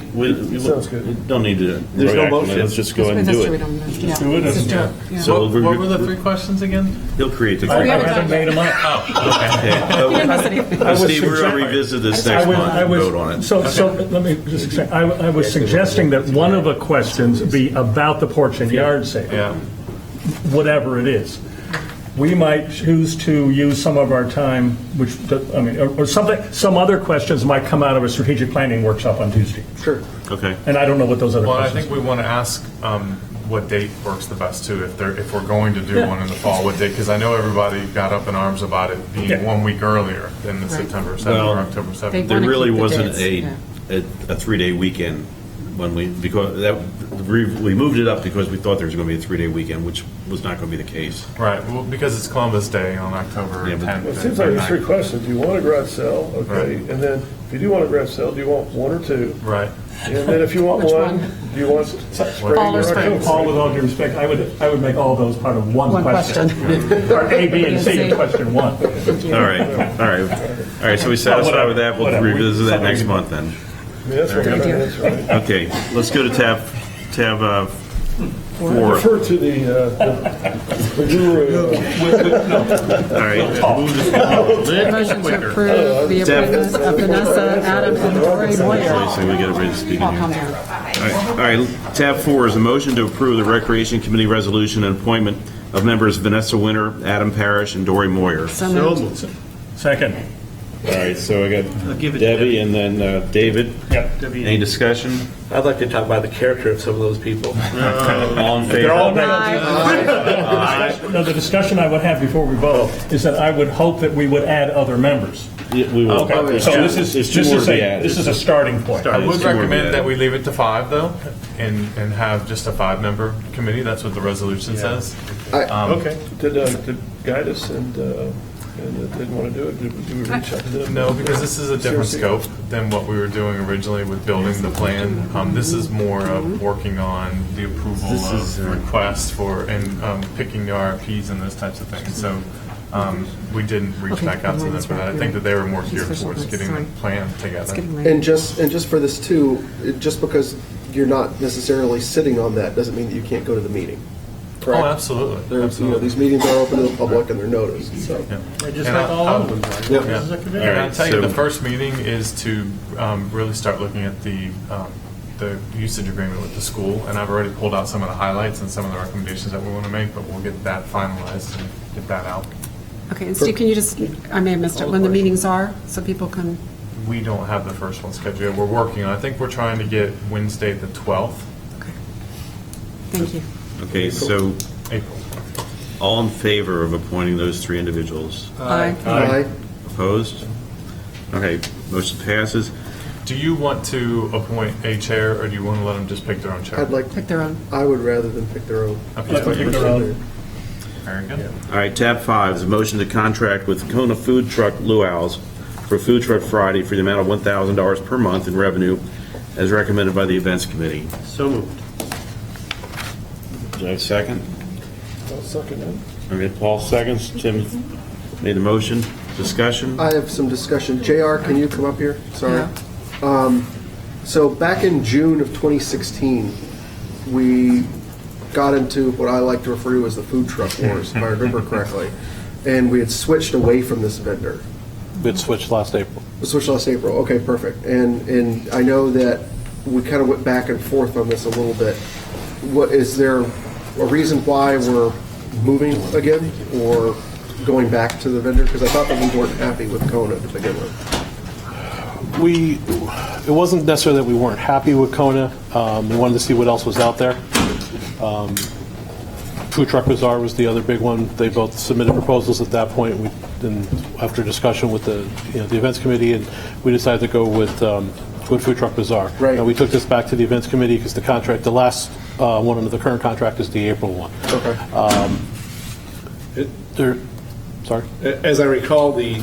Sounds good. We don't need to. There's no motion. Let's just go ahead and do it. Just do it. So what were the 3 questions again? He'll create the. I haven't made them up. Steve, we're going to revisit this next month and vote on it. So let me just say, I was suggesting that one of the questions be about the porch and yard sale. Yeah. Whatever it is. We might choose to use some of our time, or some other questions might come out of a strategic planning workshop on Tuesday. Sure. Okay. And I don't know what those other Well, questions I think we want to ask what date works the best too. If we're going to do one in the fall, what date? Because I know everybody got up in arms about it being 1 week earlier than the September 7th or October 7th. There really wasn't a 3-day weekend when we moved it up because we thought there was going to be a 3-day weekend, which was not going to be the case. Right. Well, because it's Columbus Day on October 10th. It seems like there's three questions. Do you want a garage sale? Okay. Right. And then if you do want a garage sale, do you want one or two? Right. And then if you want one, do you want spring or October? Paul, with all due respect, I would make all those part of one question. Or A, B, and C in question one. All right. So we satisfied with that? We'll revisit that next month then. Yeah, that's right. Okay, let's go to tab 4. Refer to the guru. All right. Motion to approve the appointment of Vanessa, Adam, and Lori Moyer. So we get everybody to speak in I'll here. come down. All right, tab 4 is a motion to approve the Recreation Committee resolution and appointment of members Vanessa Winter, Adam Parrish, and Dory Moyer. So moved. Second. All right, so I got Debbie and then David. Yep. Any discussion? I'd like to talk about the character of some of those people. All in favor? They're all No, the discussion I would have before we vote is that I would hope that we would add other members. Yeah, we will. Okay, so this is a starting point. I would recommend that we leave it to 5 though, and have just a 5-member committee. That's what the resolution says. Okay. Did guide us and didn't want to do it? Did we reach out to them? No, because this is a different scope than what we were doing originally with building the plan. This is more of working on the approval of requests for and picking the RFPs and those types of things. So we didn't reach back out to them for that. I think that they were more geared towards getting the plan together. And just for this too, just because you're not necessarily sitting on that doesn't mean that you can't go to the meeting. Correct? Oh, absolutely. These meetings are open to the public and they're noticed. So. And I'll tell you, the first meeting is to really start looking at the usage agreement with the school, and I've already pulled out some of the highlights and some of the recommendations that we want to make, but we'll get that finalized and get that out. Okay, and Steve, can you just, I may have missed it, when the meetings are, so people can... We don't have the first one scheduled yet. We're working on it. I think we're trying to get Wednesday the 12th. Okay. Thank you. Okay, so April. all in favor of appointing those 3 individuals? Aye. Opposed? Okay, motion passes. Do you want to appoint a chair, or do you want to let them just pick their own chair? I'd like Pick their own. I would rather than pick their own. Okay. Let them pick their own. Very good. All right, tab 5 is a motion to contract with Condo Food Truck Luau's for Food Truck Friday for the amount of $1,000 per month in revenue as recommended by the Events Committee. So moved. Do I have a second? I'll second it. Okay, Paul seconds. Tim made the motion. Discussion? I have some discussion. JR, can you come up here? Sorry. Yeah. So back in June of 2016, we got into what I like to refer to as the food truck wars, if I remember correctly. And we had switched away from this vendor. It switched last April. We switched last April. Okay, perfect. And I know that we kind of went back and forth on this a little bit. What is there a reason why we're moving again or going back to the vendor? Because I thought that we weren't happy with Condo to begin with. It wasn't necessarily that we weren't happy with Kona. We wanted to see what else was out there. Food Truck Bazaar was the other big one. They both submitted proposals at that point. Then after discussion with the events committee, and we decided to go with Food Truck Bazaar. Right. Now, we took this back to the events committee because the contract, the last one under the current contract is the April one. Okay. Sorry. As I recall, the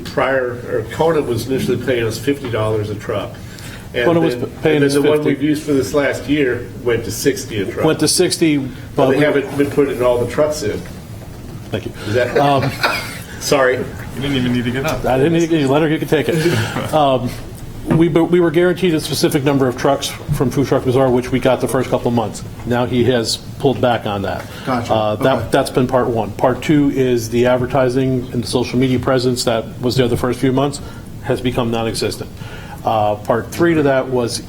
prior, Kona was initially paying us $50 a truck. And Kona was paying us the one $50. we've used for this last year went to $60 a truck. Went to 60, but they haven't been putting all the trucks in. Thank you. Is that, sorry. You didn't even need to get up. I didn't need to get you. Let her, you can take it. We were guaranteed a specific number of trucks from Food Truck Bazaar, which we got the first couple of months. Now he has pulled back on that. Gotcha. Okay. That's been part one. Part two is the advertising and the social media presence that was there the first few months has become non-existent. Part three to that was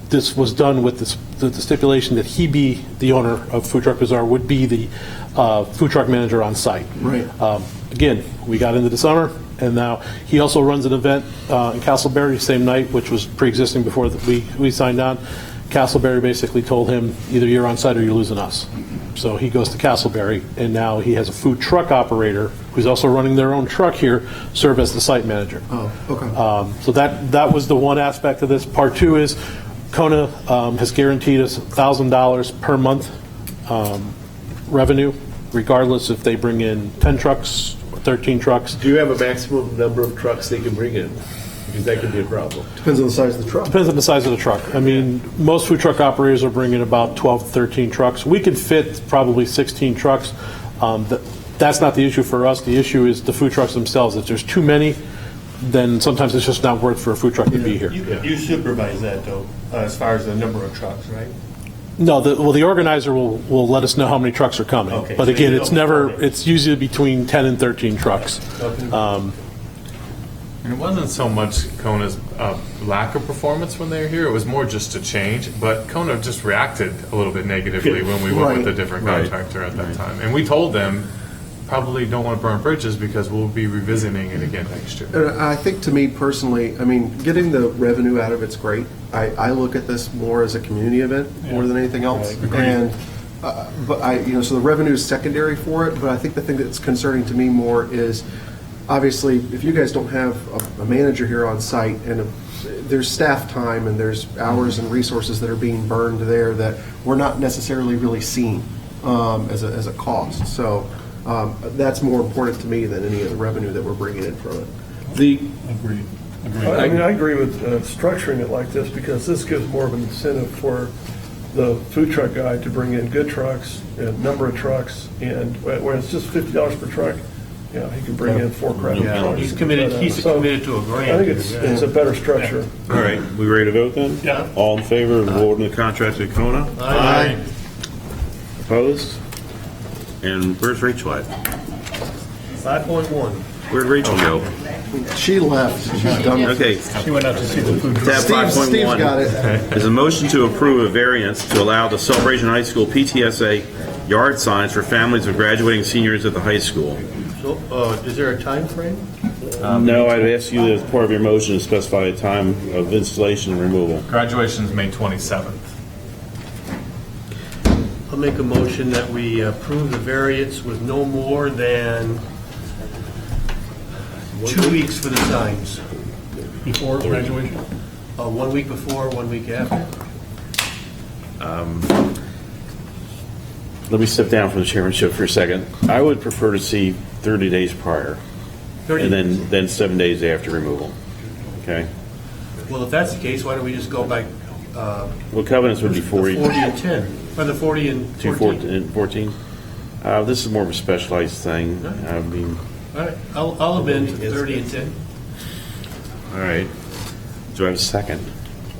this was done with the stipulation that he be the owner of Food Truck Bazaar, would be the food truck manager on site. Right. Again, we got into the summer, and now he also runs an event in Castleberry same night, which was pre-existing before we signed on. Castleberry basically told him, either you're on site or you're losing us. So he goes to Castleberry, and now he has a food truck operator who's also running their own truck here, serve as the site manager. Oh, okay. So that was the one aspect of this. Part two is Kona has guaranteed us $1,000 per month revenue, regardless if they bring in 10 trucks or 13 trucks. Do you have a maximum number of trucks they can bring in? Because that could be a problem. Depends on the size of the truck. Depends on the size of the truck. I mean, most food truck operators are bringing about 12 to 13 trucks. We could fit probably 16 trucks. That's not the issue for us. The issue is the food trucks themselves. If there's too many, then sometimes it's just not worth for a food truck to be here. You supervise that, though, as far as the number of trucks, right? No, the organizer will let us know how many trucks are coming. Okay, But so again, you don't it's usually between 10 and 13 trucks. And it wasn't so much Kona's lack of performance when they were here, it was more just a change, but Kona just reacted a little bit negatively when we went with a different contractor at that time. And we told them, probably don't want to burn bridges because we'll be revisiting it again next year. And I think to me personally, I mean, getting the revenue out of it's great. I look at this more as a community event more than anything else. And so the revenue is secondary for it, but I think the thing that's concerning to me more is, obviously, if you guys don't have a manager here on site and there's staff time and there's hours and resources that are being burned there that we're not necessarily really seeing as a cost. So that's more important to me than any of the revenue that we're bringing in from it. Agreed. I mean, I agree with structuring it like this because this gives more of an incentive for the food truck guy to bring in good trucks, a number of trucks, and where it's just $50 per truck, he can bring in 4 crappy trucks. He's committed to a grant. I think it's a better structure. All right, we ready to vote then? Yeah. All in favor of awarding the contract to Kona? Aye. Opposed? And where's Rachel at? 5.1. Where'd Rachel go? She left. She's done. Okay. She went out to see the food truck. Tab Steve's got it. 5.1 is a motion to approve a variance to allow the Celebration High School PTSA yard signs for families of graduating seniors at the high school. So, is there a time frame? No, I'd ask you as part of your motion to specify a time of installation and removal. Graduation's May 27th. I'll make a motion that we approve the variance with no more than 2 weeks for the signs. Before graduation? 1 week before, 1 week after. Let me step down from the chairmanship for a second. I would prefer to see 30 days prior, 30 and then 7 days after removal. Okay? Well, if that's the case, why don't we just go by Well, covenants would be 40. 40 and 10, or the 40 and 14? 14. This is more of a specialized thing. I mean, All right, I'll amend to 30 and 10. all right. Do I have a second?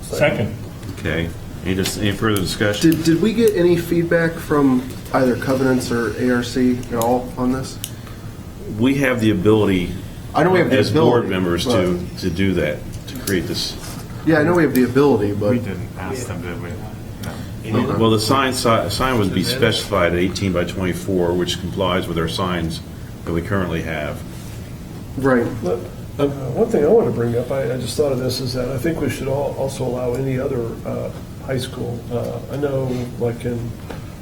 Second. Okay. Any further discussion? Did we get any feedback from either Covenants or ARC at all on this? We have the ability, I know we have the as ability, board members, but- to do that, to create this. Yeah, I know we have the ability, but We didn't ask them, did we? No. Well, the sign would be specified at 18 by 24, which complies with our signs that we currently have. right. One thing I want to bring up, I just thought of this, is that I think we should also allow any other high school. I know, like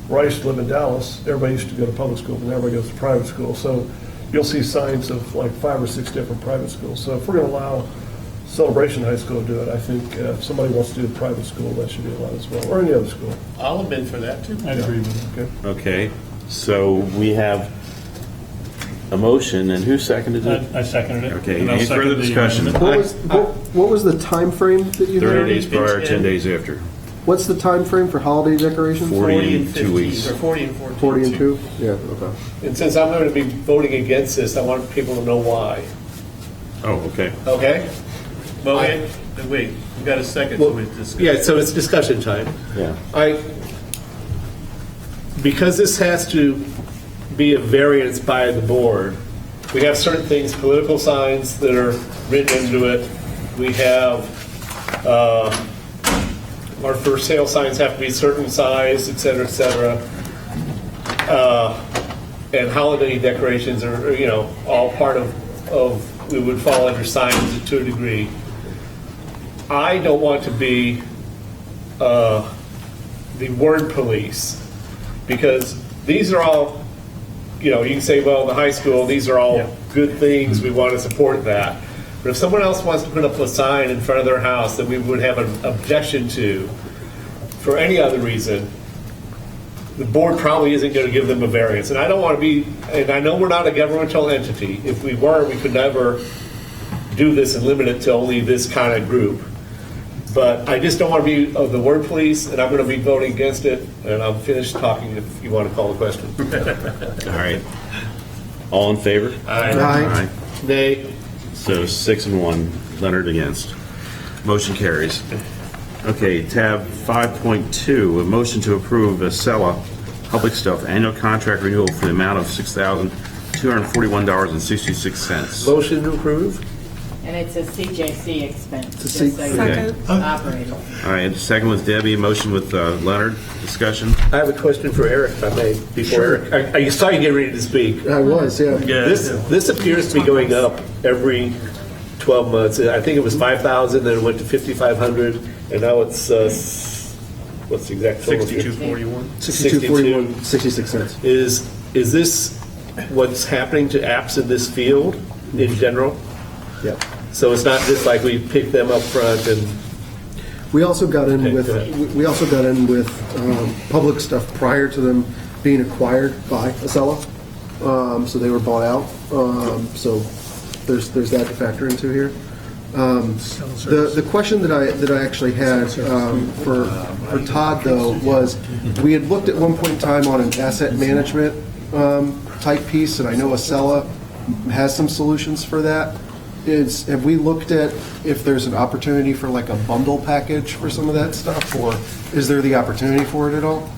where I used to live in Dallas, everybody used to go to public school, but now everybody goes to private school. So you'll see signs of like 5 or 6 different private schools. So if we're going to allow Celebration High School to do it, I think if somebody wants to do a private school, that should be allowed as well, or any other school. I'll amend for that, too. I agree with you. Okay, so we have a motion, and who seconded it? I seconded it. Okay, And I'll any second further the discussion? amendment. What was the time frame that you 30 had? days prior, 10 days after. What's the time frame for holiday decorations? 40 and 2 weeks. Or 40 and 14. 40 and 2? Yeah, okay. And since I'm going to be voting against this, I want people to know why. Oh, okay. Okay? Well, wait, we've got a second. so we discuss. Yeah, so it's discussion time. Yeah. Because this has to be a variance by the board, we have certain things, political signs that are written into it. We have, our for sale signs have to be certain size, et cetera, et cetera. And holiday decorations are, all part of, we would fall under signs to a degree. I don't want to be the word police, because these are all, you can say, well, the high school, these are all good things, we want to support that. But if someone else wants to put up a sign in front of their house that we would have an objection to, for any other reason, the board probably isn't going to give them a variance. And I don't want to be, and I know we're not a governmental entity. If we were, we could never do this and limit it to only this kind of group. But I just don't want to be the word police, and I'm going to be voting against it, and I'm finished talking if you want to call the question. All right. All in favor? Aye. Nay. So 6-1, Leonard against. Motion carries. Okay, tab 5.2, a motion to approve Acela Public Stuff annual contract renewal for the amount of $6,241.66. Motion to approve. And it's a CJC expense. It's a just so you know. Second. Operating. All right, second with Debbie, motion with Leonard. Discussion? I have a question for Eric, if I may. Before Eric, I saw you get ready to speak. I was, yeah. This appears to be going up every 12 months. I think it was 5,000, then it went to 5,500, and now it's what's the exact total? 6241. 62.41, 66 cents. Is this what's happening to apps in this field in general? Yeah. So it's not just like we pick them up front and. We also got in Okay, with go ahead. we also got in with public stuff prior to them being acquired by Acela. So they were bought out. So there's that to factor into here. The question that I actually had for Todd though was we had looked at one point in time on an asset management type piece, and I know Acela has some solutions for that. Have we looked at if there's an opportunity for like a bundle package for some of that stuff, or is there the opportunity for it at all?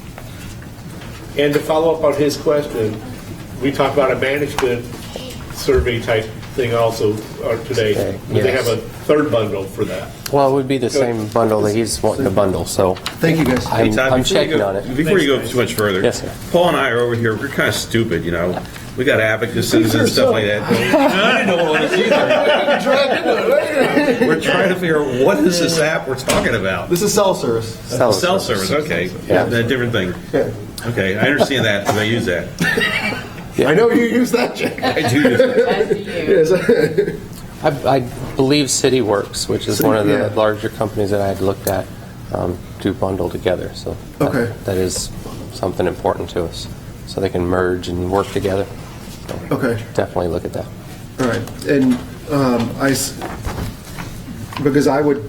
And to follow up on his question, we talked about a management survey type thing also today. Would they have a third bundle for that? Well, it would be the same bundle that he's wanting to bundle, so. Thank you, guys. Hey, Todd, I'm before you checking go- on it. Before you go too much further, Yes, sir. Paul and I are over here. We're kind of stupid, We got abacuses and stuff like that. I don't know what it's either. We're trying to figure out what is this app we're talking about. This is cell service. Cell service. Okay, Yeah. a different thing. Okay, I understand that because I use that. I know you use that, Jack. I do use that. As do you. Yes. I believe CityWorks, which is one of the Yeah. larger companies that I had looked at, do bundle together. So Okay. that is something important to us, so they can merge and work together. So Okay. definitely look at that. All right, and because I would,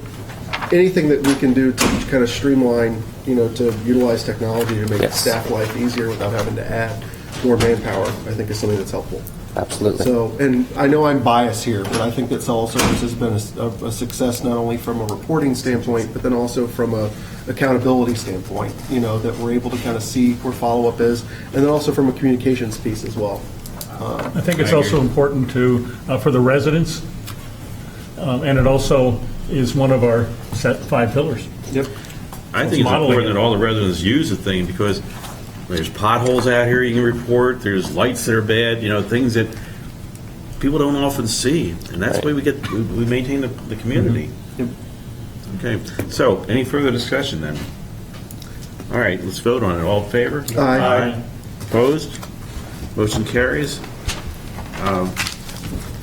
anything that we can do to kind of streamline, to utilize technology to make Yes. staff life easier without having to add more manpower, I think is something that's helpful. Absolutely. So, and I know I'm biased here, but I think that Cell Service has been a success not only from a reporting standpoint, but then also from a accountability standpoint, that we're able to kind of see where follow-up is, and then also from a communications piece as well. I think it's also important for the residents, and it also is one of our set 5 pillars. Yep. I think it's Modeling important it. that all the residents use the thing because there's potholes out here you can report, there's lights that are bad, things that people don't often see. And that's the way we maintain the community. Okay, so any further discussion then? All right, let's vote on it. All in favor? Aye. Opposed? Motion carries.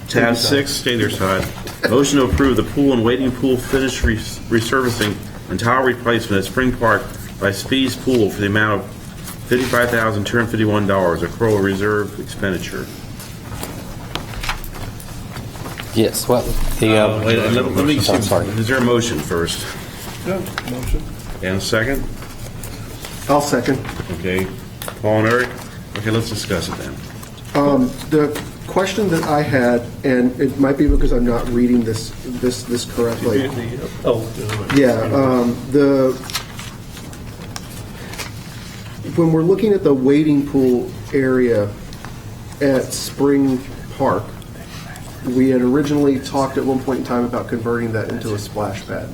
Tab 6, stay there, Todd. Motion to approve the pool and waiting pool finish resurfacing and tile replacement at Spring Park by Speed's Pool for the amount of $55,251, a CROA reserve expenditure. Yes, well, Wait, let me see. I'm sorry. Is there a motion first? Yeah, motion. And a second? I'll second. Okay. Paul and Eric? Okay, let's discuss it then. The question that I had, and it might be because I'm not reading this correctly. When we're looking at the wading pool area at Spring Park, we had originally talked at one point in time about converting that into a splash pad.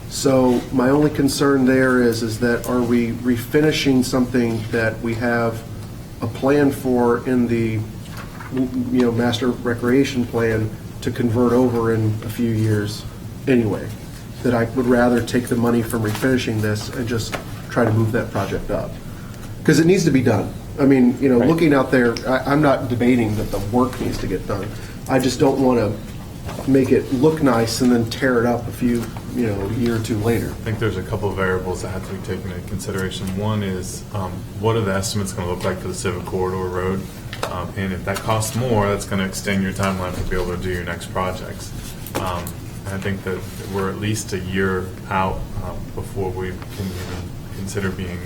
So my only concern there is that are we refinishing something that we have a plan for in the master recreation plan to convert over in a few years anyway? That I would rather take the money from refinishing this and just try to move that project up. Because it needs to be done. I mean, you know, looking out there, I'm not debating that the work needs to get done. I just don't want to make it look nice and then tear it up a year or two later. I think there's a couple of variables that have to be taken into consideration. One is, what are the estimates going to look like for the Civic Corridor Road? And if that costs more, that's going to extend your timeline to be able to do your next projects. I think that we're at least a year out before we can even consider being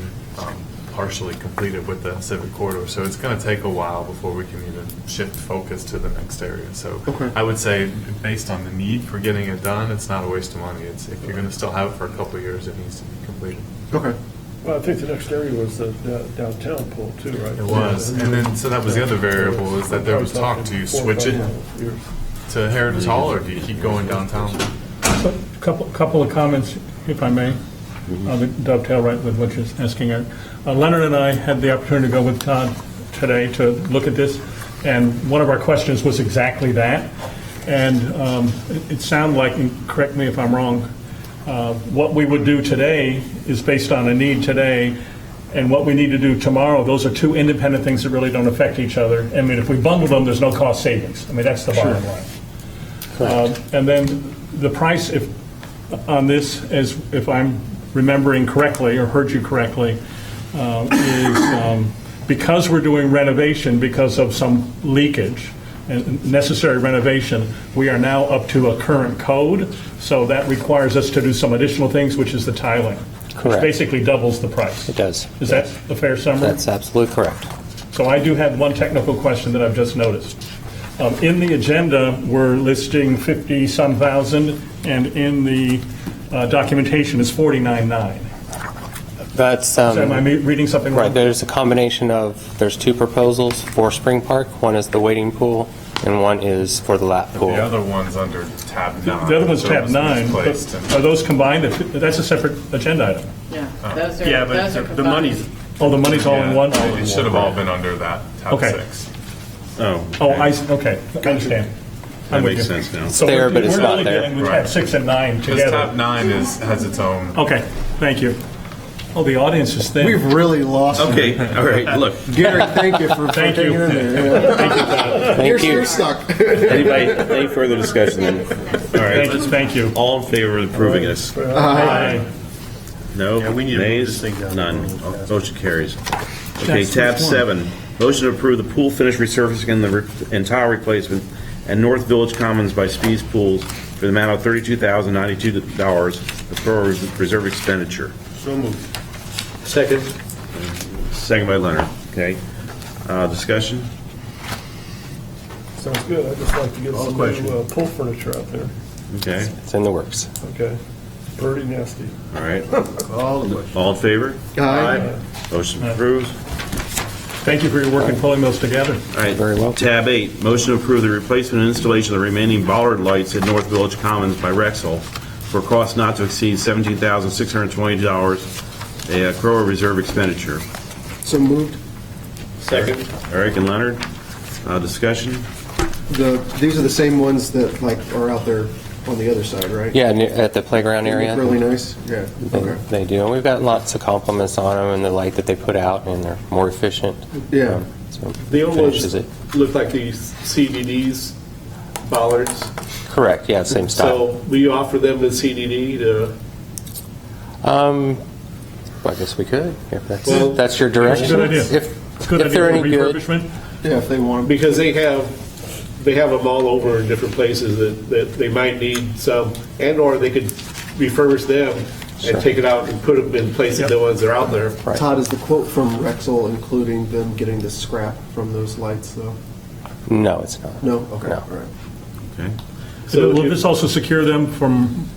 partially completed with the Civic Corridor. So it's going to take a while before we can even shift focus to the next area. So I would say, based on the need for getting it done, it's not a waste of money. It's, if you're going to still have it for a couple of years, it needs to be completed. Okay. Well, I think the next area was the downtown pool too, right? It was. And then, so that was the other variable, is that there was talk, do you switch it to Heritage Hall, or do you keep going downtown? So, couple of comments, if I may. I'll dovetail right with what you're asking. Leonard and I had the opportunity to go with Todd today to look at this, and one of our questions was exactly that. And it sounded like, and correct me if I'm wrong, what we would do today is based on a need today, and what we need to do tomorrow, those are two independent things that really don't affect each other. I mean, if we bundle them, there's no cost savings. I mean, that's the bottom line. And then the price on this, as if I'm remembering correctly or heard you correctly, is because we're doing renovation because of some leakage and necessary renovation, we are now up to a current code, so that requires us to do some additional things, which is the tiling. Correct. Which basically doubles the price. It does. Is that a fair summary? That's absolutely correct. So I do have one technical question that I've just noticed. In the agenda, we're listing 50-some thousand, and in the documentation is 49.9. That's, So am I reading something wrong? right, there's a combination of, there's two proposals for Spring Park. One is the wading pool, and one is for the lap pool. The other one's under tab 9. The other one's so tab it's 9. misplaced, But and- are those combined? That's a separate agenda item. Yeah, those are, Yeah, but those are the combined. money's, Oh, the money's all in one? It should have all been under that tab Okay. 6. oh, Oh, okay, I understand. that I'm with makes you. sense now. So there, we're- but it's we're not really there. dealing with Right. tab 6 and 9 Because together. tab 9 has its own. Okay, thank you. Oh, the audience is thin. We've really lost. Okay, all right, look. Gary, thank you for Thank hanging you. in there. Thank you, Todd. Thank you. You're stuck. Anybody, any further discussion then? All right, Thank you. all in favor of approving this? Aye. No? Yeah, we need to move Nays? this thing down. None. Motion carries. Okay, That's tab first one. 7, motion to approve the pool finish resurfacing and tile replacement at North Village Commons by Speeds Pools for the amount of $32,092, the CROA reserve expenditure. So moved. Second. Second by Leonard. Okay. Discussion? Sounds good. I'd just like to get some new pool furniture out there. Okay. It's in the works. Okay. Pretty nasty. All right. All the way. All in favor? Aye. Motion approves. Thank you for your work in pulling those together. All right. Very well. Tab 8, motion to approve the replacement and installation of the remaining bollard lights at North Village Commons by Rexel for a cost not to exceed $17,620, a CROA reserve expenditure. So moved. Second. Eric and Leonard, discussion? These are the same ones that like are out there on the other side, right? Yeah, at the playground They look area. really nice. Yeah. Okay. They do. And we've got lots of compliments on them and the light that they put out, and they're more efficient. Yeah. So The old finishes ones it. look like these CDDs, bollards. Correct, yeah, same style. So we offer them the CDD to, Well, I guess we could, if Well, that's your direction. Good idea. If Good if they're idea any for good. refurbishment. Yeah, if they want. because they have them all over in different places that they might need some, and/or they could refurbish them Sure. and take it out and put them in place of the ones that are out there. Right. Todd, is the quote from Rexel including them getting the scrap from those lights, though? No, it's not. No? Okay, No. all right. Okay. So Will if- this also secure them from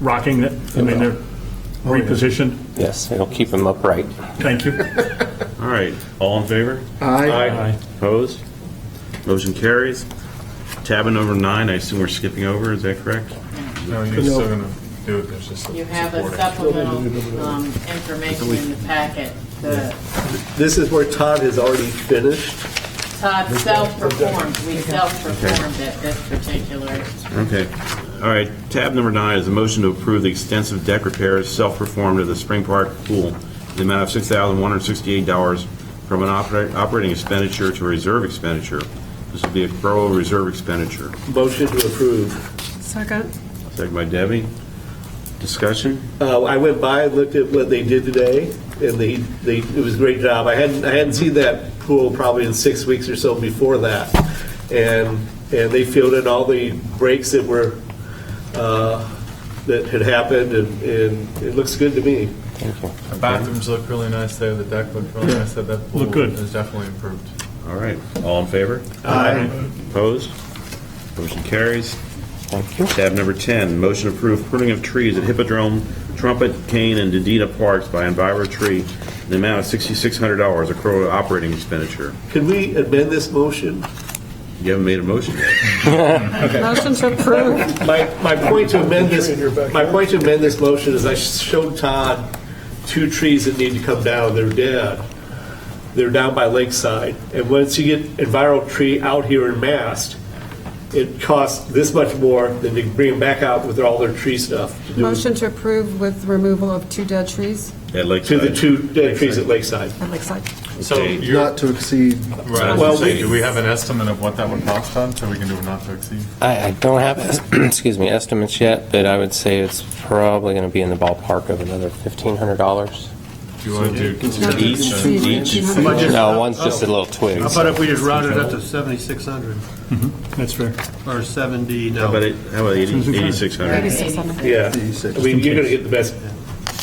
rocking it? I mean, they're repositioned. Yes, it'll keep them upright. Thank you. All right, all in favor? Aye. Aye. Opposed? Motion carries. Tab number 9, I assume we're skipping over, is that correct? No, you're still going to do it. There's just You have a support. supplemental information in the packet. The This is where Todd has already finished. Todd self-performed, we self-performed at this particular. Okay. All right, tab number 9 is a motion to approve the extensive deck repairs self-performed at the Spring Park Pool the amount of $6,168 from an operating expenditure to a reserve expenditure. This would be a CROA reserve expenditure. Motion to approve. Second. Second by Debbie. Discussion? I went by and looked at what they did today, and it was a great job. I hadn't seen that pool probably in 6 weeks or so before that, and they filled in all the breaks that were that had happened, and it looks good to me. The bathrooms look really nice there. The deck looked really nice. That pool Look good. is definitely improved. All right. All in favor? Aye. Opposed? Motion carries. Thank you. Tab number 10, motion to approve pruning of trees at Hippodrome, Trumpet, Cane, and Dedita Parks by Enviro Tree in the amount of $6,600, a CROA operating expenditure. Can we amend this motion? You haven't made a motion yet. Motion to approve. My point to amend this motion is I showed Todd 2 trees that need to come down. They're dead. They're down by Lakeside. And once you get Enviro Tree out here in Mast, it costs this much more than to bring them back out with all their tree stuff. Motion to approve with removal of 2 dead trees At Lakeside. To the 2 dead trees at Lakeside. at Lakeside. So you're, Not to exceed. right, Well, do we have an estimate of what that would cost on, so we can do a not to exceed? I don't have, excuse me, estimates yet, but I would say it's probably going to be in the ballpark of another $1,500. Do you want to do Each? No, one's just a little twig. How about if we just round it up to 7,600 That's fair. or 70? How about 8,600? 8,600. Yeah. I mean, you're going to get the best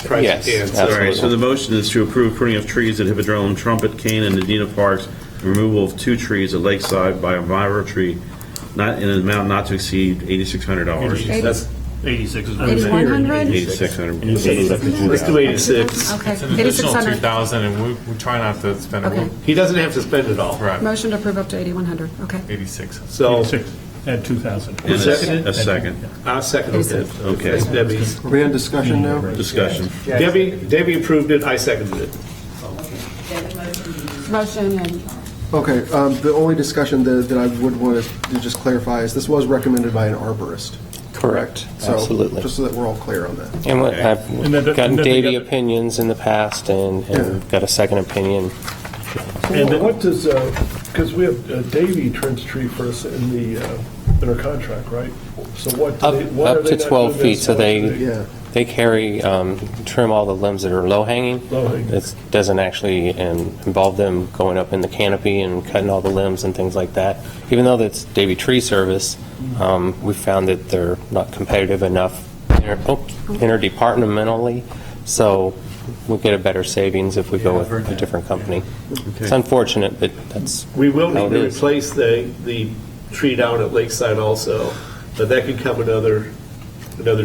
price Yes, you can. absolutely. All right, so the motion is to approve pruning of trees at Hippodrome, Trumpet, Cane, and Dedita Parks, and removal of 2 trees at Lakeside by Enviro Tree, not in an amount not to exceed $8,600. That's 8,600. 8,100? 8,600. Let's do 86. Okay, It's an additional 8,600. 2,000, and we try not to spend Okay. it. He doesn't have to spend it all. Right, Motion to approve up to 8,100. Okay. 86. So 6 at 2,000. And Seconded? a second. I'll second it. Okay. That's Debbie's. Are we on discussion now? Discussion. Debbie approved it, I seconded it. Motion and Okay, the only discussion that I would want to just clarify is this was recommended by an arborist. Correct, So, absolutely. just so that we're all clear on that. And Okay. I've And then- gotten and then they Davy got- opinions in the past and got a second opinion. And what does, because we have Davy trims tree for us in our contract, right? So what? Up are they to not 12 doing feet, this so much? they carry, trim all the limbs that are low-hanging. Low-hanging. It doesn't actually involve them going up in the canopy and cutting all the limbs and things like that. Even though that's Davy Tree Service, we found that they're not competitive enough interdepartmentally, so we'll get a better savings if we go with a different company. It's unfortunate, but that's We will how need it to is. replace the tree down at Lakeside also, but that could come another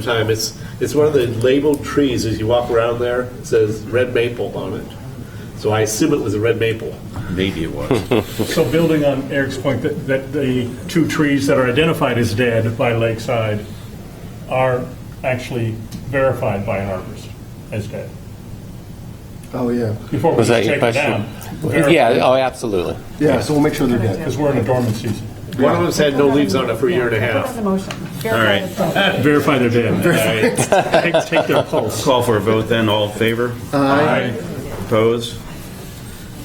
time. It's one of the labeled trees as you walk around there. It says red maple on it. So I assume it was a red maple. Maybe it was. So building on Eric's point, that the 2 trees that are identified as dead by Lakeside are actually verified by an arborist as dead. Oh, yeah. Before we Was that just your take it question? down. Yeah, oh, absolutely. Yeah, so we'll make sure they're dead. Because we're in a dormant season. One of them's had no leaves on it for a year and a half. the motion. All right. Verify they're dead. Take their pulse. Call for a vote then. All in favor? Aye. Opposed?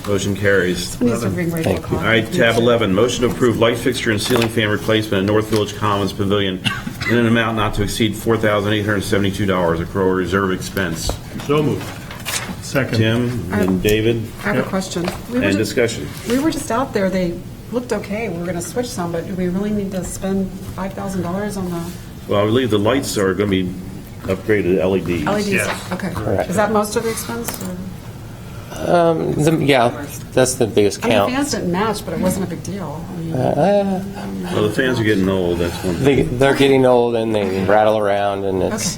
Motion carries. Needs to bring Rachel All right, tab 11, motion to approve light fixture and ceiling fan replacement at North Village Commons Pavilion in an amount not to exceed $4,872, a CROA reserve expense. So moved. Second. Tim and David, I have a question. and discussion. We were just out there, they looked okay, we were going to switch some, but do we really need to spend $5,000 on the Well, I believe the lights are going to be upgraded to LEDs. LEDs? Okay. Correct. Is that most of the expense? Or? Yeah, that's the biggest I mean, the count. fans didn't match, but it wasn't a big deal. I mean, Well, the fans are getting old, that's one thing. They're getting old and they rattle around, and it's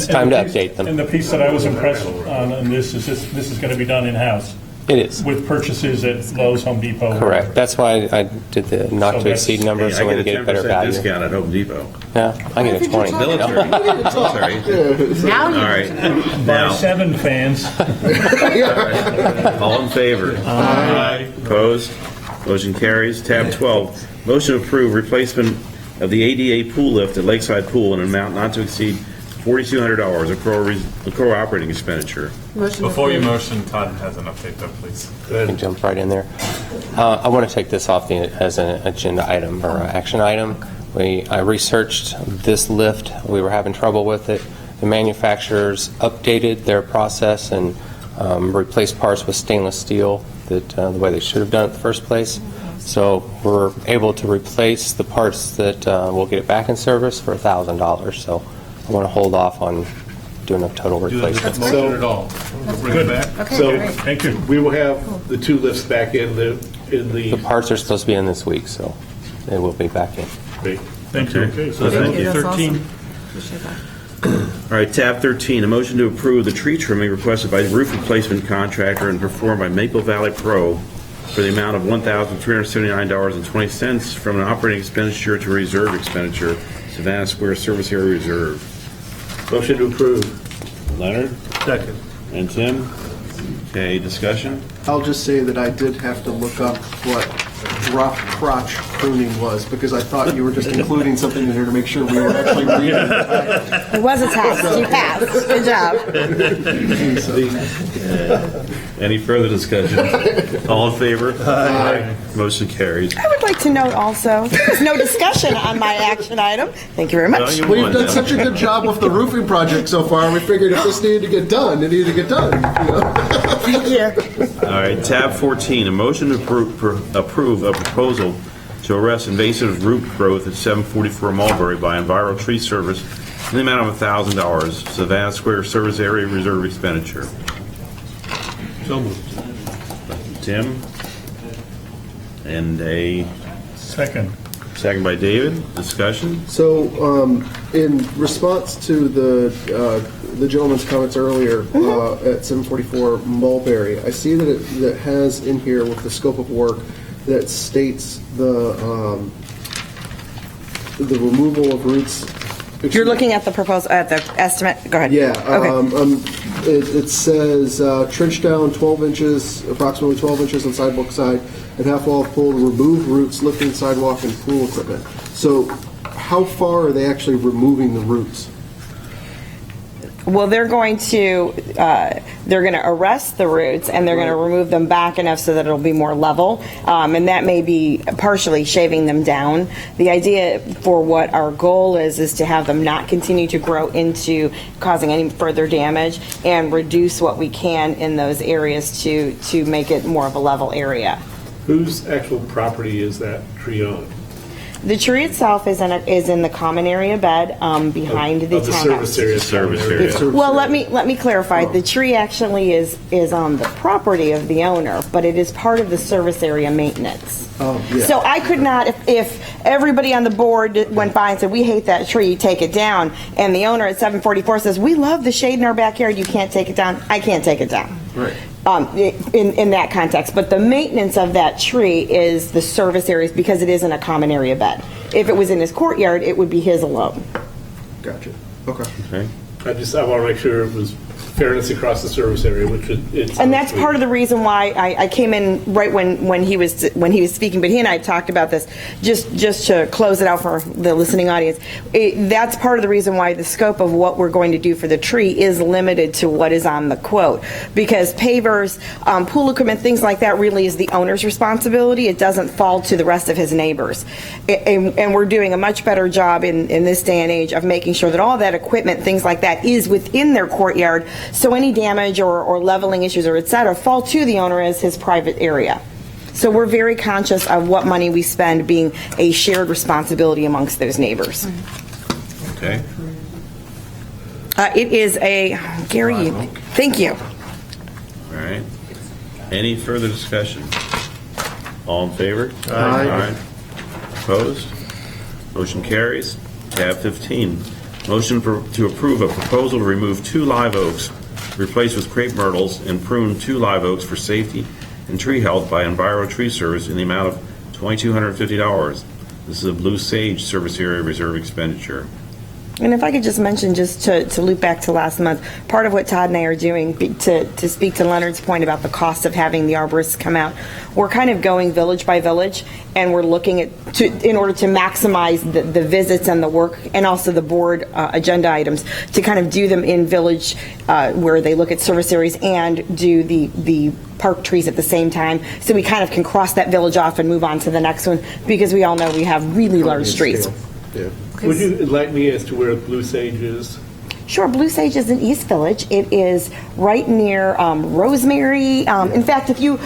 time to update them. And the piece that I was impressed on in this is going to be done in-house. It is. With purchases at Lowe's, Home Depot. Correct. That's why I did the not So to exceed numbers, I so we get can a get better 10% value. discount at Home Depot. Yeah, I get a 20. Military. Military. Now you All right. Buy Now, 7 fans. all in favor? Aye. Opposed? Motion carries. Tab 12, motion to approve replacement of the ADA pool lift at Lakeside Pool in an amount not to exceed $4,200, a CROA operating expenditure. Before you motion, Todd has an update though, please. I can jump right in there. I want to take this off as an agenda item or action item. I researched this lift. We were having trouble with it. The manufacturers updated their process and replaced parts with stainless steel the way they should have done it in the first place. So we're able to replace the parts that will get it back in service for $1,000. So I want to hold off on doing a total replacement. So, at all. Bring it back. Okay, So, great. Thank you. we will have the 2 lifts back in the. The parts are supposed to be in this week, so they will be back in. Great. Thank you. Okay. So Thank thank you. That's 13. awesome. Appreciate that. All right, tab 13, a motion to approve the tree trimming requested by the roof replacement contractor and performed by Maple Valley Pro for the amount of $1,379.20 from an operating expenditure to reserve expenditure, Savannah Square Service Area Reserve. Motion to approve. Leonard Second. and Tim. Okay, discussion? I'll just say that I did have to look up what drop crotch pruning was, because I thought you were just including something in here to make sure we were actually reading it. It was a test. You passed. Good job. Any further discussion? All in favor? Aye. Motion carries. I would like to note also, there's no discussion on my action item. Thank you very No, much. you We've won, done Tim. such a good job with the roofing project so far, we figured if this needed to get done, it needed to get done. You know? Thank you. All right, tab 14, a motion to approve a proposal to arrest invasive root growth at 744 Mulberry by Enviro Tree Service in the amount of $1,000, Savannah Square Service Area Reserve expenditure. So moved. Tim? And a Second. second by David. Discussion? So, in response to the gentleman's comments earlier at 744 Mulberry, I see that it has in here with the scope of work that states the removal of roots. You're looking at the proposal, at the estimate. Go ahead. Yeah. Okay. It says trench down 12 inches, approximately 12 inches on sidewalk side, and half wall of pool to remove roots, lifting sidewalk and pool equipment. So, how far are they actually removing the roots? Well, they're going to arrest the roots and they're going to remove them back enough so that it'll be more level, and that may be partially shaving them down. The idea for what our goal is to have them not continue to grow into causing any further damage and reduce what we can in those areas to make it more of a level area. Whose actual property is that tree on? The tree itself is in the common area bed behind the Of the townhouse. service area. Well, let me clarify. The tree actually is on the property of the owner, but it is part of the service area maintenance. Oh, yeah. So I could not, if everybody on the board went by and said, we hate that tree, take it down, and the owner at 744 says, we love the shade in our backyard, you can't take it down, I can't take it down. Right. In that context. But the maintenance of that tree is the service areas because it is in a common area bed. If it was in his courtyard, it would be his alone. Gotcha. Okay. Okay. I want to make sure it was fairness across the service area, which it's. And that's part of the reason why I came in right when he was speaking. But he and I talked about this just to close it out for the listening audience. That's part of the reason why the scope of what we're going to do for the tree is limited to what is on the quote, because pavers, pool equipment, things like that really is the owner's responsibility. It doesn't fall to the rest of his neighbors, and we're doing a much better job in this day and age of making sure that all that equipment, things like that, is within their courtyard. So any damage or leveling issues or et cetera fall to the owner as his private area. So we're very conscious of what money we spend being a shared responsibility amongst those neighbors. Okay. It is Gary, thank you. All right. Any further discussion? All in favor? Aye. Opposed? Motion carries. Tab 15. Motion to approve a proposal to remove 2 live oaks, replace with crepe myrtles, and prune 2 live oaks for safety and tree health by Enviro Tree Service in the amount of $2,250. This is a Blue Sage Service Area Reserve expenditure. And if I could just mention, just to loop back to last month, part of what Todd and I are doing, to speak to Leonard's point about the cost of having the arborists come out, we're kind of going village by village, and we're looking in order to maximize the visits and the work, and also the board agenda items, to kind of do them in village where they look at service areas and do the park trees at the same time, so we kind of can cross that village off and move on to the next one, because we all know we have really large streets. Yeah. Would you enlighten me as to where Blue Sage is? Sure. Blue Sage is in East Village. It is right near Rosemary. In fact, if you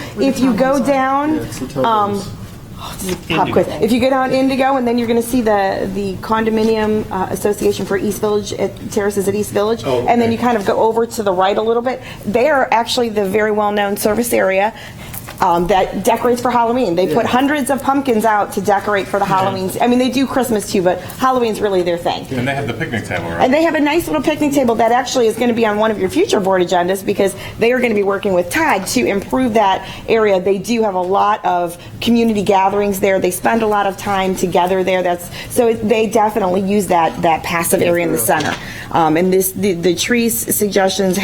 go down, pop quiz. If you go down Indigo, and then you're going to see the condominium association for East Village terraces at East Village, and then you kind of go over to the right a little bit. They are actually the very well-known service area that decorates for Halloween. They put hundreds of pumpkins out to decorate for the Halloween. I mean, they do Christmas too, but Halloween's really their thing. And they have the picnic table, right? And they have a nice little picnic table that actually is going to be on one of your future board agendas, because they are going to be working with Todd to improve that area. They do have a lot of community gatherings there. They spend a lot of time together there. So they definitely use that passive area in the center. And the tree suggestions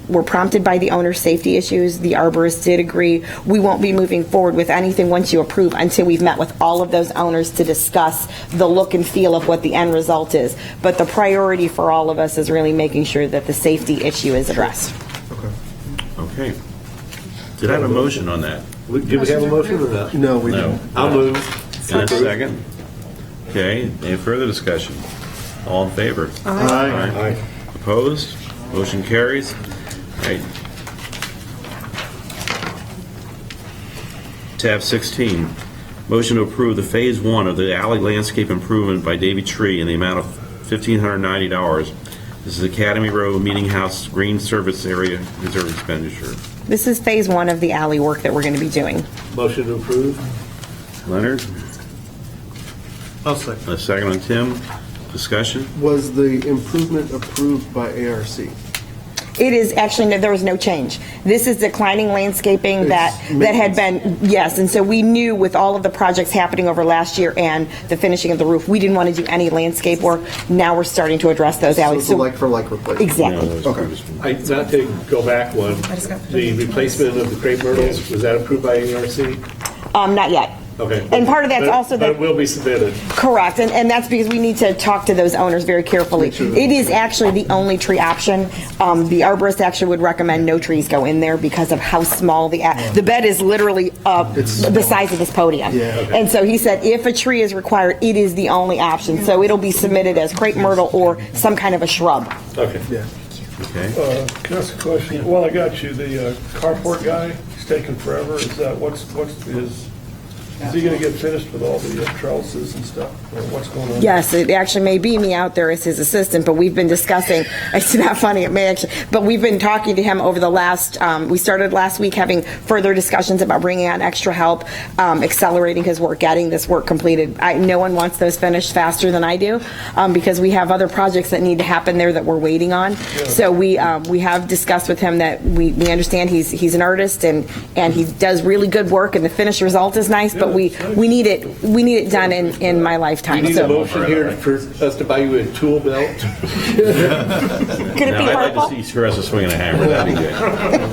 were prompted by the owner's safety issues. The arborists did agree. We won't be moving forward with anything once you approve until we've met with all of those owners to discuss the look and feel of what the end result is. But the priority for all of us is really making sure that the safety issue is addressed. Okay. Did I have a motion on that? Did we have a motion or not? No, we didn't. I'll move. And a second? Okay, any further discussion? All in favor? Aye. Opposed? Motion carries. All right. Tab 16, motion to approve the Phase 1 of the alley landscape improvement by Davy Tree in the amount of $1,590. This is Academy Road, Meeting House, Green Service Area Reserve Expenditure. This is phase 1 of the alley work that we're going to be doing. Motion to approve. Leonard? I'll second. A second on Tim. Discussion? Was the improvement approved by ARC? It is actually, there was no change. This is declining landscaping that had been, yes, and so we knew with all of the projects happening over last year and the finishing of the roof, we didn't want to do any landscape work. Now we're starting to address those alleys. So like for like replacement? Exactly. Okay. Not to go back one, the replacement of the crepe myrtles, was that approved by ARC? Not yet. Okay. And part of that's also that it will be submitted. Correct, and that's because we need to talk to those owners very carefully. It is actually the only tree option. The arborist actually would recommend no trees go in there because of how small the bed is. Literally the size of this podium. And so he said if a tree is required, it is the only option. So it'll be submitted as crepe myrtle or some kind of a shrub. Okay. Yeah. Okay. Can I ask a question? Well, I got you. The carport guy, he's taking forever. Is that is he going to get finished with all the trellises and stuff? Or what's going on? Yes, it actually may be me out there as his assistant, but we've been discussing, it's not funny, it may actually, but we've been talking to him over the last, we started last week having further discussions about bringing on extra help, accelerating his work, getting this work completed. No one wants those finished faster than I do, because we have other projects that need to happen there that we're waiting on. So we have discussed with him that we understand he's an artist and he does really good work and the finished result is nice, but we need it done in my lifetime. You need a motion here for us to buy you a tool belt. Could it be I'd purple? like to see Teresa swinging a hammer. That'd be good.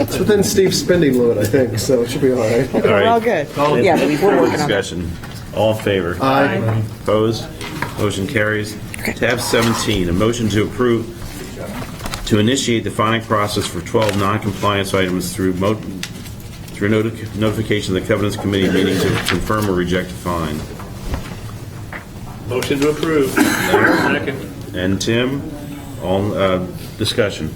It's within Steve's spending limit, I think, so it should be all right. All right. We're all good. Yeah, Any we're further working on it. discussion? All in favor? Aye. Opposed? Motion carries. Tab 17, a motion to approve to initiate the fining process for 12 non-compliance items through notification of the Covenants Committee meeting to confirm or reject a fine. Motion to approve. Second. And Tim, all discussion.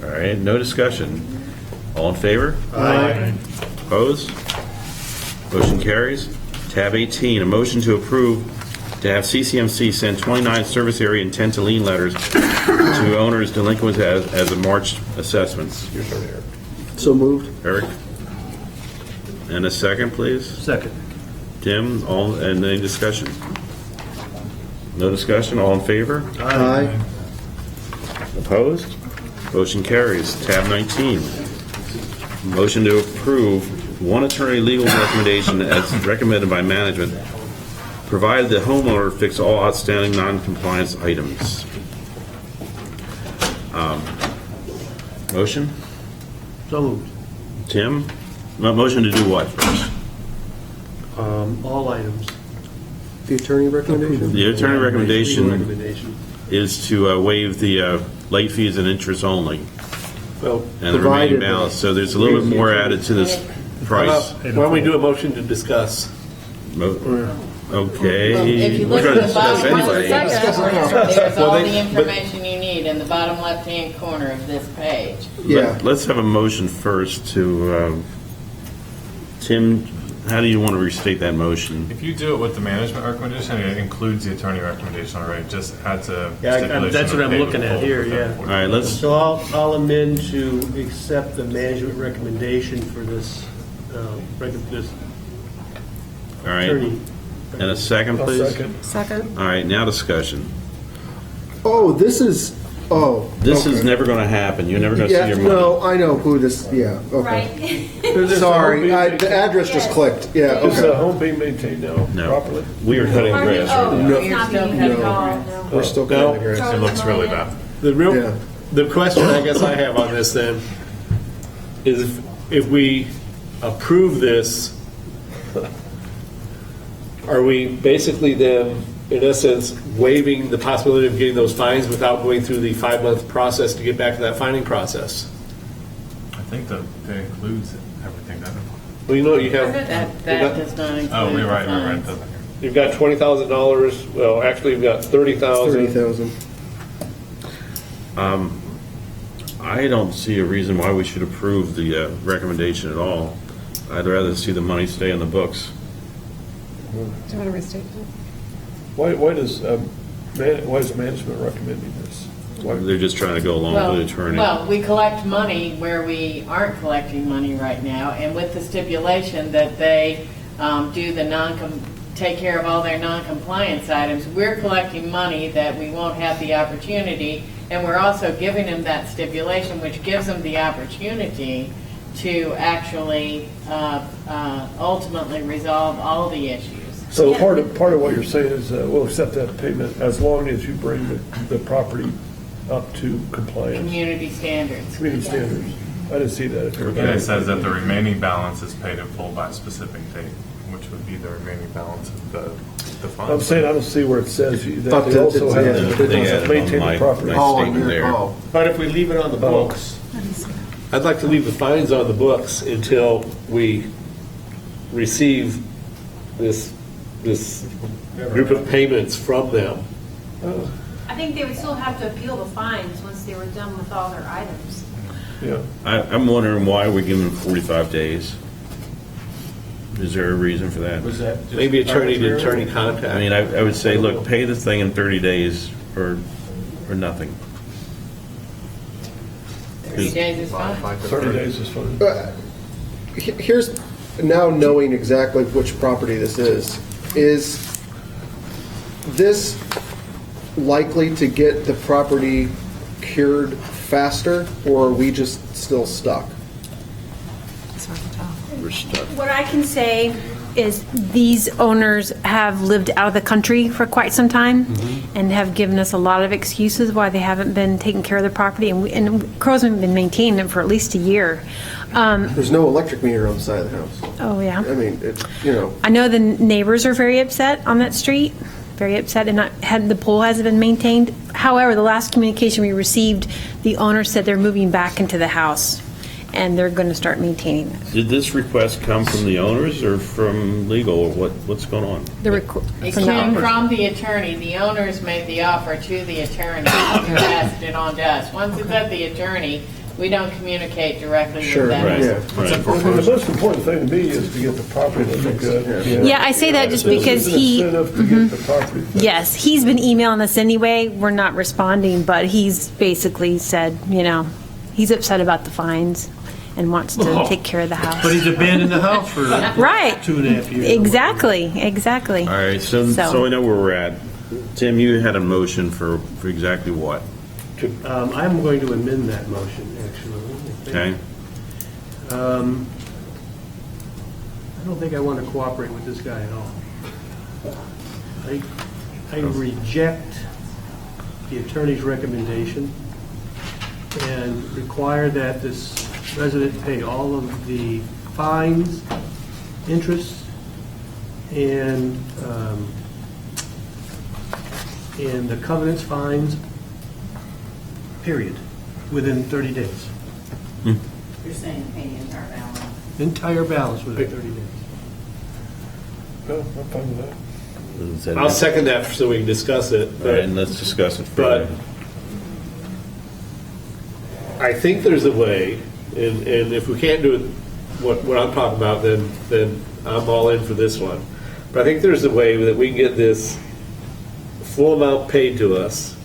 All right, no discussion. All in favor? Aye. Opposed? Motion carries. Tab 18, a motion to approve to have CCMC send 29 service area intent to lien letters to owners delinquent as of March assessments. Your turn, Eric. So moved. Eric? And a second, please. Second. Tim, and any discussion? No discussion, all in favor? Aye. Opposed? Motion carries. Tab 19, motion to approve one attorney legal recommendation as recommended by management provided the homeowner fix all outstanding non-compliance items. Motion? So moved. Tim? Motion to do what first? All items. The attorney recommendation? The attorney recommendation Recommendation. is to waive the late fees and interest only, Well, and the remaining balance. So there's a little bit more added to this price. Why don't we do a motion to discuss? Okay. If you We're look going to at the bottom discuss of the anyway. second, there's Well, all they- the information you need in the bottom left-hand corner of this page. Yeah. Let's have a motion first to, Tim, how do you want to restate that motion? If you do it with the management recommendation, it includes the attorney recommendation already, just adds a Yeah, stipulation. that's what of I'm pay looking the at full here, within yeah. 40 All right, let's, So I'll amend to accept the management recommendation for this, this all right. attorney. And a second, please? Second. All right, now discussion. Oh, this is, oh. This is okay. never going to happen. You're never going to Yeah, see your money. no, I know who this, yeah, okay. Sorry, the address just clicked, yeah, Is the okay. home being maintained now No. properly? We are cutting grass right now. No. You're still cutting grass. We're still cutting the grass. It looks really bad. The real, Yeah. the question I guess I have on this then is if we approve this, are we basically then, in essence, waiving the possibility of getting those fines without going through the 5-month process to get back to that fining process? I think that includes everything, doesn't it? Well, you know, you have. That does not include. Oh, we're right, the we're right. fines. You've got $20,000, well, actually, you've got $30,000. 30,000. I don't see a reason why we should approve the recommendation at all. I'd rather see the money stay in the books. Do you want to restate that? Why is management recommending this? Why- They're just trying to go along with the attorney. Well, we collect money where we aren't collecting money right now, and with the stipulation that they do the take care of all their non-compliance items, we're collecting money that we won't have the opportunity, and we're also giving them that stipulation, which gives them the opportunity to actually ultimately resolve all the issues. So part of what you're saying is we'll accept that payment as long as you bring the property up to compliance, Community standards. community standards. I didn't see that. And it says that the remaining balance is paid in full by a specific date, which would be the remaining balance of the funds. I'm saying I don't see where it says that Up they to- also have They added to maintain on the property. my statement there. But if we leave it on the books, I'd like to leave the fines on the books until we receive this group of payments from them. I think they would still have to appeal the fines once they were done with all their items. Yeah. I'm wondering why we give them 45 days. Is there a reason for that? was that just Maybe attorney to attorney I contact. mean, I would say, look, pay this thing in 30 days or nothing. 30 days is fine. 30 days is fine. Here's, now knowing exactly which property this is this likely to get the property cured faster, or are we just still stuck? It's hard to tell. We're stuck. What I can say is these owners have lived out of the country for quite some time and have given us a lot of excuses why they haven't been taking care of their property, and CROA's haven't been maintaining it for at least a year. There's no electric meter on the side of the house. Oh, yeah. I mean, it's, you know, I know the neighbors are very upset on that street, very upset, and the pool hasn't been maintained. However, the last communication we received, the owner said they're moving back into the house, and they're going to start maintaining it. Did this request come from the owners or from legal, or what's going on? It came from the attorney. The owners made the offer to the attorney, who passed it on to us. Once it's at the attorney, we don't communicate directly with them. The most important thing to me is to get the property looking good. Yeah, I say that just This is because an he. incentive to get the property fixed. Yes, he's been emailing us anyway. We're not responding, but he's basically said, he's upset about the fines and wants to take care of the house. but he's abandoned the house for Right. 2.5 years. Exactly. All right, so we know where we're at. Tim, you had a motion for exactly what? I'm going to amend that motion, actually. Okay. I don't think I want to cooperate with this guy at all. I reject the attorney's recommendation and require that this resident pay all of the fines, interest, and the covenants fines, period, within 30 days. You're saying pay the entire balance. Entire balance within 30 days. No, I'm fine with that. I'll second that so we can discuss it. All right, and let's discuss it further. But I think there's a way, and if we can't do it, what I'm talking about, then I'm all in for this one. But I think there's a way that we can get this full amount paid to us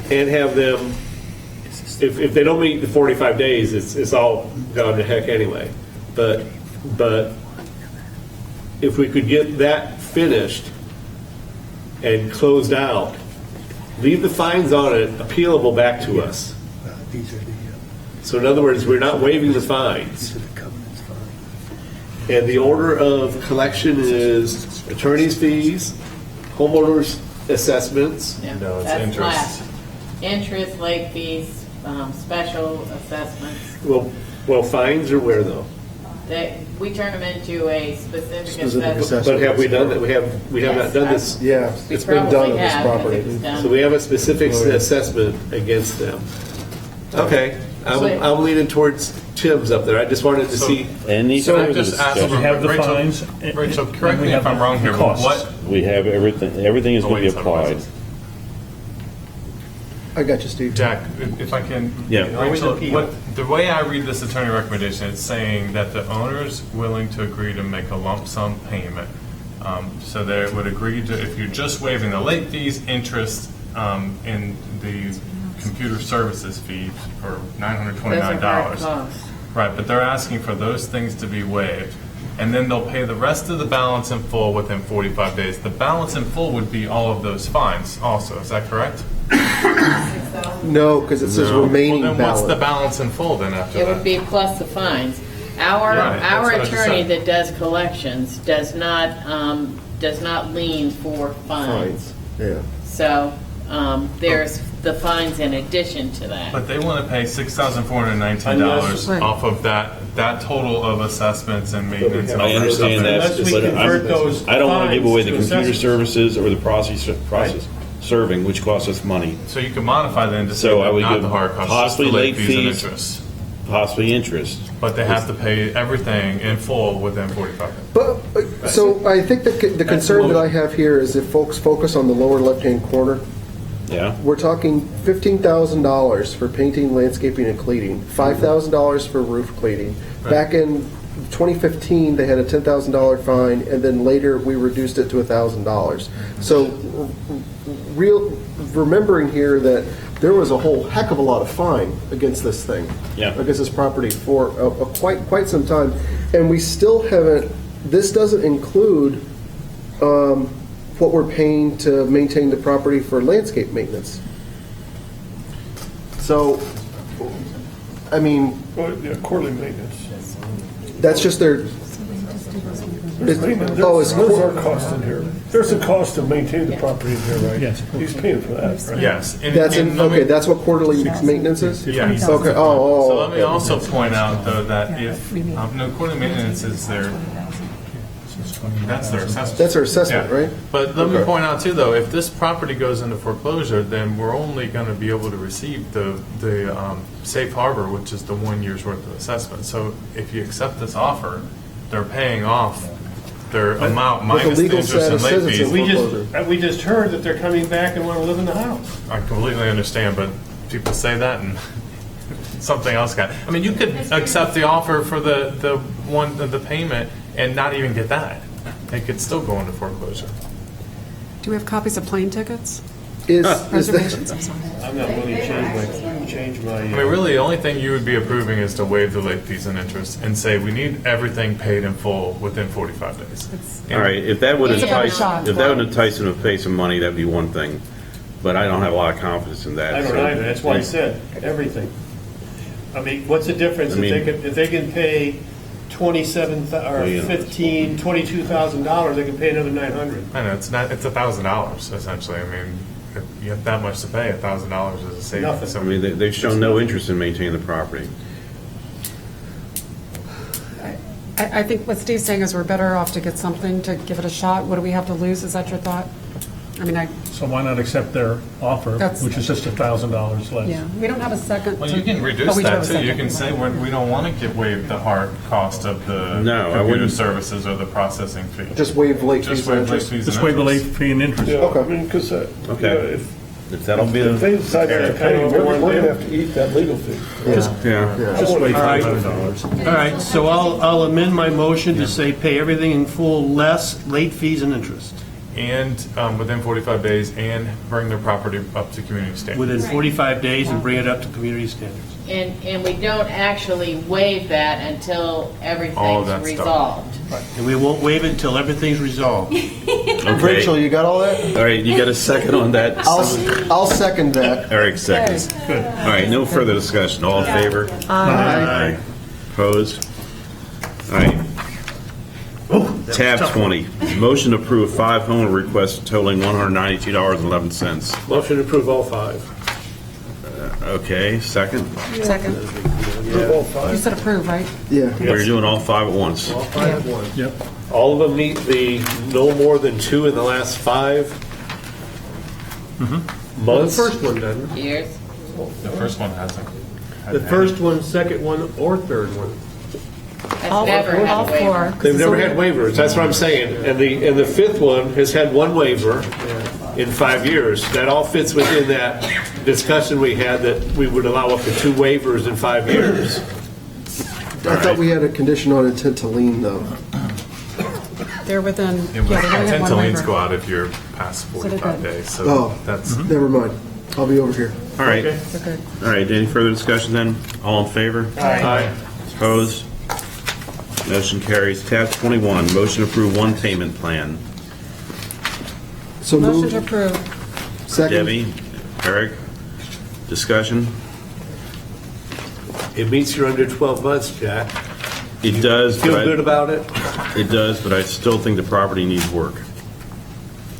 and have them, if they don't meet the 45 days, it's all gone to heck anyway. But if we could get that finished and closed out, leave the fines on it appealable back to us. So in other words, we're not waiving the fines. And the order of collection is attorney's fees, homeowners assessments. Yeah, No, it's that's interest. last. Interest, late fees, special assessments. Well, fines are where though? We turn them into a specific assessment. But have we done that? We have Yes, not done this. Yeah, it's been done Probably on this have, property. if it's done. So we have a specific assessment against them. Okay, I'm leaning towards Tim's up there. I just wanted to see. Any Can I further just ask, discussion? We have the Rachel, fines. Rachel, and correct we me have if I'm the wrong here, but costs. what? We have everything. Everything is going to be applied. I got you, Steve. Jack, if I can. Yeah. Rachel, the way I read this attorney recommendation, it's saying that the owner's willing to agree to make a lump sum payment. So they would agree to, if you're just waiving the late fees, interest, in the computer services fee for $929. Right, but they're asking for those things to be waived. And then they'll pay the rest of the balance in full within 45 days. The balance in full would be all of those fines also, is that correct? No, because it says remaining Well, then what's the balance. balance in full then after It that? would be plus the fines. Our Right, that's what I just attorney said. that does collections does not lien for fines. Fines, yeah. So there's the fines in addition to that. But they want to pay $6,419 Right. off of that total of assessments and maintenance. And all I that stuff. understand that, Unless we but convert those I don't want to give away the fines to computer assessments. services or the process serving, which costs us money. So you can modify that and just say So I would not give the hard costs, just the possibly late late fees and fees, interest. possibly interest. But they have to pay everything in full within 45 days. But, so I think the concern that I have here is if folks focus on the lower left-hand corner, Yeah. we're talking $15,000 for painting, landscaping, and cleaning, $5,000 for roof cleaning. Back in 2015, they had a $10,000 fine, and then later we reduced it to $1,000. So, remembering here that there was a whole heck of a lot of fine against this thing, against this property for quite some time, and we still haven't. This doesn't include what we're paying to maintain the property for landscape maintenance. So, I mean, Well, yeah, quarterly maintenance. that's just their. There's maintenance. It's There's our cost in here. There's a cost to maintain the property in here, right? Yes. He's paying for that, right? Yes. That's okay. That's what quarterly maintenance is. Yes. Okay. So let me also point out, though, that if no quarterly maintenance is their that's their assessment. That's their assessment, right? But let me Okay. point out too, though, if this property goes into foreclosure, then we're only going to be able to receive the safe harbor, which is the 1 year's worth of assessment. So if you accept this offer, they're paying off their amount minus the legal interest and status late says it's fees. in We just heard that they're coming back and want to live in the house. I completely understand, but people say that and something else got. I mean, you could accept the offer for the payment and not even get that. They could still go into foreclosure. Do we have copies of plane tickets? Reservations, I'm sorry. I'm not willing to change my. I mean, really, the only thing you would be approving is to waive the late fees and interest and say we need everything paid in full within 45 days. All right. If that would It's a better entice, shot. if that would entice them to pay some money, that'd be one thing. But I don't have a lot of confidence in that. I don't so- either, that's why I said everything. I mean, what's the difference I mean- if they can pay $22,000, they can pay another $900. I know, it's $1,000 essentially. I mean, if you have that much to pay, $1,000 is a savings. Nothing. So I mean, they've shown no interest in maintaining the property. I think what Steve's saying is we're better off to get something to give it a shot. What do we have to lose? Is that your thought? I mean, So why not accept their offer, That's- which is just $1,000 less? yeah, we don't have a second. Well, to- you can oh, reduce we do have that a too. You second. can say we don't want to give waive the hard cost of the No, I computer wouldn't. services or the processing fee. Just waive late Just fees. waive and late interest. fees. Just and waive the late interest. fee and interest. Yeah, Okay. I mean, because, Okay. if That'll be if they the. decide to pay, we're going to have to eat that legal fee. Yeah. Just waive All right. $500. All right, so I'll amend my motion to say pay everything in full, less late fees and interest. And within 45 days, and bring their property up to community standards. Within 45 days and bring it up to community standards. And we don't actually waive that until All everything's that's done. resolved. And we won't waive it until everything's resolved. Okay. Rachel, you got all that? All right, you got a second on that? I'll second that. Eric seconds. Good. All right, no further discussion. All in favor? Aye. Opposed? All right. Tab 20, motion to approve 5 homeowner requests totaling $192.11. Motion to approve all 5. Okay, second? Second. You said approve, right? Yeah. We're doing all 5 at once. All 5 at once. Yep. All of them meet the no more than 2 in the last 5 The months. first one doesn't. Years. The first one hasn't. The first one, second one, or third one. Has never had all a waiver. four. They've never had waivers. That's what I'm saying. And the 5th one has had 1 waiver in 5 years. That all fits within that discussion we had that we would allow up to 2 waivers in 5 years. I thought we had a condition on intent to lien, though. They're within, Yeah, yeah, they only have intent one to liens waiver. go out if you're past 45 good. days. So Oh, that's never mind. I'll be over here. All right. They're good. All right, any further discussion then? All in favor? Aye. Opposed? Motion carries. Tab 21, motion to approve 1 payment plan. So Motion moved. to approve. Second. Debbie, Eric, discussion? It meets your under 12 months, Jack. It does, Feel but good about it? it does, but I still think the property needs work.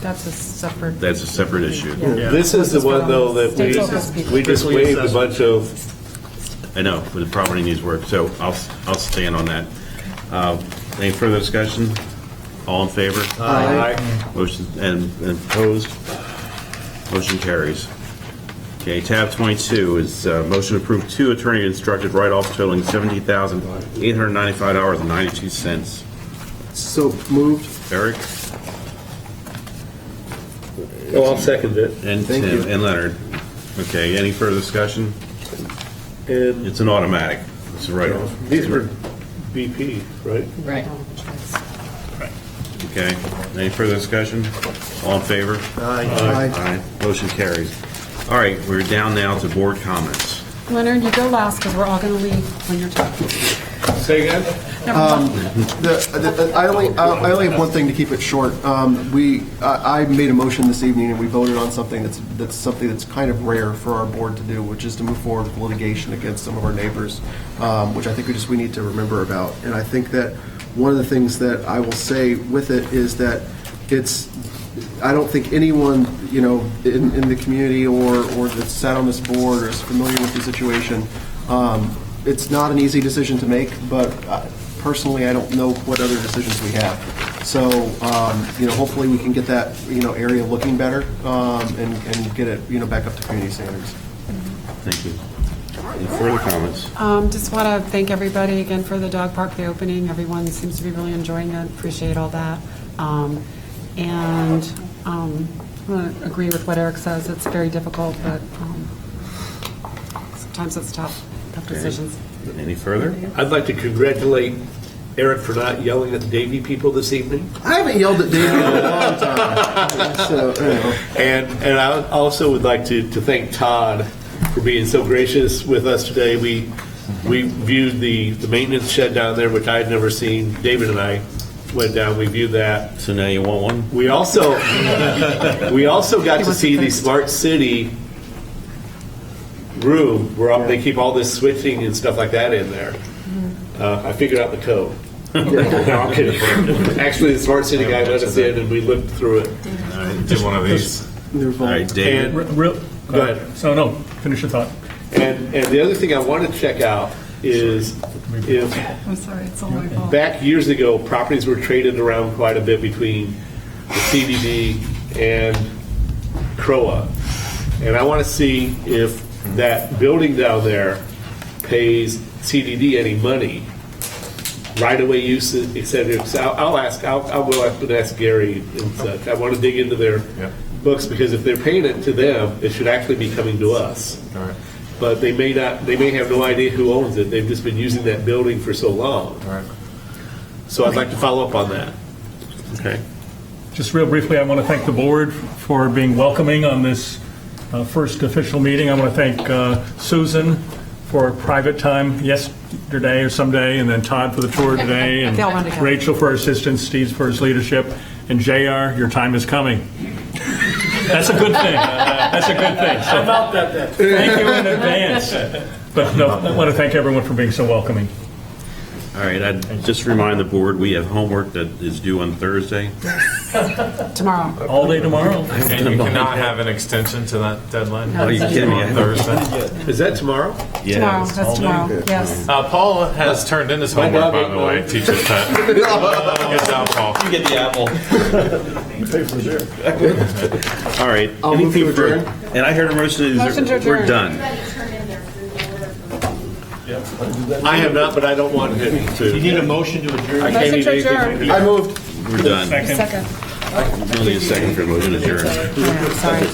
That's a separate. That's a separate issue. Yeah. This is the one, though, that State focus people. we just waived a bunch of, I know, but the property needs work, so I'll stand on that. Any further discussion? All in favor? Aye. Motion, and opposed? Motion carries. Okay, tab 22 is motion to approve 2 attorney-instructed write-offs totaling $70,895.92. So moved. Eric? oh, I'll second it. And Thank Tim, you. and Leonard. Okay, any further discussion? And It's an automatic. It's a write-off. these were BP, right? Right. Okay, any further discussion? All in favor? Aye. Aye. Motion carries. All right, we're down now to board comments. Leonard, you go last because we're all going to leave when you're talking. Say again? I only have one thing to keep it short. I made a motion this evening and we voted on something that's kind of rare for our board to do, which is to move forward with litigation against some of our neighbors, which I think we need to remember about. And I think that one of the things that I will say with it is that I don't think anyone, in the community or that sat on this board or is familiar with the situation. It's not an easy decision to make, but personally, I don't know what other decisions we have. So, hopefully we can get that, area looking better and get it, back up to community standards. Thank you. Any further comments? Just want to thank everybody again for the dog park, the opening. Everyone seems to be really enjoying it. Appreciate all that. And I'm going to agree with what Eric says. It's very difficult, but sometimes it's tough decisions. Any further? I'd like to congratulate Eric for not yelling at the Davie people this evening. I haven't yelled at David in a long time. So, And I also would like to thank Todd for being so gracious with us today. We viewed the maintenance shed down there, which I had never seen. David and I went down, we viewed that. So now you want one? We also got to see the Smart City room where they keep all this switching and stuff like that in there. I figured out the code. No, I'm kidding. Actually, the smart city guy let us in, and we looked through it. All right, do one of these. All right, David. Go ahead. So, no, finish your thought. And the other thing I want to check out is if I'm sorry, it's all my fault. back years ago, properties were traded around quite a bit between the CDD and CROA. And I want to see if that building down there pays CDD any money, right-of-way use, et cetera. So I'll go up and ask Gary and such. I want to dig into their books, because if they're paying it to them, it should actually be coming to us. All right. But they may not. They may have no idea who owns it. They've just been using that building for so long. All right. So I'd like to follow up on that. Okay. Just real briefly, I want to thank the board for being welcoming on this first official meeting. I want to thank Susan for private time yesterday or someday, and then Todd for the tour today, and They'll run together. Rachel for her assistance, Steve for his leadership, and JR, your time is coming. That's a good thing. That's a good thing. So about that. thank you in advance. But no, I want to thank everyone for being so welcoming. All right, I'd just remind the board, we have homework that is due on Thursday. Tomorrow. All day tomorrow. And you cannot have an extension to that deadline? No, Are you kidding me? On Thursday? Is that tomorrow? Tomorrow, that's tomorrow, yes. Paul has turned in his homework, by the way, teacher's pet. Good job, Paul. You get the apple. Pay for the beer. All right. I'll move to adjourn. And I heard a motion. Motion to We're adjourn. done. I have not, but I don't want him to. You need a motion to adjourn? I can't Motion eat to anything. adjourn. I moved. We're done. Second. Second. Only a second for a motion to adjourn. Yeah, sorry.